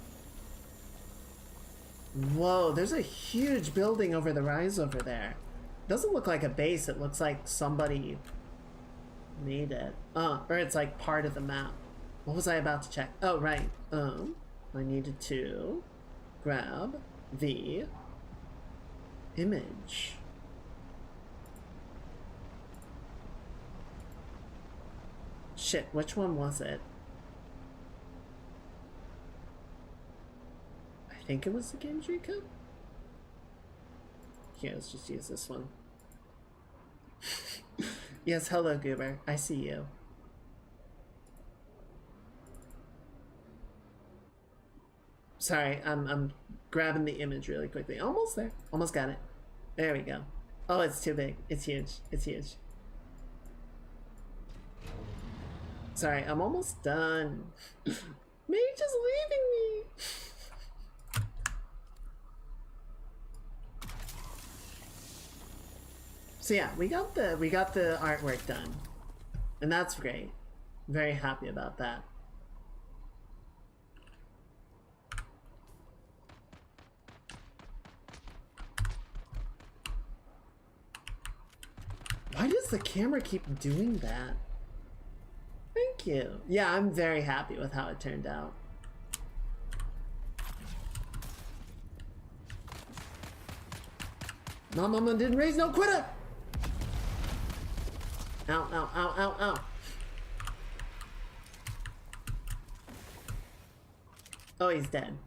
Whoa, there's a huge building over the rise over there. Doesn't look like a base, it looks like somebody made it. Or it's like part of the map. What was I about to check? Oh, right. I needed to grab the image. Shit, which one was it? I think it was the Genji Cup? Here, let's just use this one. Yes, hello, Goober. I see you. Sorry, I'm grabbing the image really quickly. Almost there. Almost got it. There we go. Oh, it's too big. It's huge. It's huge. Sorry, I'm almost done. Mage is leaving me. So yeah, we got the artwork done, and that's great. Very happy about that. Why does the camera keep doing that? Thank you. Yeah, I'm very happy with how it turned out. No, Mama didn't raise no quitter! Ow, ow, ow, ow, ow. Oh, he's dead.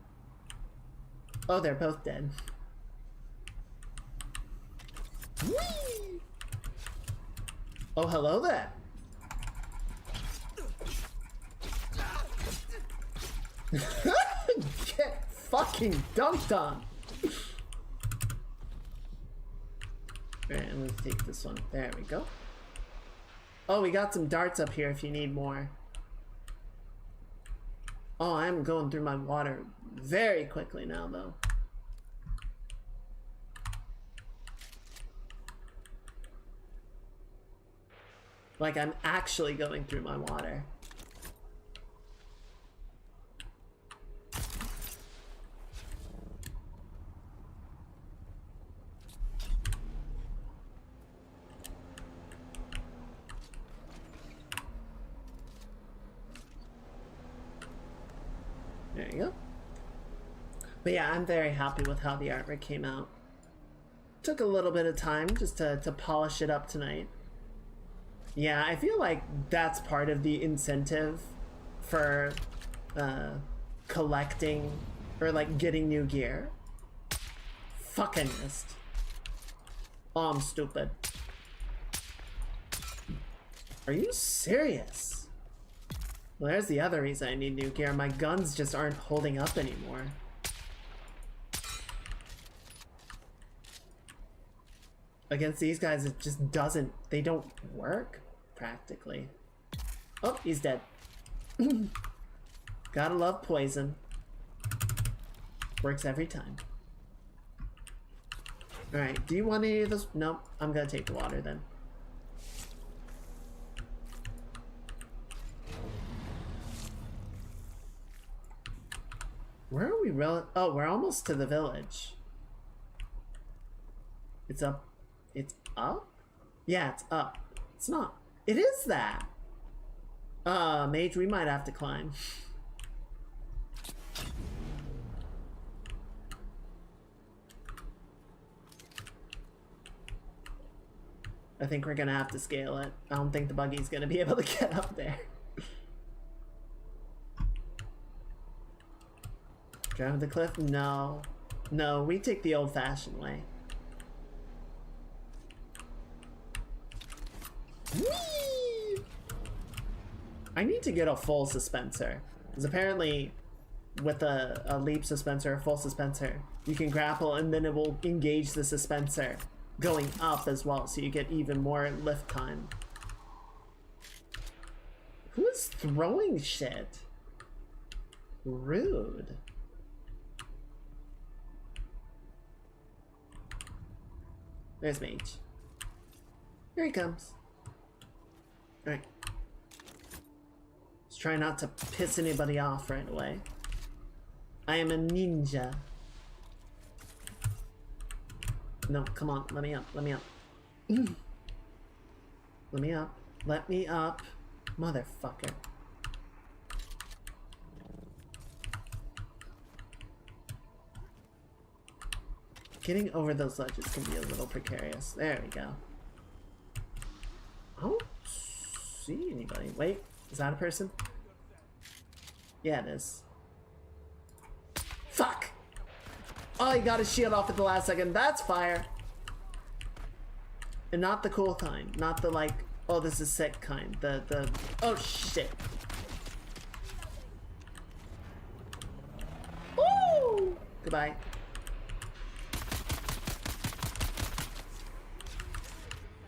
Oh, they're both dead. Whee! Oh, hello there. Get fucking dunked on. Alright, I'm gonna take this one. There we go. Oh, we got some darts up here if you need more. Oh, I'm going through my water very quickly now, though. Like, I'm actually going through my water. There you go. But yeah, I'm very happy with how the artwork came out. Took a little bit of time just to polish it up tonight. Yeah, I feel like that's part of the incentive for collecting or like getting new gear. Fucking missed. Oh, I'm stupid. Are you serious? Well, there's the other reason I need new gear. My guns just aren't holding up anymore. Against these guys, it just doesn't, they don't work, practically. Oh, he's dead. Gotta love poison. Works every time. Alright, do you want any of this? Nope, I'm gonna take the water then. Where are we oh, we're almost to the village. It's up. It's up? Yeah, it's up. It's not. It is that. Mage, we might have to climb. I think we're gonna have to scale it. I don't think the buggy's gonna be able to get up there. Drive the cliff? No. No, we take the old-fashioned way. Whee! I need to get a full suspensor. Because apparently, with a leap suspensor, a full suspensor, you can grapple and then it will engage the suspensor going up as well, so you get even more lift time. Who is throwing shit? Rude. There's Mage. Here he comes. Alright. Let's try not to piss anybody off right away. I am a ninja. No, come on, let me up, let me up. Let me up, let me up. Motherfucker. Getting over those ledges can be a little precarious. There we go. I don't see anybody. Wait, is that a person? Yeah, it is. Fuck! Oh, he got his shield off at the last second. That's fire. And not the cool kind. Not the like, oh, this is sick kind. The oh shit. Ooh! Goodbye.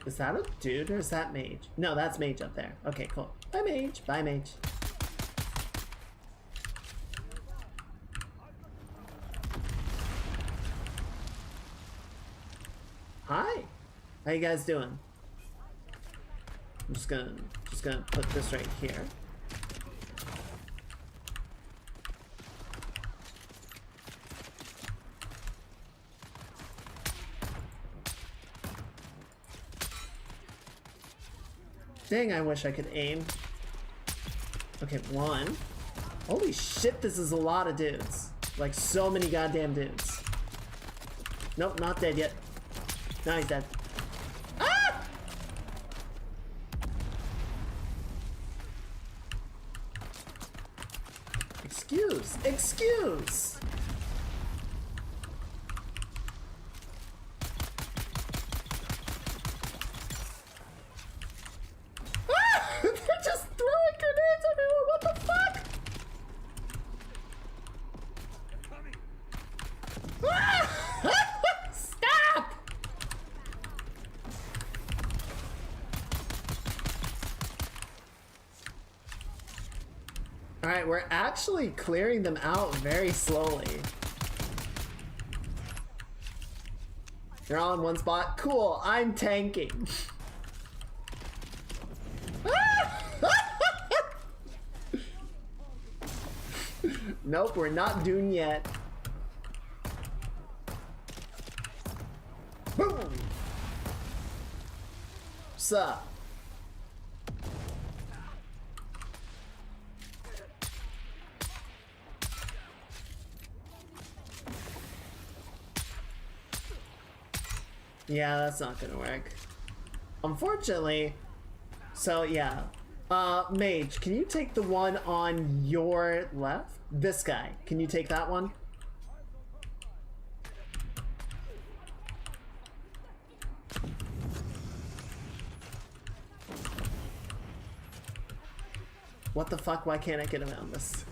Is that a dude or is that mage? No, that's mage up there. Okay, cool. Bye, mage. Bye, mage. Hi. How you guys doing? I'm just gonna put this right here. Dang, I wish I could aim. Okay, one. Holy shit, this is a lot of dudes. Like, so many goddamn dudes. Nope, not dead yet. Now he's dead. Ah! Excuse! They're just throwing grenades everywhere. What the fuck? Stop! All right, we're actually clearing them out very slowly. You're all in one spot. Cool. I'm tanking. Nope, we're not doomed yet. Boom! Sup? Yeah, that's not gonna work. Unfortunately. So yeah. Mage, can you take the one on your left? This guy. Can you take that one? What the fuck? Why can't I get around this?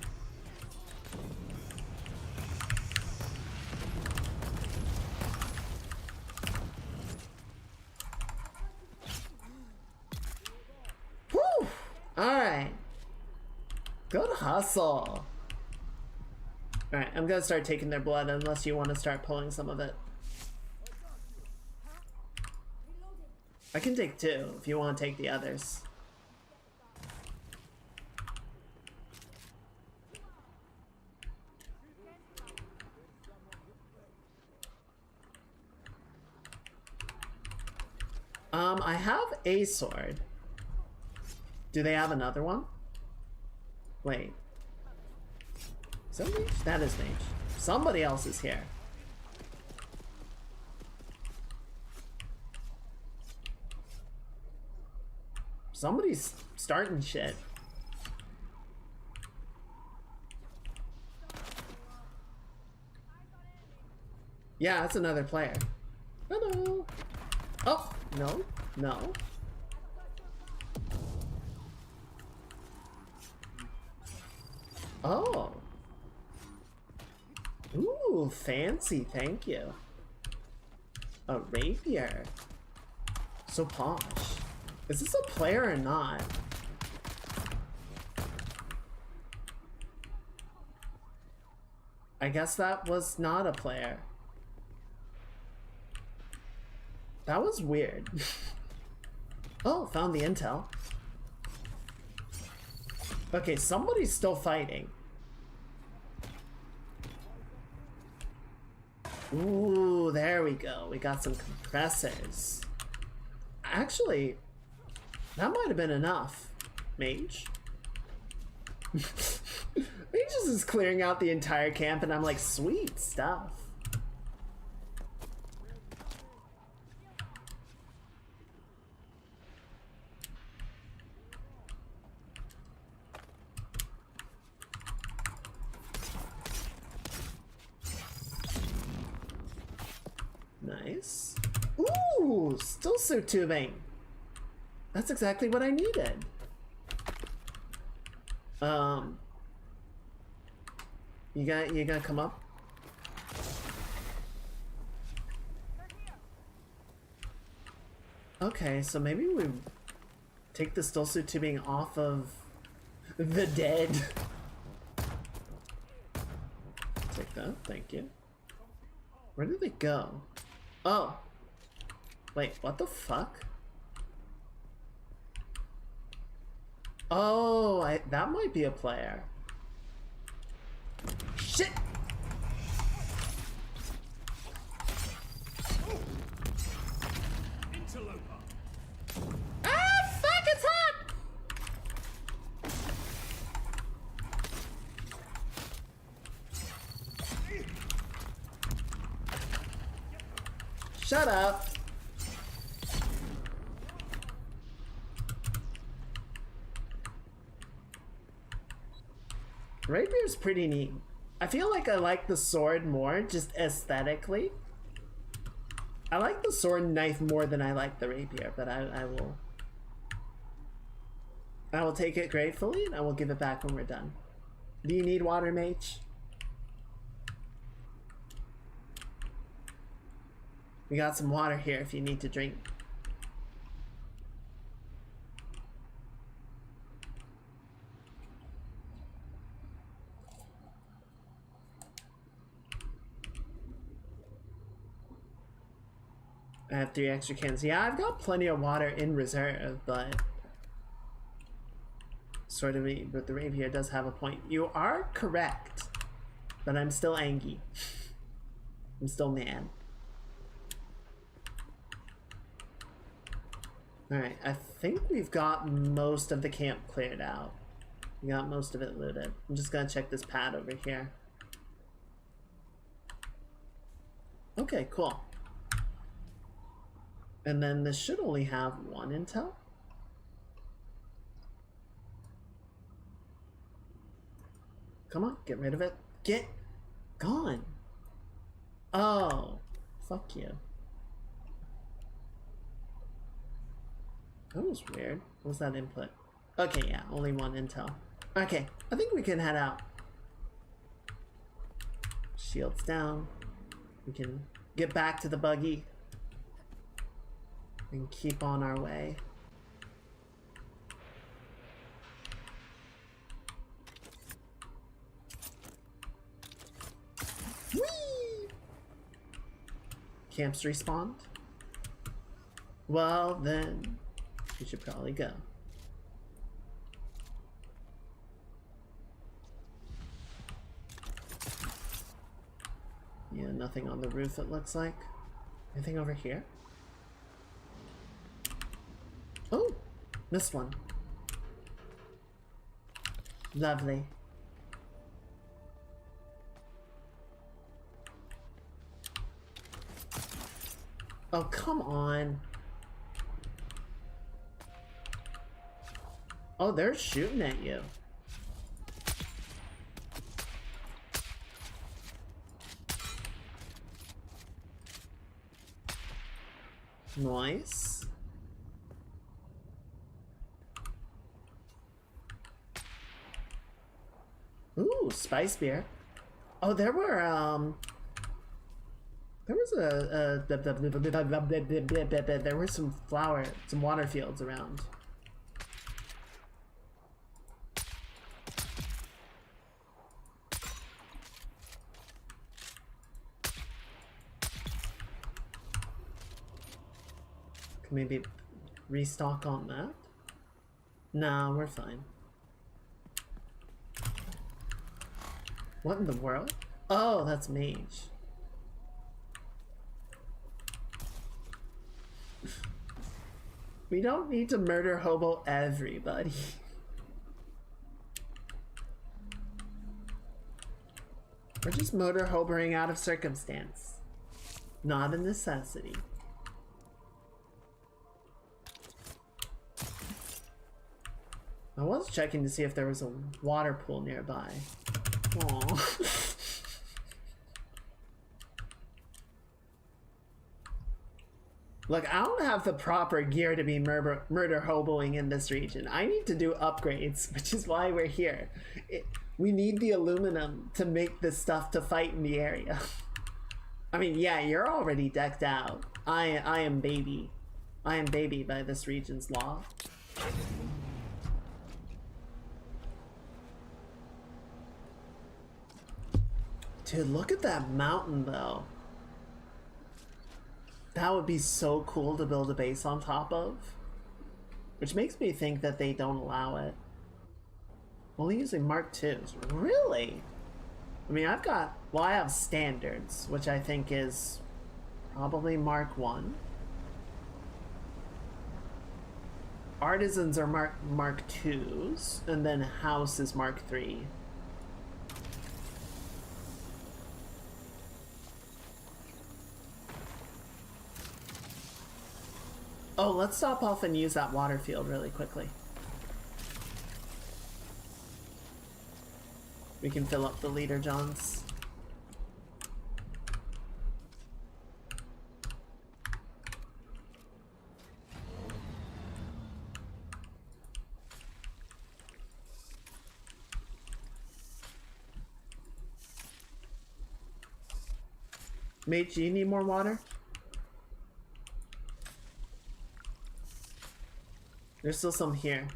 Whew! Alright. Good hustle. Alright, I'm gonna start taking their blood unless you want to start pulling some of it. I can take two if you want to take the others. I have a sword. Do they have another one? Wait. Is that mage? That is mage. Somebody else is here. Somebody's starting shit. Yeah, that's another player. Hello. Oh, no, no. Oh. Ooh, fancy, thank you. A rapier. So posh. Is this a player or not? I guess that was not a player. That was weird. Oh, found the intel. Okay, somebody's still fighting. Ooh, there we go. We got some compressors. Actually, that might have been enough. Mage? Mage is clearing out the entire camp and I'm like, sweet stuff. Nice. Ooh, still suit tubing. That's exactly what I needed. You gotta come up. Okay, so maybe we take the still suit tubing off of the dead. Take that, thank you. Where did they go? Oh. Wait, what the fuck? Oh, that might be a player. Shit! Ah, fuck, it's hot! Shut up. Rapier's pretty neat. I feel like I like the sword more, just aesthetically. I like the sword and knife more than I like the rapier, but I will take it gratefully and I will give it back when we're done. Do you need water, mage? We got some water here if you need to drink. I have 3 extra cans. Yeah, I've got plenty of water in reserve, but sort of, but the rapier does have a point. You are correct, but I'm still angry. I'm still mad. Alright, I think we've got most of the camp cleared out. We got most of it looted. I'm just gonna check this pad over here. Okay, cool. And then this should only have 1 intel. Come on, get rid of it. Get gone. Oh, fuck you. That was weird. What was that input? Okay, yeah, only 1 intel. Okay, I think we can head out. Shields down. We can get back to the buggy and keep on our way. Whee! Camps respawned? Well, then we should probably go. Yeah, nothing on the roof it looks like. Anything over here? Oh, missed one. Lovely. Oh, come on. Oh, they're shooting at you. Nice. Ooh, spice beer. Oh, there were there was there were some water fields around. Can maybe restock on that? No, we're fine. What in the world? Oh, that's mage. We don't need to murder hobo everybody. We're just murder hoboing out of circumstance. Not a necessity. I was checking to see if there was a water pool nearby. Aww. Look, I don't have the proper gear to be murder hoboing in this region. I need to do upgrades, which is why we're here. We need the aluminum to make this stuff to fight in the area. I mean, yeah, you're already decked out. I am baby. I am baby by this region's law. Dude, look at that mountain though. That would be so cool to build a base on top of. Which makes me think that they don't allow it. Only using Mark IIs. Really? I mean, I have standards, which I think is probably Mark 1. Artisans are Mark IIs, and then House is Mark 3. Oh, let's stop off and use that water field really quickly. We can fill up the leader johns. Mate, do you need more water? There's still some here.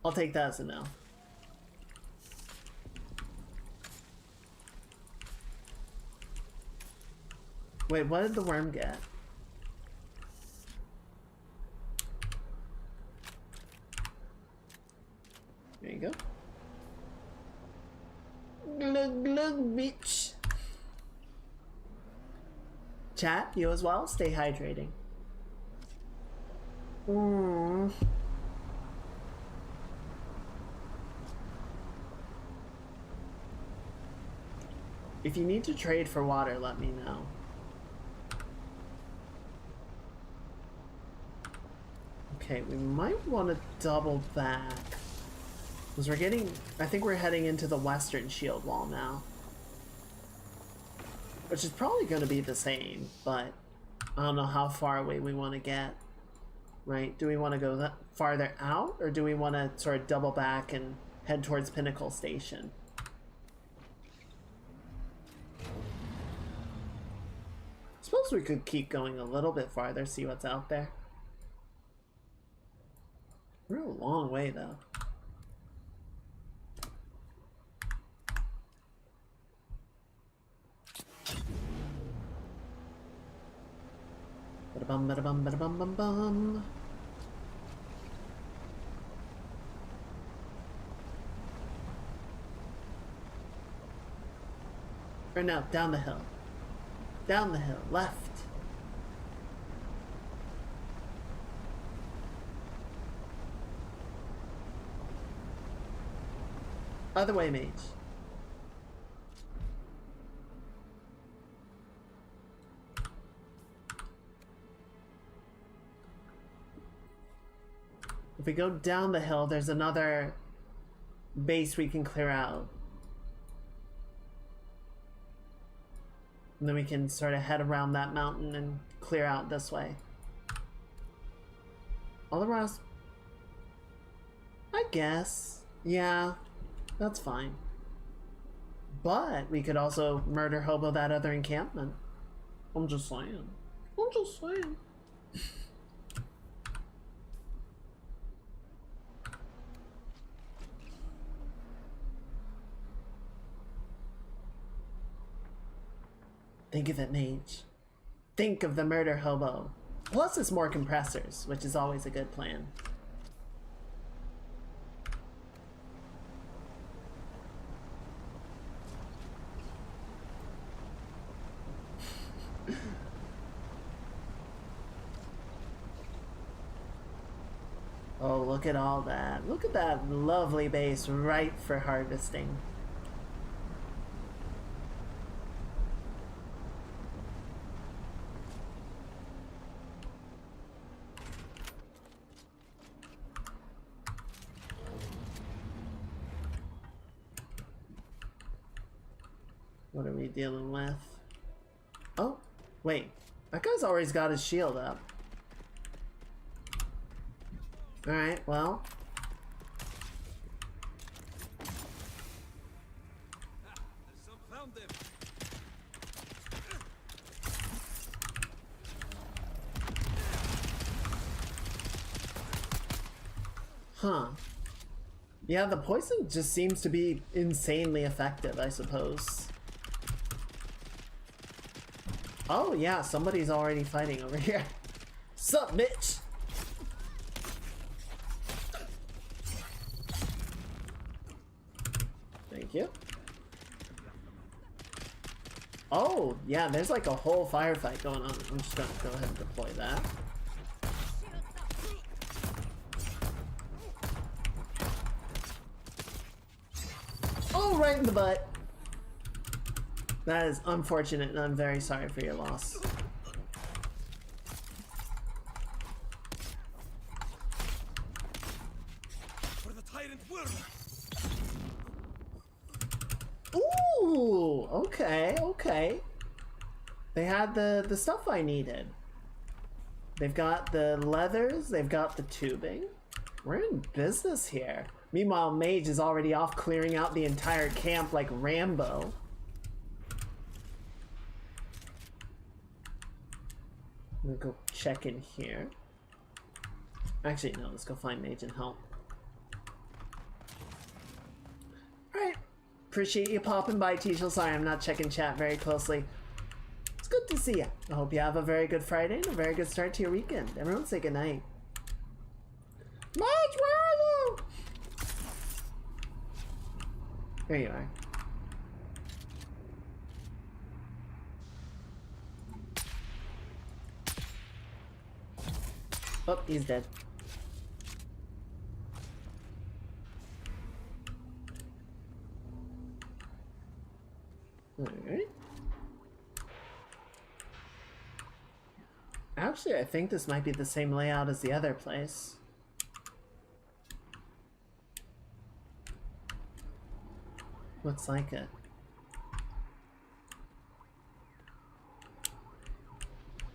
I'll take that as a no. Wait, what did the worm get? There you go. Glug glug, bitch. Chat, you as well? Stay hydrating. If you need to trade for water, let me know. Okay, we might want to double back. Because I think we're heading into the western shield wall now. Which is probably going to be the same, but I don't know how far away we want to get. Right? Do we want to go that farther out, or do we want to sort of double back and head towards Pinnacle Station? Suppose we could keep going a little bit farther, see what's out there. We're a long way though. Bada-bum, bada-bum, bada-bum, bum, bum. Or no, down the hill. Down the hill, left. Other way, mage. If we go down the hill, there's another base we can clear out. And then we can sort of head around that mountain and clear out this way. All the rest, I guess. Yeah, that's fine. But we could also murder hobo that other encampment. I'm just saying. I'm just saying. Think of it, mage. Think of the murder hobo. Plus it's more compressors, which is always a good plan. Oh, look at all that. Look at that lovely base ripe for harvesting. What are we dealing with? Oh, wait. That guy's always got his shield up. Alright, well. Huh. Yeah, the poison just seems to be insanely effective, I suppose. Oh yeah, somebody's already fighting over here. Sup, bitch? Thank you. Oh, yeah, there's like a whole firefight going on. I'm just gonna go ahead and deploy that. Oh, right in the butt. That is unfortunate, and I'm very sorry for your loss. For the tyrant worm. Ooh, okay, okay. They had the stuff I needed. They've got the leathers, they've got the tubing. We're in business here. Meanwhile, Mage is already off clearing out the entire camp like Rambo. I'm gonna go check in here. Actually, no, let's go find Mage and help. Alright. Appreciate you popping by, Teachel. Sorry, I'm not checking chat very closely. It's good to see you. I hope you have a very good Friday and a very good start to your weekend. Everyone say goodnight. Mage, where are you? There you are. Oh, he's dead. Alright. Actually, I think this might be the same layout as the other place. Looks like it.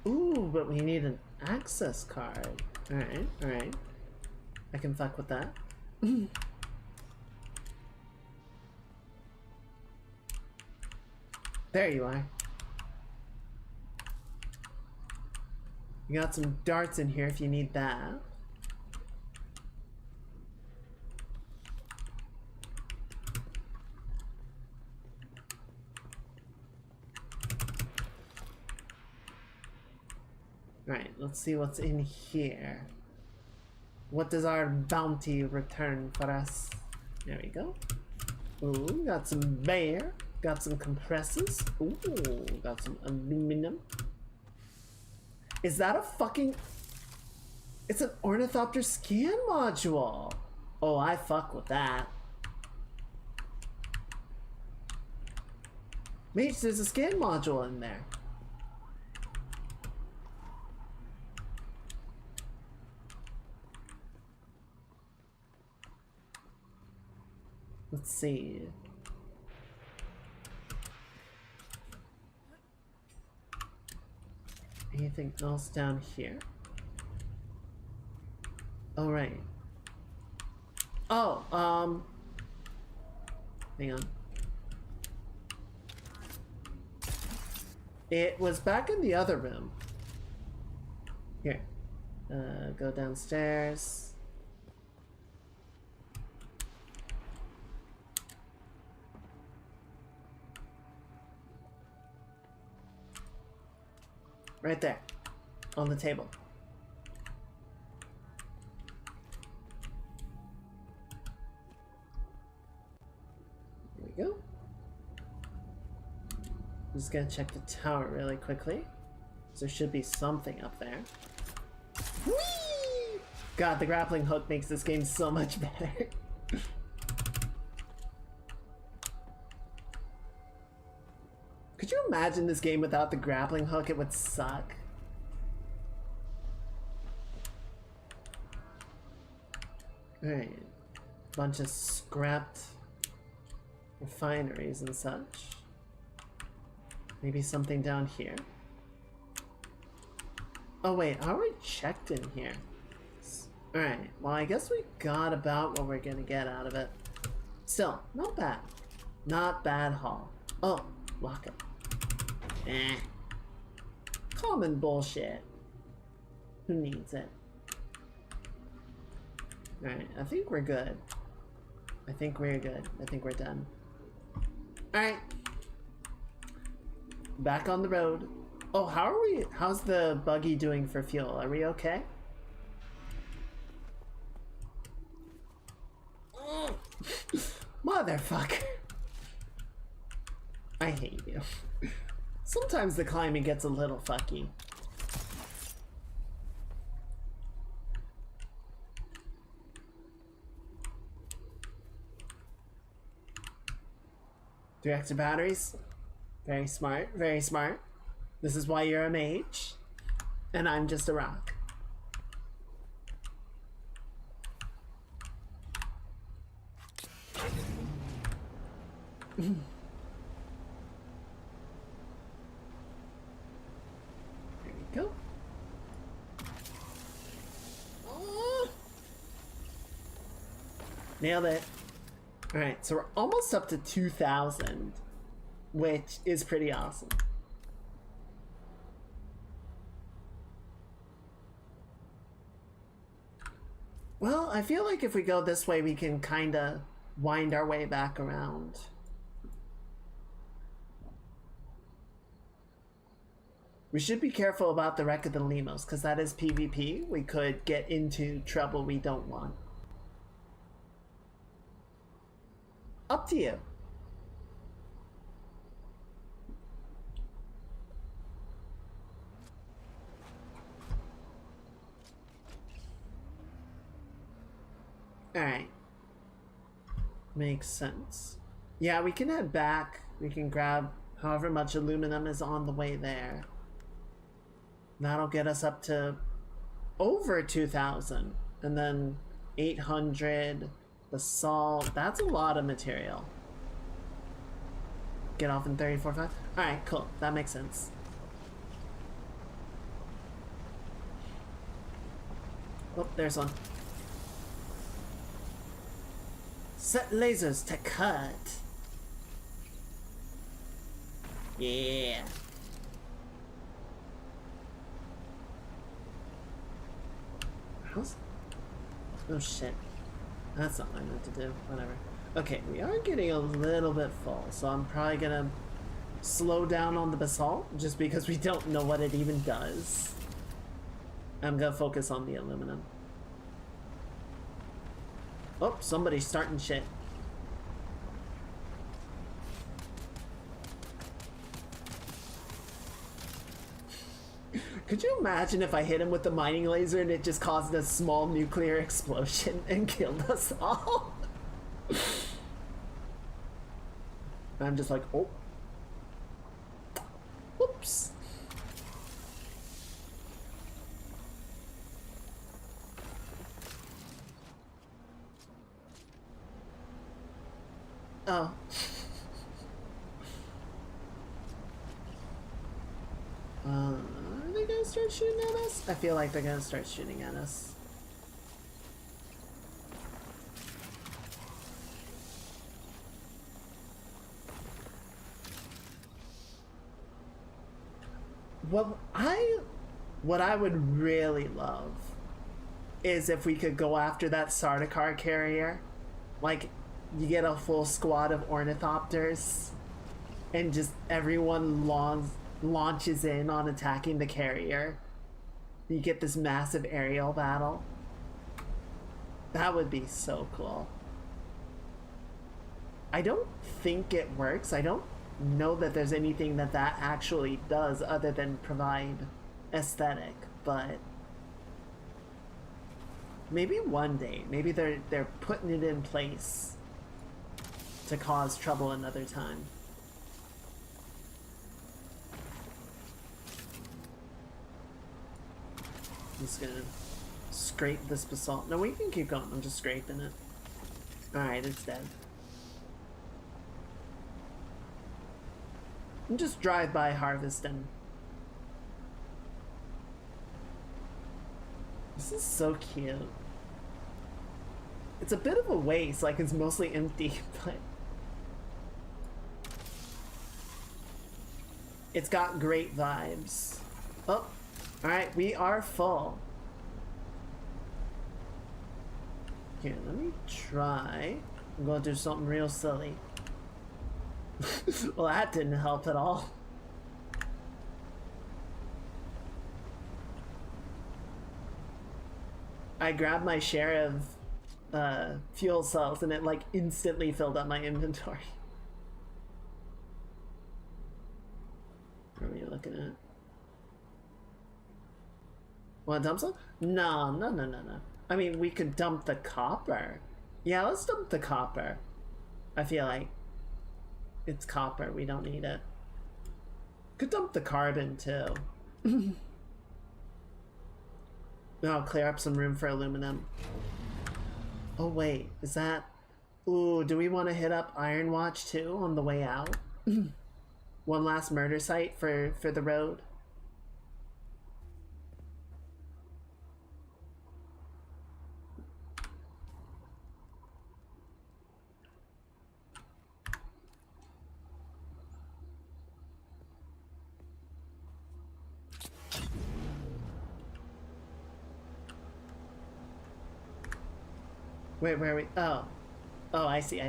Ooh, but we need an access card. Alright, alright. I can fuck with that. There you are. You got some darts in here if you need that. Alright, let's see what's in here. What does our bounty return for us? There we go. Ooh, got some bear. Got some compressors. Ooh, got some aluminum. Is that a fucking... It's an Ornithopter scan module. Oh, I fuck with that. Mate, there's a scan module in there. Let's see. Anything else down here? Oh, right. Oh, hang on. It was back in the other room. Here. Go downstairs. Right there, on the table. There we go. I'm just gonna check the tower really quickly. There should be something up there. Whee! God, the grappling hook makes this game so much better. Could you imagine this game without the grappling hook? It would suck. Alright. Bunch of scrapped refineries and such. Maybe something down here. Oh wait, I already checked in here. Alright, well I guess we got about what we're gonna get out of it. Still, not bad. Not bad haul. Oh, lock up. Eh. Common bullshit. Who needs it? Alright, I think we're good. I think we're good. I think we're done. Alright. Back on the road. Oh, how are we? How's the buggy doing for fuel? Are we okay? Motherfucker. I hate you. Sometimes the climbing gets a little fucky. Three extra batteries. Very smart, very smart. This is why you're a mage. And I'm just a rock. There we go. Oh. Nailed it. Alright, so we're almost up to 2,000, which is pretty awesome. Well, I feel like if we go this way, we can kind of wind our way back around. We should be careful about the wreck of the Limos, because that is PvP. We could get into trouble we don't want. Up to you. Alright. Makes sense. Yeah, we can head back. We can grab however much aluminum is on the way there. That'll get us up to over 2,000. And then 800. The salt. That's a lot of material. Get off in 34.5. Alright, cool. That makes sense. Oh, there's one. Set lasers to cut. Yeah. How's... Oh shit. That's not what I meant to do. Whatever. Okay, we are getting a little bit full, so I'm probably gonna slow down on the basalt just because we don't know what it even does. I'm gonna focus on the aluminum. Oh, somebody's starting shit. Could you imagine if I hit him with the mining laser and it just caused a small nuclear explosion and killed us all? I'm just like, oh. Whoops. Oh. Are they gonna start shooting at us? I feel like they're gonna start shooting at us. What I would really love is if we could go after that Sardaukar carrier. Like, you get a full squad of ornithopters and just everyone launches in on attacking the carrier. You get this massive aerial battle. That would be so cool. I don't think it works. I don't know that there's anything that actually does other than provide aesthetic, but maybe one day, maybe they're putting it in place to cause trouble another time. I'm just gonna scrape this basalt. No, we can keep going. I'm just scraping it. Alright, it's dead. I'm just drive-by harvesting. This is so cute. It's a bit of a waste, like it's mostly empty, but it's got great vibes. Oh, alright, we are full. Here, let me try. I'm gonna do something real silly. Well, that didn't help at all. I grabbed my share of fuel cells and it like instantly filled up my inventory. What are you looking at? Want to dump some? No. I mean, we could dump the copper. Yeah, let's dump the copper. I feel like it's copper. We don't need it. Could dump the carbon too. I'll clear up some room for aluminum. Oh wait, is that... Ooh, do we want to hit up Iron Watch too on the way out? One last murder site for the road. Wait, where are we? Oh, I see.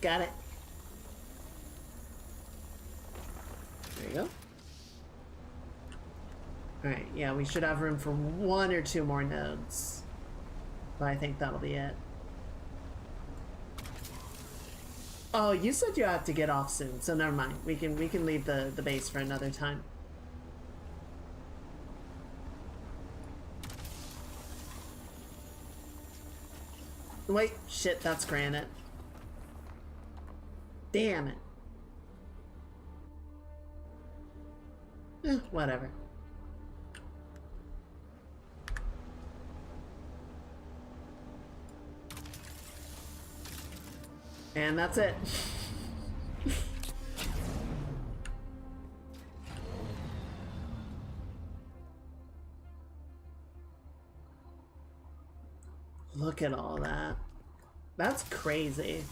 Got it. There you go. Alright, yeah, we should have room for 1 or 2 more nodes. But I think that'll be it. Oh, you said you have to get off soon, so never mind. We can leave the base for another time. Wait, shit, that's granite. Damn it. Whatever. And that's it. Look at all that. That's crazy.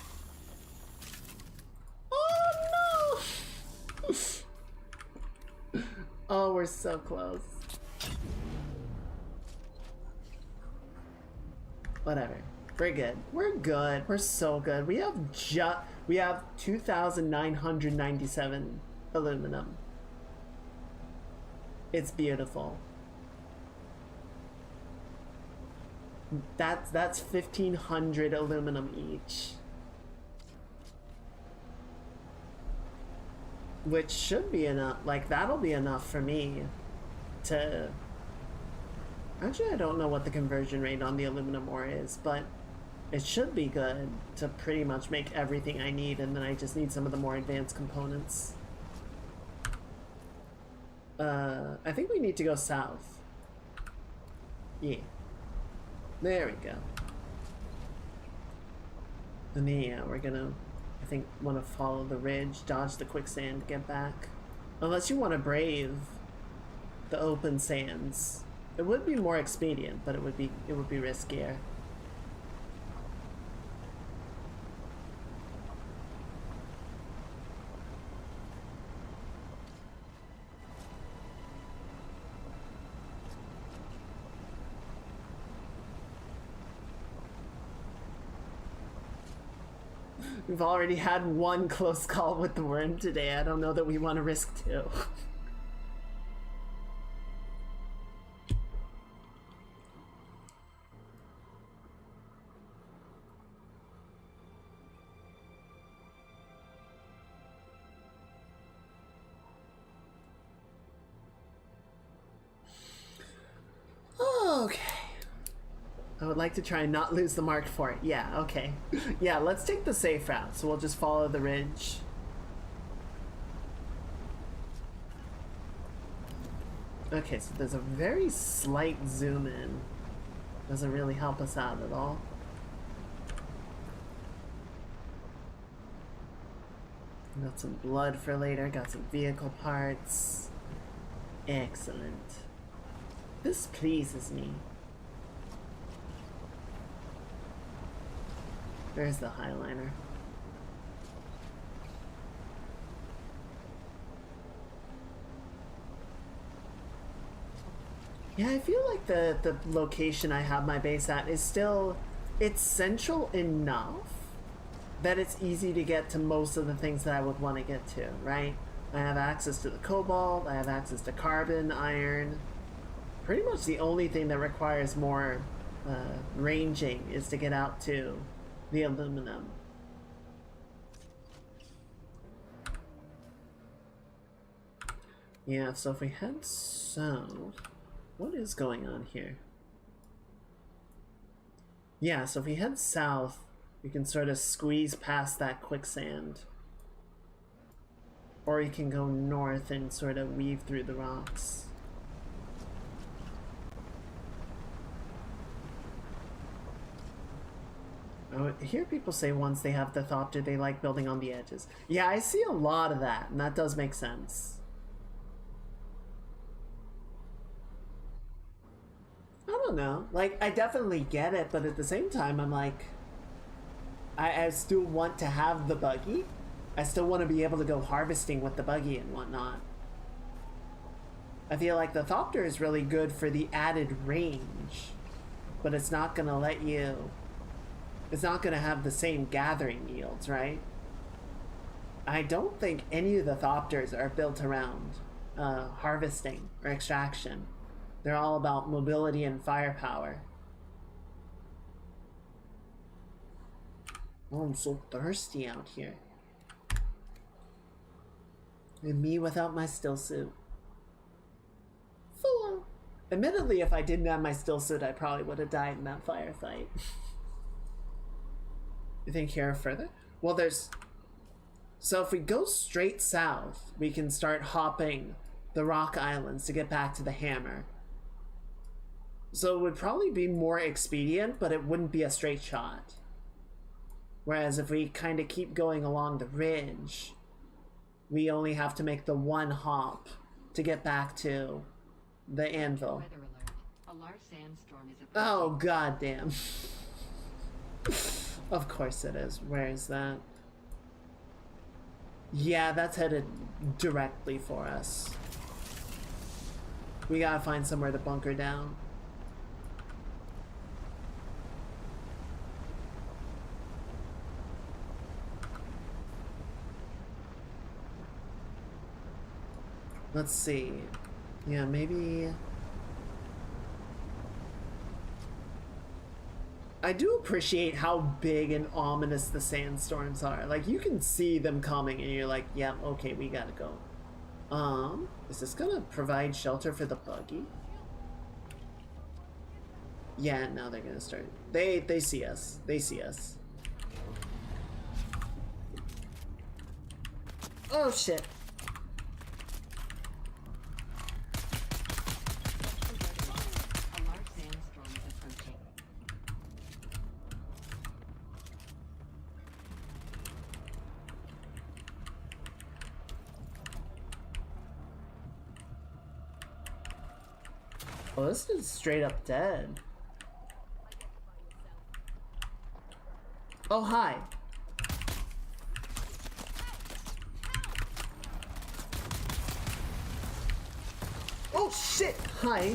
Oh no! Oh, we're so close. Whatever. We're good. We're good. We're so good. We have 2,997 aluminum. It's beautiful. That's 1,500 aluminum each. Which should be enough. Like, that'll be enough for me to... Actually, I don't know what the conversion rate on the aluminum ore is, but it should be good to pretty much make everything I need, and then I just need some of the more advanced components. I think we need to go south. Yeah. There we go. And then, yeah, we're gonna, I think, want to follow the ridge, dodge the quicksand, get back. Unless you want to brave the open sands. It would be more expedient, but it would be riskier. We've already had 1 close call with the worm today. I don't know that we want to risk 2. Okay. I would like to try and not lose the Mark IV. Yeah, okay. Yeah, let's take the safe route. So we'll just follow the ridge. Okay, so there's a very slight zoom in. Doesn't really help us out at all. Got some blood for later, got some vehicle parts. Excellent. This pleases me. There's the Highliner. Yeah, I feel like the location I have my base at is still, it's central enough that it's easy to get to most of the things that I would want to get to, right? I have access to the cobalt, I have access to carbon, iron. Pretty much the only thing that requires more ranging is to get out to the aluminum. Yeah, so if we head south, what is going on here? Yeah, so if we head south, we can sort of squeeze past that quicksand. Or we can go north and sort of weave through the rocks. I hear people say once they have the Thopter, they like building on the edges. Yeah, I see a lot of that, and that does make sense. I don't know. Like, I definitely get it, but at the same time, I'm like, I still want to have the buggy. I still want to be able to go harvesting with the buggy and whatnot. I feel like the Thopter is really good for the added range, but it's not going to let you... It's not going to have the same gathering yields, right? I don't think any of the Thopters are built around harvesting or extraction. They're all about mobility and firepower. Oh, I'm so thirsty out here. And me without my still suit. Full on. Admittedly, if I didn't have my still suit, I probably would have died in that firefight. You think here further? Well, there's... So if we go straight south, we can start hopping the rock islands to get back to the hammer. So it would probably be more expedient, but it wouldn't be a straight shot. Whereas if we kind of keep going along the ridge, we only have to make the one hop to get back to the anvil. Weather alert. A large sandstorm is approaching. Oh, goddamn. Of course it is. Where is that? Yeah, that's headed directly for us. We gotta find somewhere to bunker down. Let's see. Yeah, maybe... I do appreciate how big and ominous the sandstorms are. Like, you can see them coming and you're like, yeah, okay, we gotta go. Is this gonna provide shelter for the buggy? Yeah, now they're gonna start. They see us. They see us. Oh, shit. A large sandstorm is approaching. Oh, this is straight up dead. Oh, hi. Oh, shit. Hi.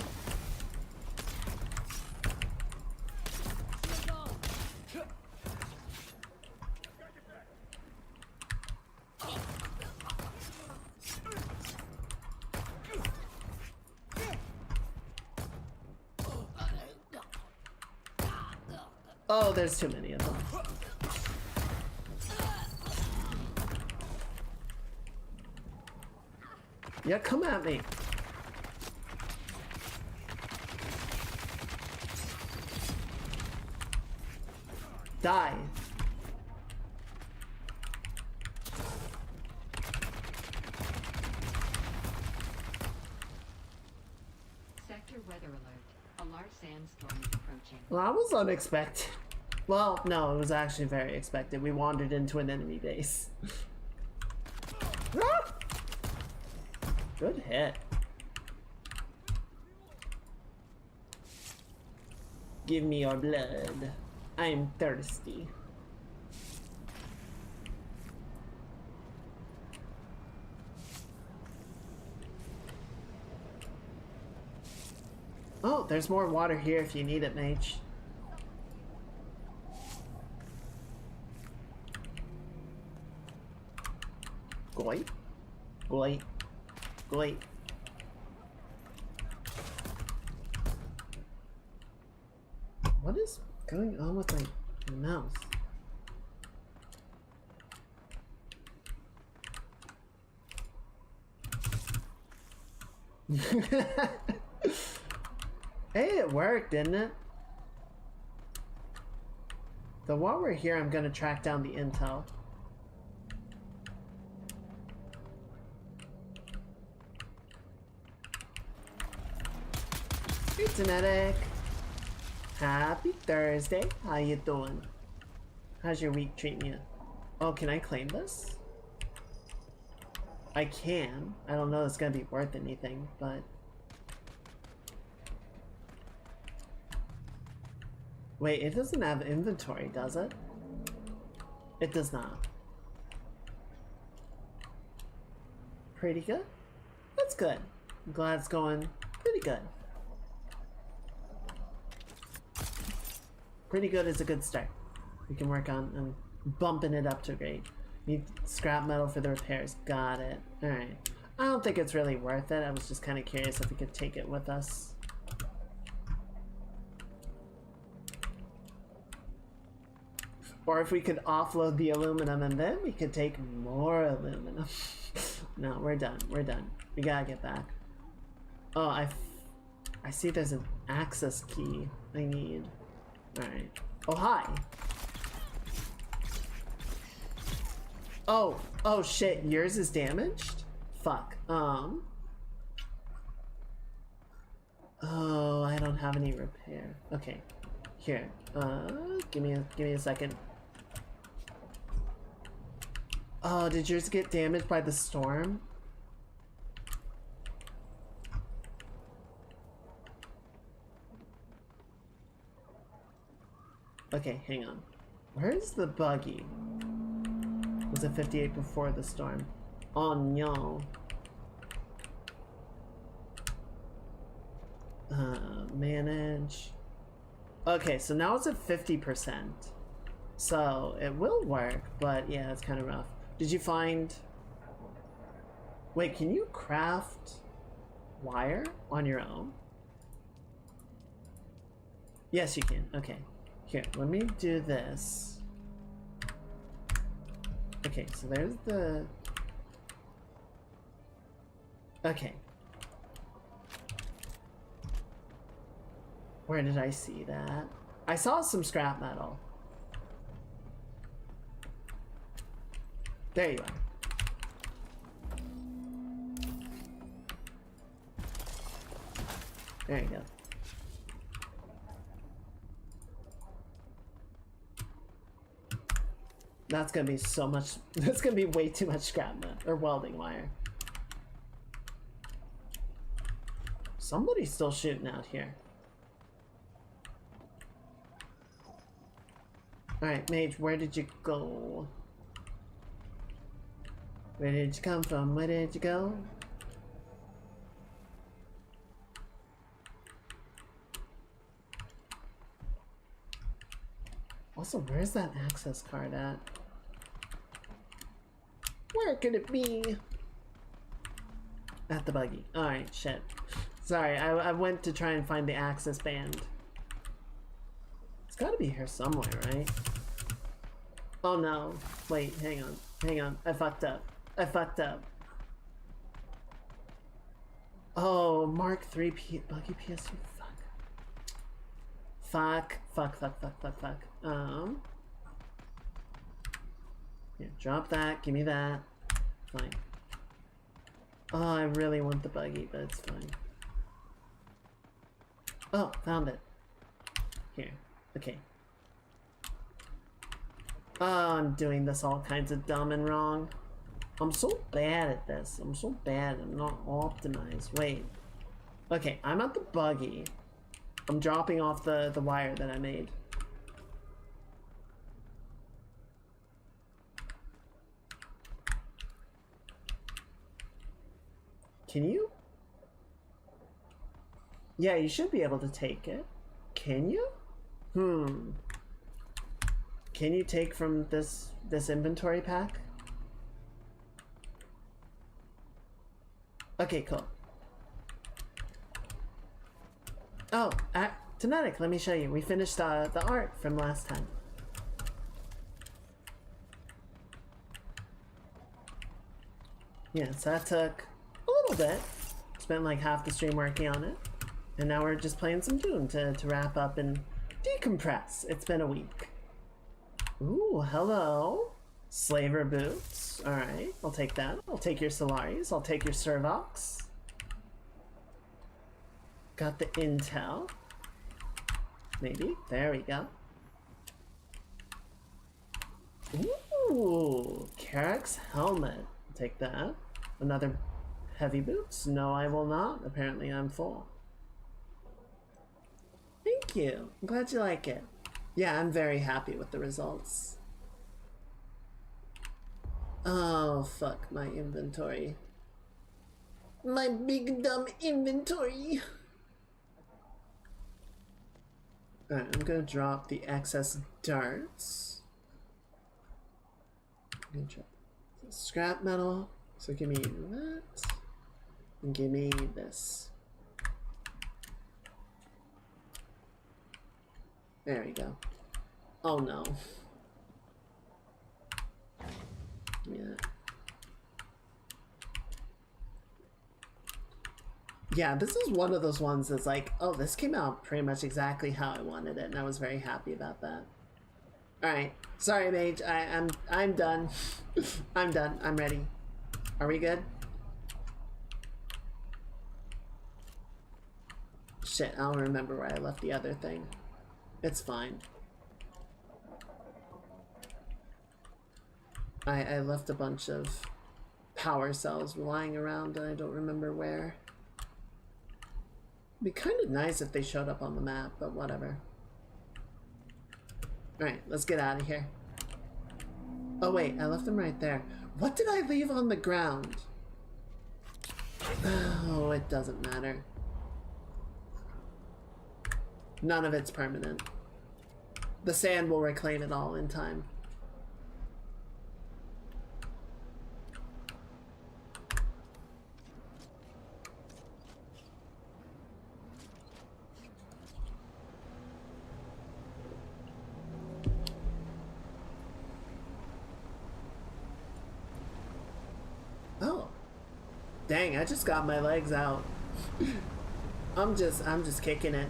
Oh, there's too many of them. Yeah, come at me. Die. Sector weather alert. A large sandstorm is approaching. Well, that was unexpected. Well, no, it was actually very expected. We wandered into an enemy base. Ah! Good hit. Give me your blood. I'm thirsty. Oh, there's more water here if you need it, mage. Goy. Goy. Goy. What is going on with my mouse? Hey, it worked, didn't it? So while we're here, I'm gonna track down the intel. Hey, Genetic. Happy Thursday. How you doing? How's your week treating you? Oh, can I claim this? I can. I don't know if it's gonna be worth anything, but... Wait, it doesn't have inventory, does it? It does not. Pretty good? That's good. I'm glad it's going pretty good. Pretty good is a good start. We can work on bumping it up to grade. Need scrap metal for the repairs. Got it. Alright. I don't think it's really worth it. I was just kind of curious if we could take it with us. Or if we could offload the aluminum and then we could take more aluminum. No, we're done. We're done. We gotta get back. Oh, I see there's an access key I need. Alright. Oh, hi. Oh shit, yours is damaged? Fuck. Oh, I don't have any repair. Okay. Here. Give me a second. Oh, did yours get damaged by the storm? Okay, hang on. Where's the buggy? Was it 58 before the storm? Oh no. Manage. Okay, so now it's at 50%. So it will work, but yeah, it's kind of rough. Did you find... Wait, can you craft wire on your own? Yes, you can. Okay. Here, let me do this. Okay, so there's the... Okay. Where did I see that? I saw some scrap metal. There you are. There you go. That's gonna be so much. That's gonna be way too much scrap metal or welding wire. Somebody's still shooting out here. Alright, Mage, where did you go? Where did you come from? Where did you go? Also, where's that access card at? Where could it be? At the buggy. Alright, shit. Sorry, I went to try and find the access band. It's gotta be here somewhere, right? Oh no. Wait, hang on. Hang on. I fucked up. I fucked up. Oh, Mark III buggy PS2. Fuck. Fuck. Here, drop that. Give me that. Fine. Oh, I really want the buggy, but it's fine. Oh, found it. Here. Okay. Oh, I'm doing this all kinds of dumb and wrong. I'm so bad at this. I'm so bad. I'm not optimized. Wait. Okay, I'm at the buggy. I'm dropping off the wire that I made. Can you? Yeah, you should be able to take it. Can you? Can you take from this inventory pack? Okay, cool. Oh, Genetic, let me show you. We finished the art from last time. Yeah, so that took a little bit. Spent like half the stream working on it. And now we're just playing some Doom to wrap up and decompress. It's been a week. Ooh, hello. Slaver boots. Alright, I'll take that. I'll take your Solaris. I'll take your Servox. Got the intel. Maybe. There we go. Ooh, Carrick's helmet. I'll take that. Another heavy boots? No, I will not. Apparently I'm full. Thank you. I'm glad you like it. Yeah, I'm very happy with the results. Oh, fuck my inventory. My big dumb inventory. Alright, I'm gonna drop the excess darts. I'm gonna drop scrap metal. So give me that. And give me this. There we go. Oh no. Yeah. Yeah, this is one of those ones that's like, oh, this came out pretty much exactly how I wanted it, and I was very happy about that. Alright. Sorry, Mage. I'm done. I'm done. I'm ready. Are we good? Shit, I don't remember where I left the other thing. It's fine. I left a bunch of power cells lying around and I don't remember where. It'd be kind of nice if they showed up on the map, but whatever. Alright, let's get out of here. Oh wait, I left them right there. What did I leave on the ground? Oh, it doesn't matter. None of it's permanent. The sand will reclaim it all in time. Oh. Dang, I just got my legs out. I'm just kicking it.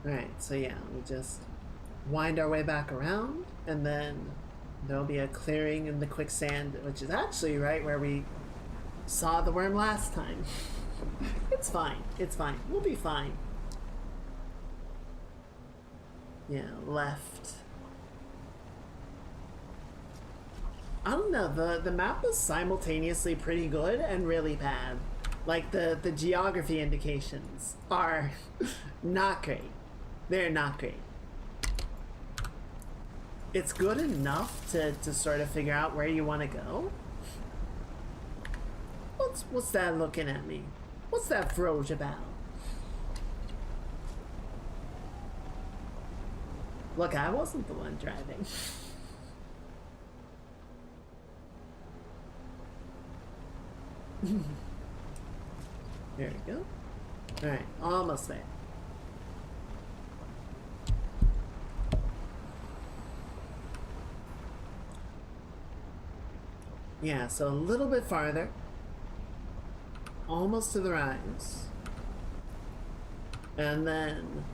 Alright, so yeah, we just wind our way back around, and then there'll be a clearing in the quicksand, which is actually right where we saw the worm last time. It's fine, it's fine, we'll be fine. Yeah, left. I don't know, the map is simultaneously pretty good and really bad. Like, the geography indications are not great. They're not great. It's good enough to sort of figure out where you want to go. What's that looking at me? What's that Froge about? Look, I wasn't the one driving. There we go. Alright, almost there. Yeah, so a little bit farther. Almost to the rise. And then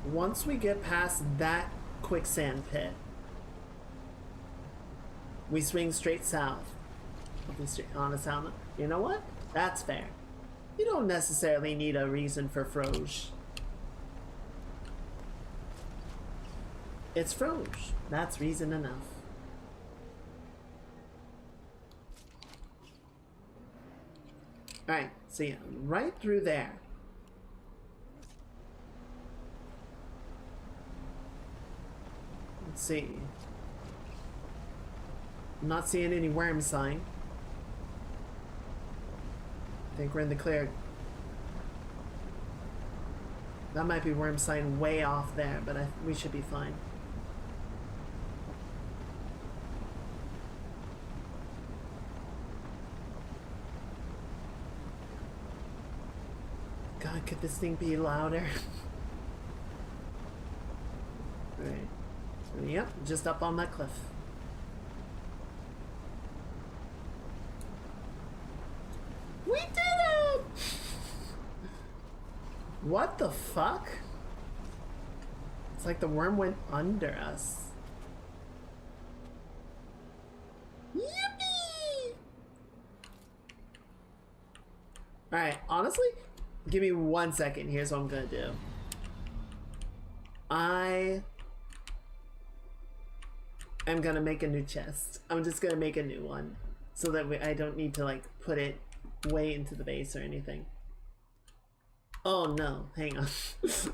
once we get past that quicksand pit, we swing straight south. I'll be straight honest, Alma. You know what? That's fair. You don't necessarily need a reason for Froge. It's Froge. That's reason enough. Alright, so yeah, right through there. see. I'm not seeing any worm sign. I think we're in the clear. That might be worm sign way off there, but we should be fine. God, could this thing be louder? Alright. So, yep, just up on that cliff. We did it! What the fuck? It's like the worm went under us. Yippee! Alright, honestly, give me 1 second. Here's what I'm gonna do. I am gonna make a new chest. I'm just gonna make a new one so that I don't need to like put it way into the base or anything. Oh no, hang on.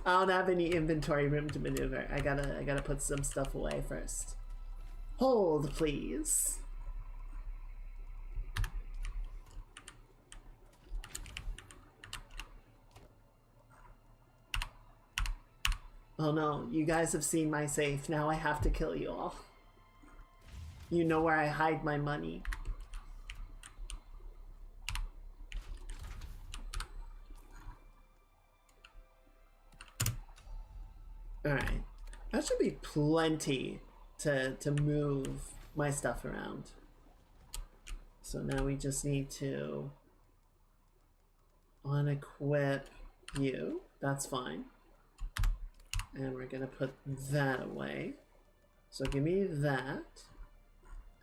I don't have any inventory room to maneuver. I gotta put some stuff away first. Hold, please. Oh no, you guys have seen my safe. Now I have to kill you all. You know where I hide my money. Alright. That should be plenty to move my stuff around. So now we just need to unequip you. That's fine. And we're gonna put that away. So give me that.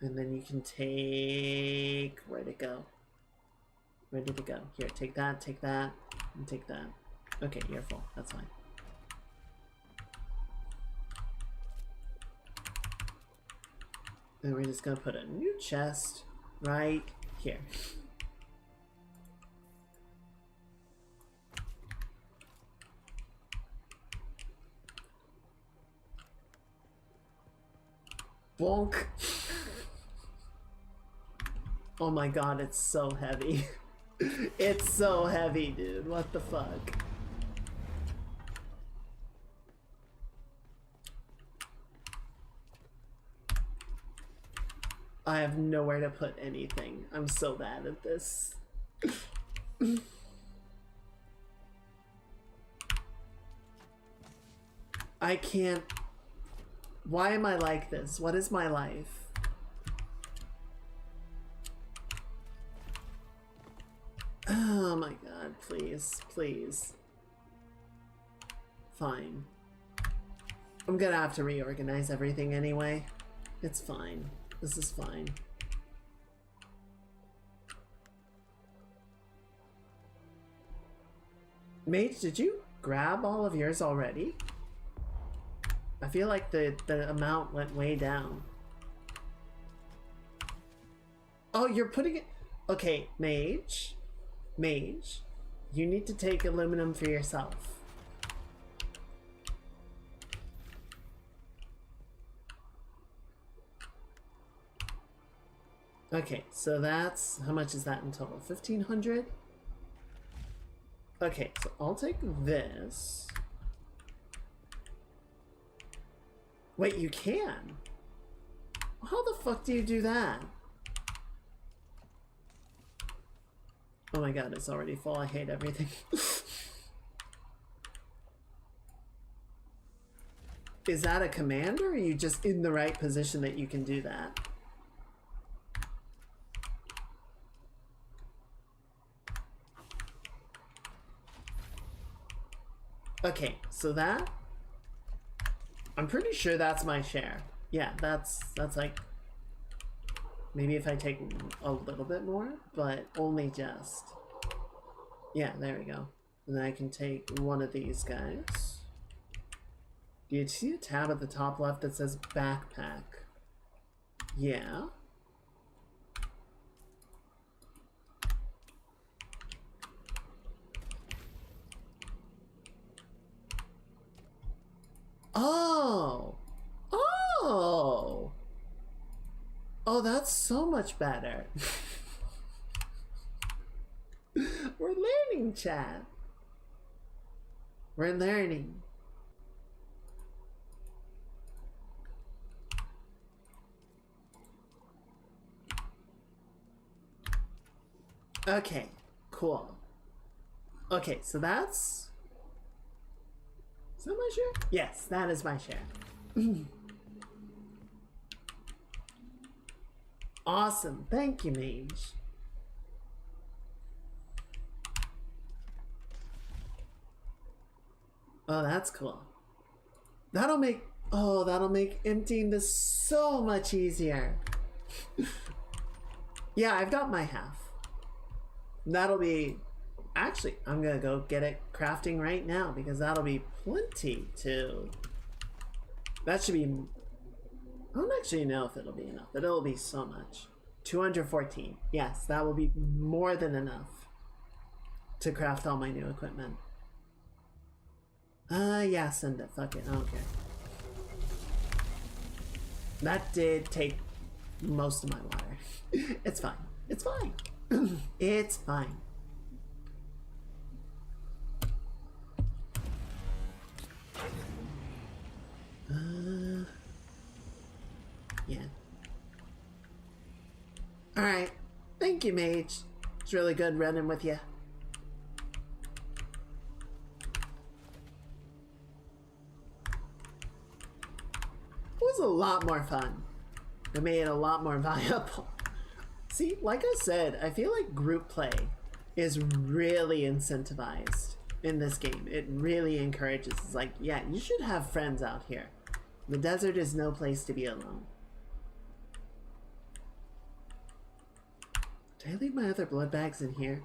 And then you can take... Where'd it go? Where did it go? Here, take that, and take that. Okay, you're full. That's fine. And we're just gonna put a new chest right here. Bonk. Oh my god, it's so heavy. It's so heavy, dude. What the fuck? I have nowhere to put anything. I'm so bad at this. I can't... Why am I like this? What is my life? Oh my god, please, please. Fine. I'm gonna have to reorganize everything anyway. It's fine. This is fine. Mage, did you grab all of yours already? I feel like the amount went way down. Oh, you're putting it... Okay, Mage. Mage. You need to take aluminum for yourself. Okay, so that's... How much is that in total? 1,500? Okay, so I'll take this. Wait, you can? How the fuck do you do that? Oh my god, it's already full. I hate everything. Is that a command, or are you just in the right position that you can do that? Okay, so that... I'm pretty sure that's my share. Yeah, that's like... Maybe if I take a little bit more, but only just. Yeah, there we go. And then I can take one of these guys. Do you see a tab at the top left that says backpack? Yeah. Oh! Oh! Oh, that's so much better. We're learning, chat. We're learning. Okay, cool. Okay, so that's... Is that my share? Yes, that is my share. Awesome. Thank you, Mage. Oh, that's cool. That'll make... Oh, that'll make emptying this so much easier. Yeah, I've got my half. That'll be... Actually, I'm gonna go get it crafting right now because that'll be plenty to... That should be... I don't actually know if it'll be enough, but it'll be so much. 214. Yes, that will be more than enough to craft all my new equipment. Yeah, send it. Fuck it. I don't care. That did take most of my water. It's fine. It's fine. It's fine. Yeah. Alright. Thank you, Mage. It's really good running with you. It was a lot more fun. It made it a lot more viable. See, like I said, I feel like group play is really incentivized in this game. It really encourages. It's like, yeah, you should have friends out here. The desert is no place to be alone. Did I leave my other blood bags in here?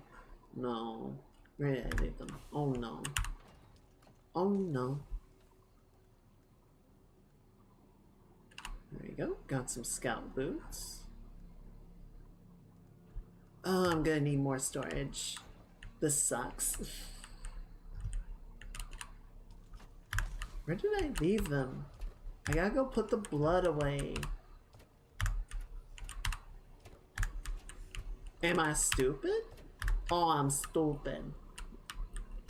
No. Where did I leave them? Oh no. Oh no. There you go. Got some scout boots. Oh, I'm gonna need more storage. This sucks. Where did I leave them? I gotta go put the blood away. Am I stupid? Oh, I'm stupid.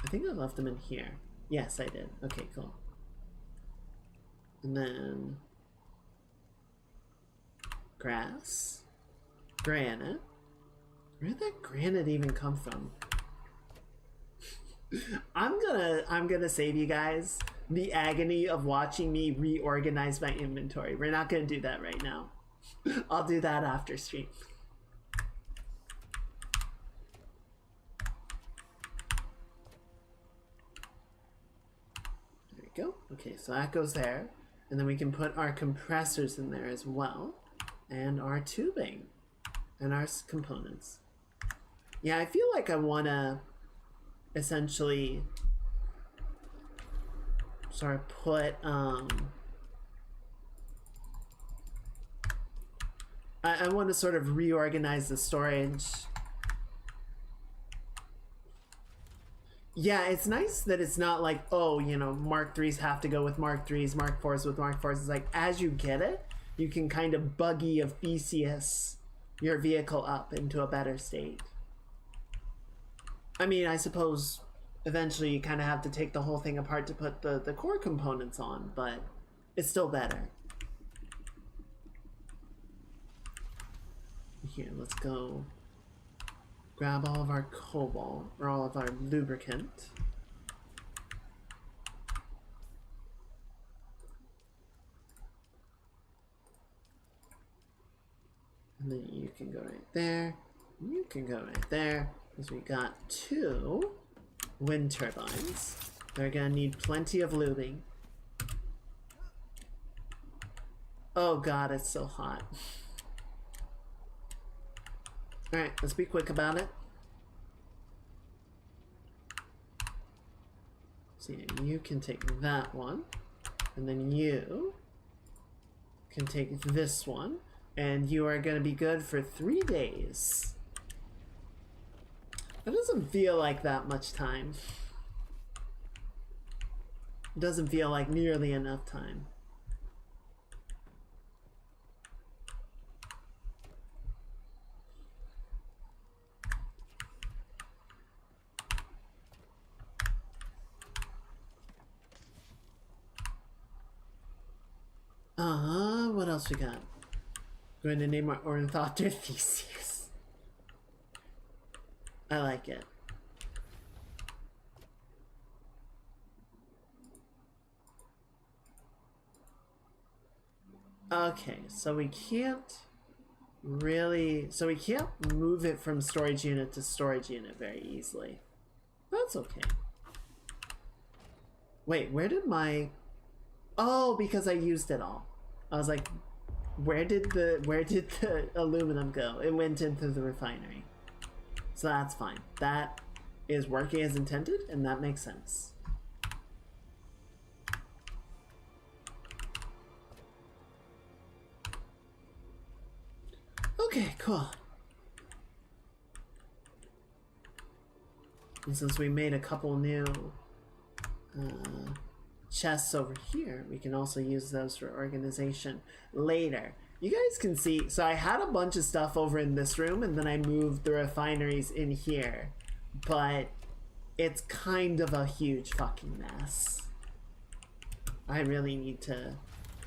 I think I left them in here. Yes, I did. Okay, cool. And then... grass. Granite. Where did that granite even come from? I'm gonna save you guys the agony of watching me reorganize my inventory. We're not gonna do that right now. I'll do that after stream. There we go. Okay, so that goes there. And then we can put our compressors in there as well. And our tubing. And our components. Yeah, I feel like I want to essentially sort of put I want to sort of reorganize the storage. Yeah, it's nice that it's not like, oh, you know, Mark 3s have to go with Mark 3s, Mark 4s with Mark 4s. It's like, as you get it, you can kind of buggy of Theseus your vehicle up into a better state. I mean, I suppose eventually you kind of have to take the whole thing apart to put the core components on, but it's still better. Here, let's go grab all of our cobalt, or all of our lubricant. And then you can go right there. You can go right there. Because we got 2 wind turbines. They're gonna need plenty of lubing. Oh god, it's so hot. Alright, let's be quick about it. So you can take that one. And then you can take this one. And you are gonna be good for 3 days. That doesn't feel like that much time. It doesn't feel like nearly enough time. What else we got? Going to name our Ornithopter Theseus. I like it. Okay, so we can't really... So we can't move it from storage unit to storage unit very easily. That's okay. Wait, where did my... Oh, because I used it all. I was like, where did the aluminum go? It went into the refinery. So that's fine. That is working as intended, and that makes sense. Okay, cool. And since we made a couple new chests over here, we can also use those for organization later. You guys can see, so I had a bunch of stuff over in this room, and then I moved the refineries in here, but it's kind of a huge fucking mess. I really need to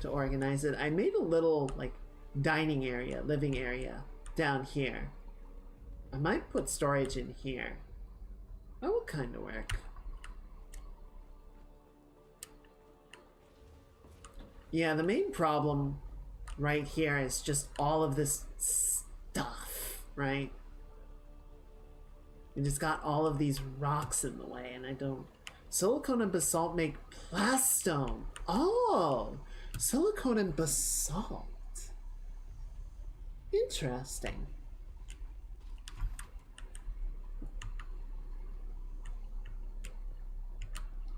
organize it. I made a little like dining area, living area down here. I might put storage in here. That would kind of work. Yeah, the main problem right here is just all of this stuff, right? We just got all of these rocks in the way, and I don't... Silicone and basalt make plastone. Oh, silicone and basalt. Interesting.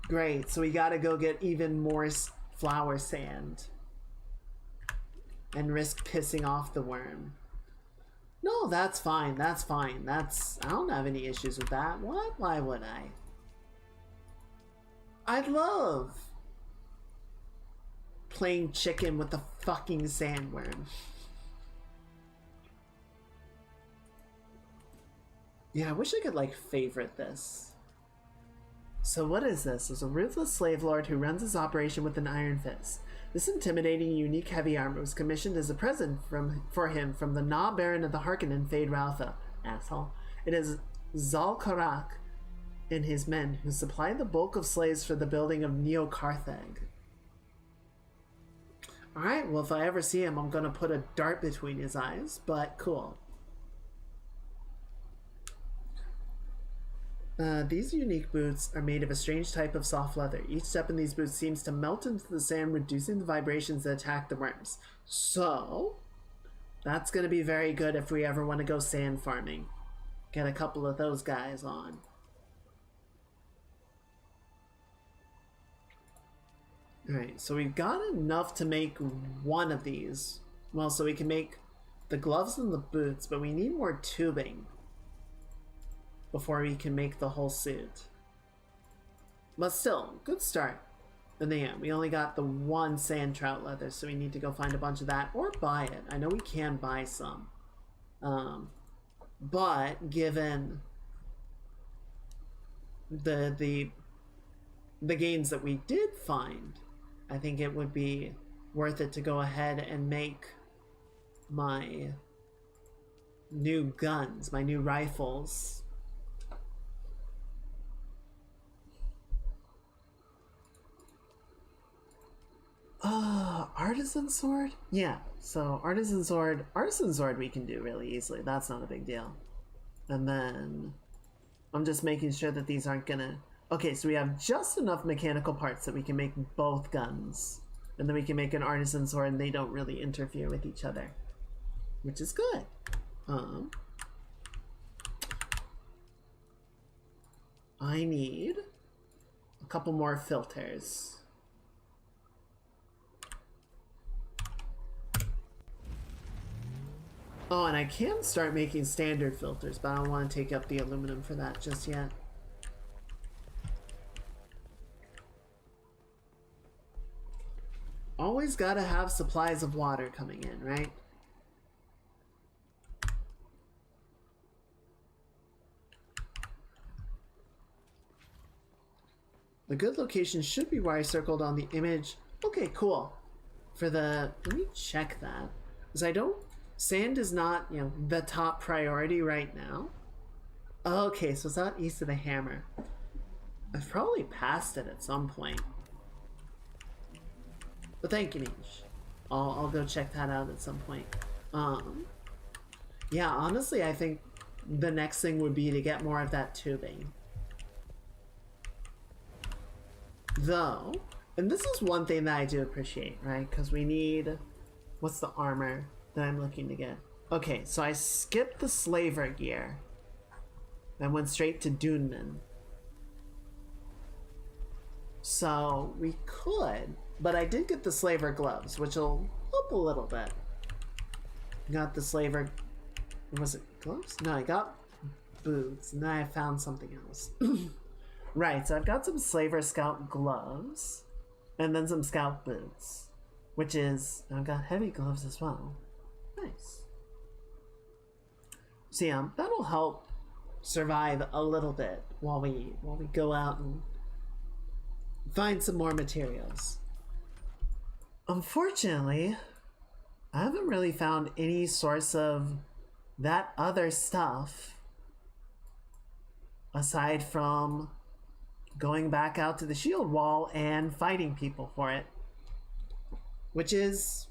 Great, so we gotta go get even more flower sand and risk pissing off the worm. No, that's fine, that's fine. I don't have any issues with that. What? Why would I? I'd love playing chicken with the fucking sandworm. Yeah, I wish I could, like, favorite this. So what is this? It's a ruthless slave lord who runs his operation with an iron fist. This intimidating, unique heavy armor was commissioned as a present for him from the Na Baron of the Harkonnen, Fade Routha. Asshole. It is Zal Karak and his men who supplied the bulk of slaves for the building of Neo Carthag. Alright, well if I ever see him, I'm gonna put a dart between his eyes, but cool. These unique boots are made of a strange type of soft leather. Each step in these boots seems to melt into the sand, reducing the vibrations that attack the worms. So, that's going to be very good if we ever want to go sand farming. Get a couple of those guys on. Alright, so we've got enough to make one of these. Well, so we can make the gloves and the boots, but we need more tubing before we can make the whole suit. But still, good start. And then yeah, we only got the one sand trout leather, so we need to go find a bunch of that or buy it. I know we can buy some. But given the gains that we did find, I think it would be worth it to go ahead and make my new guns, my new rifles. Artisan sword? Yeah, so artisan sword we can do really easily. That's not a big deal. And then I'm just making sure that these aren't gonna... Okay, so we have just enough mechanical parts that we can make both guns. And then we can make an artisan sword and they don't really interfere with each other. Which is good. I need a couple more filters. Oh, and I can start making standard filters, but I don't want to take up the aluminum for that just yet. Always gotta have supplies of water coming in, right? The good location should be where I circled on the image. Okay, cool. for the, let me check that, because I don't, sand is not, you know, the top priority right now. Okay, so it's not east of the hammer. I've probably passed it at some point. But thank you, Niche. I'll go check that out at some point. Yeah, honestly, I think the next thing would be to get more of that tubing. Though, and this is one thing that I do appreciate, right? Because we need, what's the armor that I'm looking to get? Okay, so I skipped the slaver gear. I went straight to Duneman. So we could, but I did get the slaver gloves, which will help a little bit. Got the slaver, was it gloves? No, I got boots, and then I found something else. Right, so I've got some slaver scout gloves, and then some scout boots, which is, I've got heavy gloves as well. Nice. So yeah, that'll help survive a little bit while we go out and find some more materials. Unfortunately, I haven't really found any source of that other stuff aside from going back out to the shield wall and fighting people for it, which is,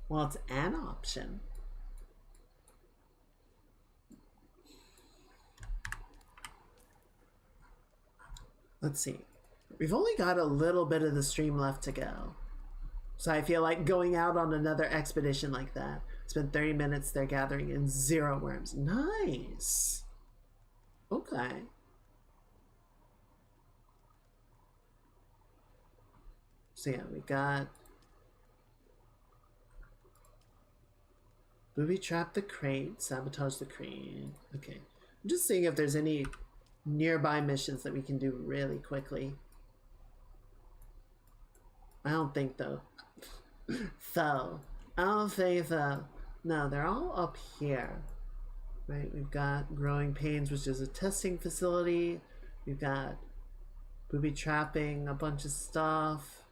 well, it's an option. Let's see. We've only got a little bit of the stream left to go. So I feel like going out on another expedition like that. Spend 30 minutes there gathering in 0 worms. Nice. Okay. So yeah, we got booby trap the crate, sabotage the crate. Okay. I'm just seeing if there's any nearby missions that we can do really quickly. I don't think though. So, I don't think so. No, they're all up here. Right, we've got Growing Pains, which is a testing facility. We've got booby trapping, a bunch of stuff.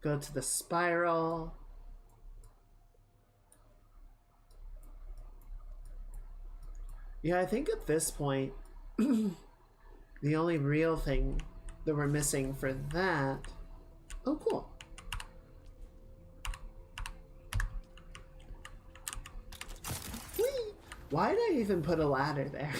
Go to the spiral. Yeah, I think at this point, the only real thing that we're missing for that... Oh, cool. Whee! Why did I even put a ladder there?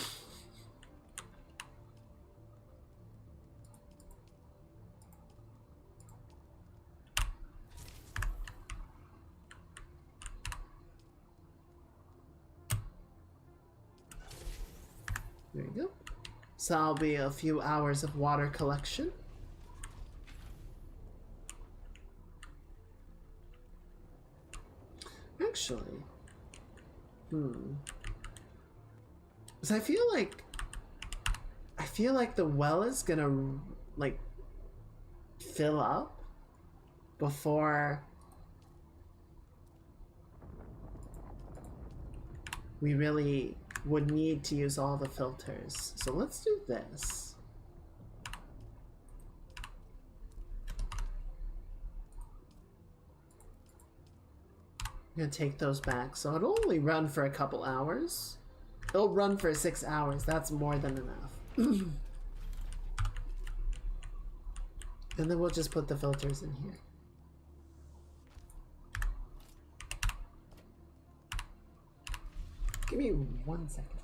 There you go. So that'll be a few hours of water collection. Actually, because I feel like the well is gonna like fill up before we really would need to use all the filters. So let's do this. I'm gonna take those back. So it'll only run for a couple hours. It'll run for 6 hours. That's more than enough. And then we'll just put the filters in here. Give me 1 second.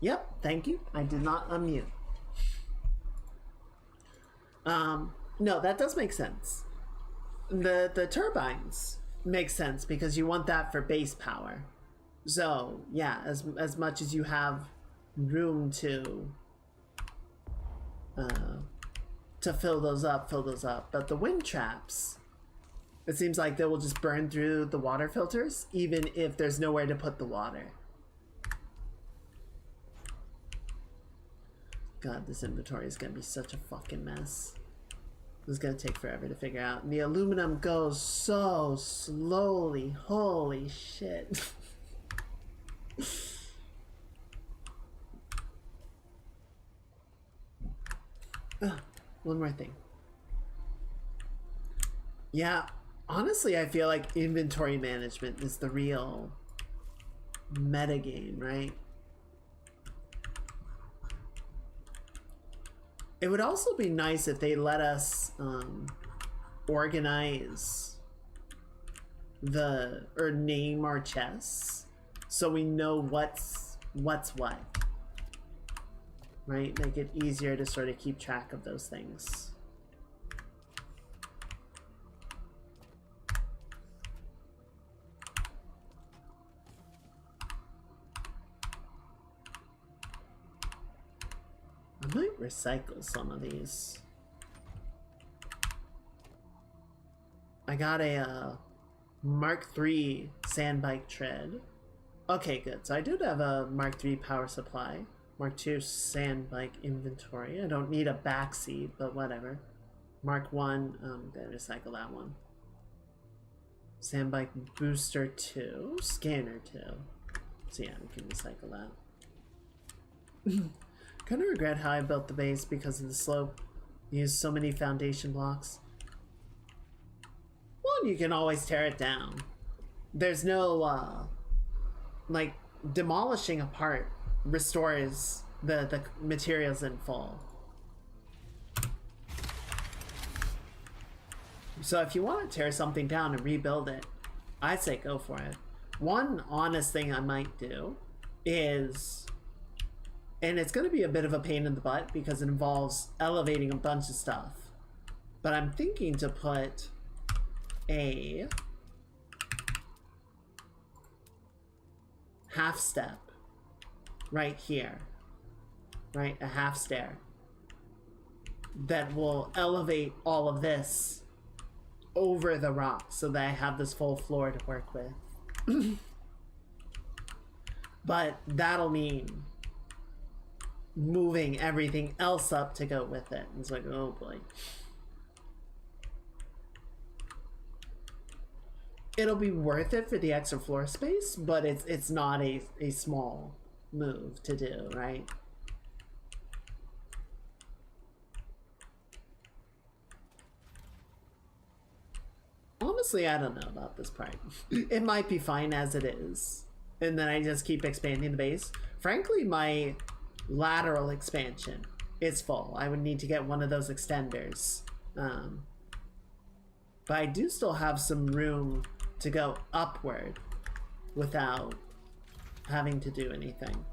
Yep, thank you. I did not unmute. No, that does make sense. The turbines make sense because you want that for base power. So yeah, as much as you have room to fill those up. But the wind traps, it seems like they will just burn through the water filters, even if there's nowhere to put the water. God, this inventory is gonna be such a fucking mess. This is gonna take forever to figure out. And the aluminum goes so slowly. Holy shit. One more thing. Yeah, honestly, I feel like inventory management is the real metagame, right? It would also be nice if they let us organize or name our chests so we know what's what. Right? Make it easier to sort of keep track of those things. I might recycle some of these. I got a Mark III sand bike tread. Okay, good. So I do have a Mark III power supply. Mark II sand bike inventory. I don't need a backseat, but whatever. Mark 1, I'm gonna recycle that one. Sand bike booster 2, scanner 2. So yeah, we can recycle that. Kind of regret how I built the base because of the slope. I used so many foundation blocks. Well, you can always tear it down. There's no, like, demolishing a part restores the materials in full. So if you want to tear something down and rebuild it, I'd say go for it. One honest thing I might do is, and it's going to be a bit of a pain in the butt because it involves elevating a bunch of stuff, but I'm thinking to put a half step right here, right? A half stair that will elevate all of this over the rock so that I have this full floor to work with. But that'll mean moving everything else up to go with it. It's like, oh boy. It'll be worth it for the extra floor space, but it's not a small move to do, right? Honestly, I don't know about this part. It might be fine as it is, and then I just keep expanding the base. Frankly, my lateral expansion is full. I would need to get one of those extenders, but I do still have some room to go upward without having to do anything.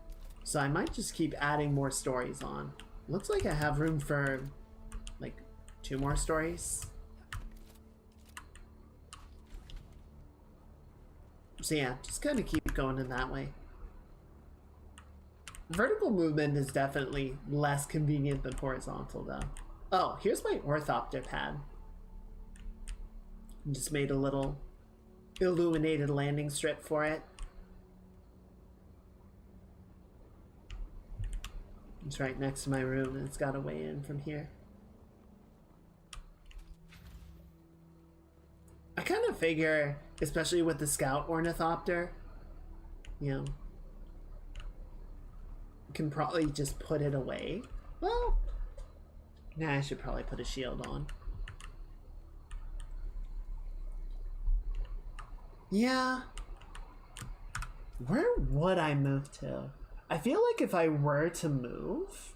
So I might just keep adding more stories on. Looks like I have room for like 2 more stories. So yeah, just kind of keep going in that way. Vertical movement is definitely less convenient than horizontal though. Oh, here's my orthopter pad. Just made a little illuminated landing strip for it. It's right next to my room and it's got a way in from here. I kind of figure, especially with the scout ornithopter, you know, you can probably just put it away. Well, nah, I should probably put a shield on. Yeah. Where would I move to? I feel like if I were to move,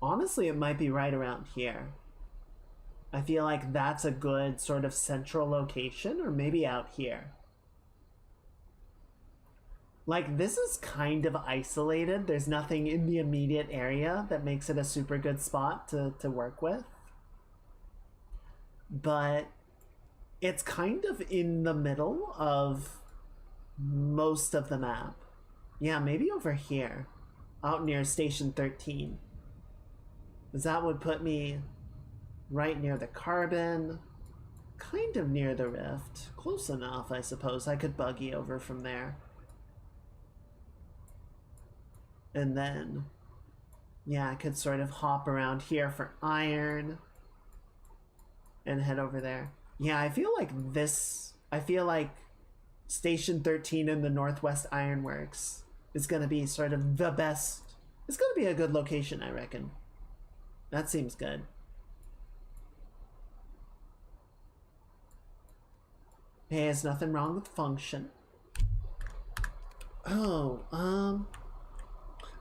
honestly, it might be right around here. I feel like that's a good sort of central location, or maybe out here. Like, this is kind of isolated. There's nothing in the immediate area that makes it a super good spot to work with. But it's kind of in the middle of most of the map. Yeah, maybe over here, out near Station 13. Because that would put me right near the carbon, kind of near the rift. Close enough, I suppose. I could buggy over from there. And then, yeah, I could sort of hop around here for iron and head over there. Yeah, I feel like Station 13 in the Northwest Ironworks is going to be sort of the best. It's going to be a good location, I reckon. That seems good. Hey, there's nothing wrong with function. Oh,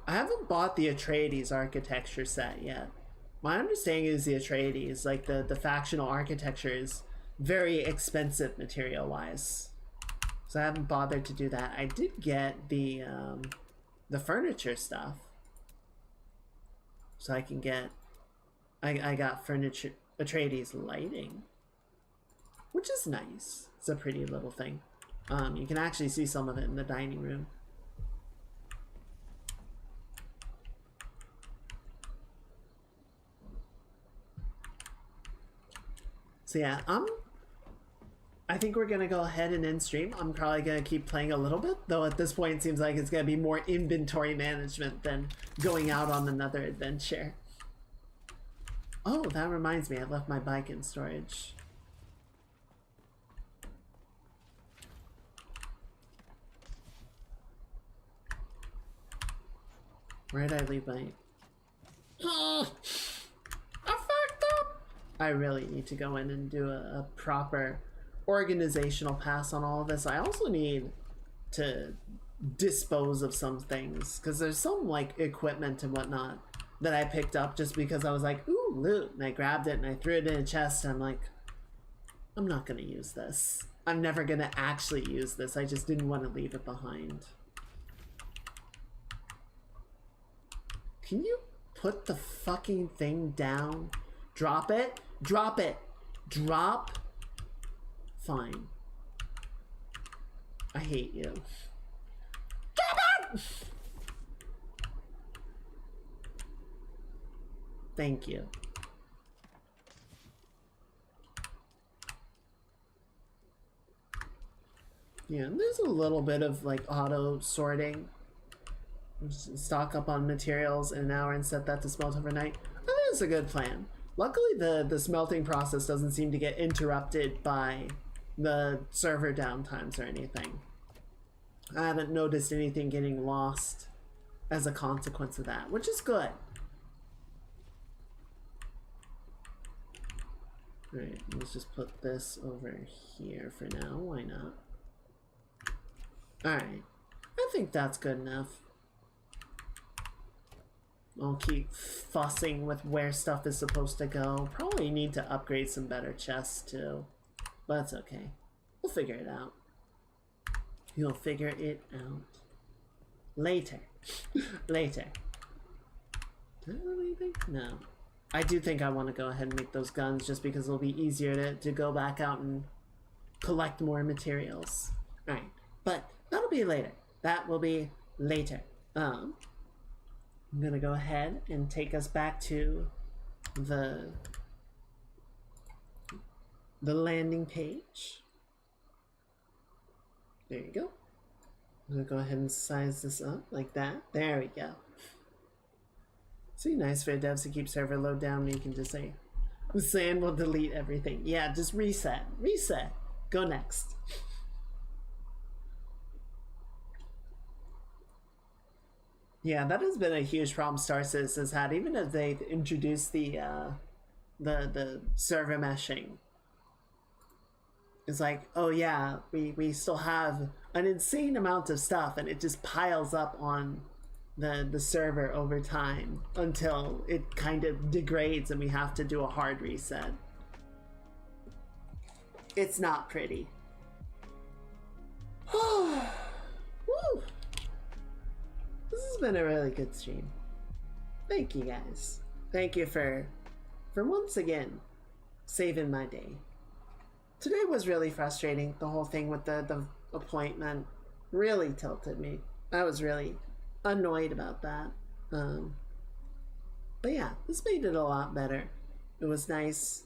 I haven't bought the Atreides architecture set yet. My understanding is the Atreides, like the factional architecture, is very expensive material-wise. So I haven't bothered to do that. I did get the furniture stuff. So I can get... I got furniture... Atreides lighting. Which is nice. It's a pretty little thing. You can actually see some of it in the dining room. So yeah, I think we're gonna go ahead and end stream. I'm probably gonna keep playing a little bit, though at this point it seems like it's gonna be more inventory management than going out on another adventure. Oh, that reminds me, I left my bike in storage. Where did I leave my... I fucked up! I really need to go in and do a proper organizational pass on all of this. I also need to dispose of some things, because there's some like equipment and whatnot that I picked up just because I was like, ooh, loot, and I grabbed it and I threw it in a chest, and I'm like, I'm not gonna use this. I'm never gonna actually use this. I just didn't want to leave it behind. Can you put the fucking thing down? Drop it? Drop it! Drop? Fine. I hate you. Drop it! Thank you. Yeah, there's a little bit of like auto sorting. Stock up on materials in an hour and set that to smelt overnight. I think it's a good plan. Luckily the smelting process doesn't seem to get interrupted by the server downtimes or anything. I haven't noticed anything getting lost as a consequence of that, which is good. Alright, let's just put this over here for now. Why not? Alright, I think that's good enough. I'll keep fussing with where stuff is supposed to go. Probably need to upgrade some better chests too. But that's okay. We'll figure it out. You'll figure it out. Later. Later. Did I have anything? No. I do think I want to go ahead and make those guns just because it'll be easier to go back out and collect more materials. Alright. But that'll be later. That will be later. I'm gonna go ahead and take us back to the landing page. There you go. I'm gonna go ahead and size this up like that. There we go. See, nice for devs to keep server load down and you can just say, Sand will delete everything. Yeah, just reset. Reset. Go next. Yeah, that has been a huge problem Star Citizen has had, even as they've introduced the server meshing. It's like, oh yeah, we still have an insane amount of stuff and it just piles up on the server over time until it kind of degrades and we have to do a hard reset. It's not pretty. Woo! has been a really good stream. Thank you guys. Thank you for once again saving my day. Today was really frustrating. The whole thing with the appointment really tilted me. I was really annoyed about that. But yeah, this made it a lot better. It was nice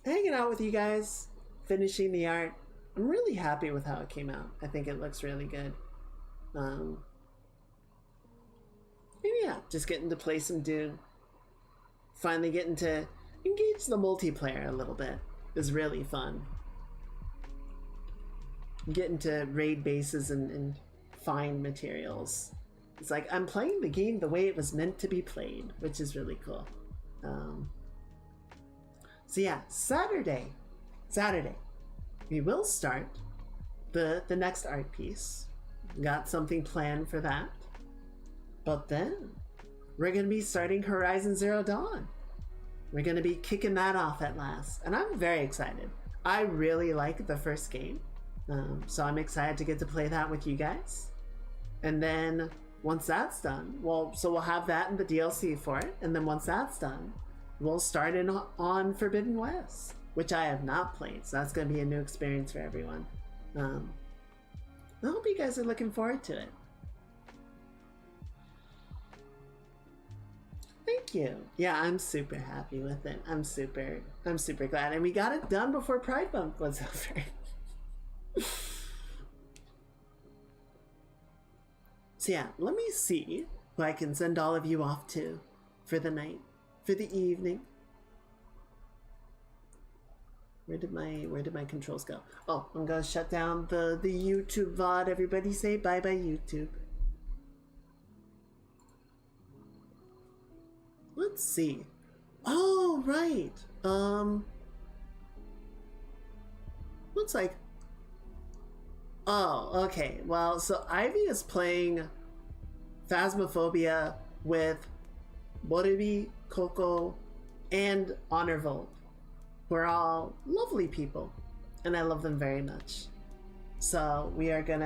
hanging out with you guys, finishing the art. I'm really happy with how it came out. I think it looks really good. And yeah, just getting to play some Dune. Finally getting to engage the multiplayer a little bit is really fun. Getting to raid bases and find materials. It's like I'm playing the game the way it was meant to be played, which is really cool. So yeah, Saturday, we will start the next art piece. Got something planned for that. But then we're going to be starting Horizon Zero Dawn. We're going to be kicking that off at last. And I'm very excited. I really like the first game. So I'm excited to get to play that with you guys. And then once that's done, we'll have that in the DLC for it. And then once that's done, we'll start in on Forbidden West, which I have not played. So that's going to be a new experience for everyone. I hope you guys are looking forward to it. Thank you. Yeah, I'm super happy with it. I'm super glad. And we got it done before Pride Month was over. So yeah, let me see who I can send all of you off to for the night, for the evening. Where did my controls go? Oh, I'm gonna shut down the YouTube VOD. Everybody say bye bye YouTube. Let's see. Oh, right. Looks like... Oh, okay. Well, so Ivy is playing Phasmophobia with Boribi, Coco, and Honorvolt, who are all lovely people, and I love them very much. So we are gonna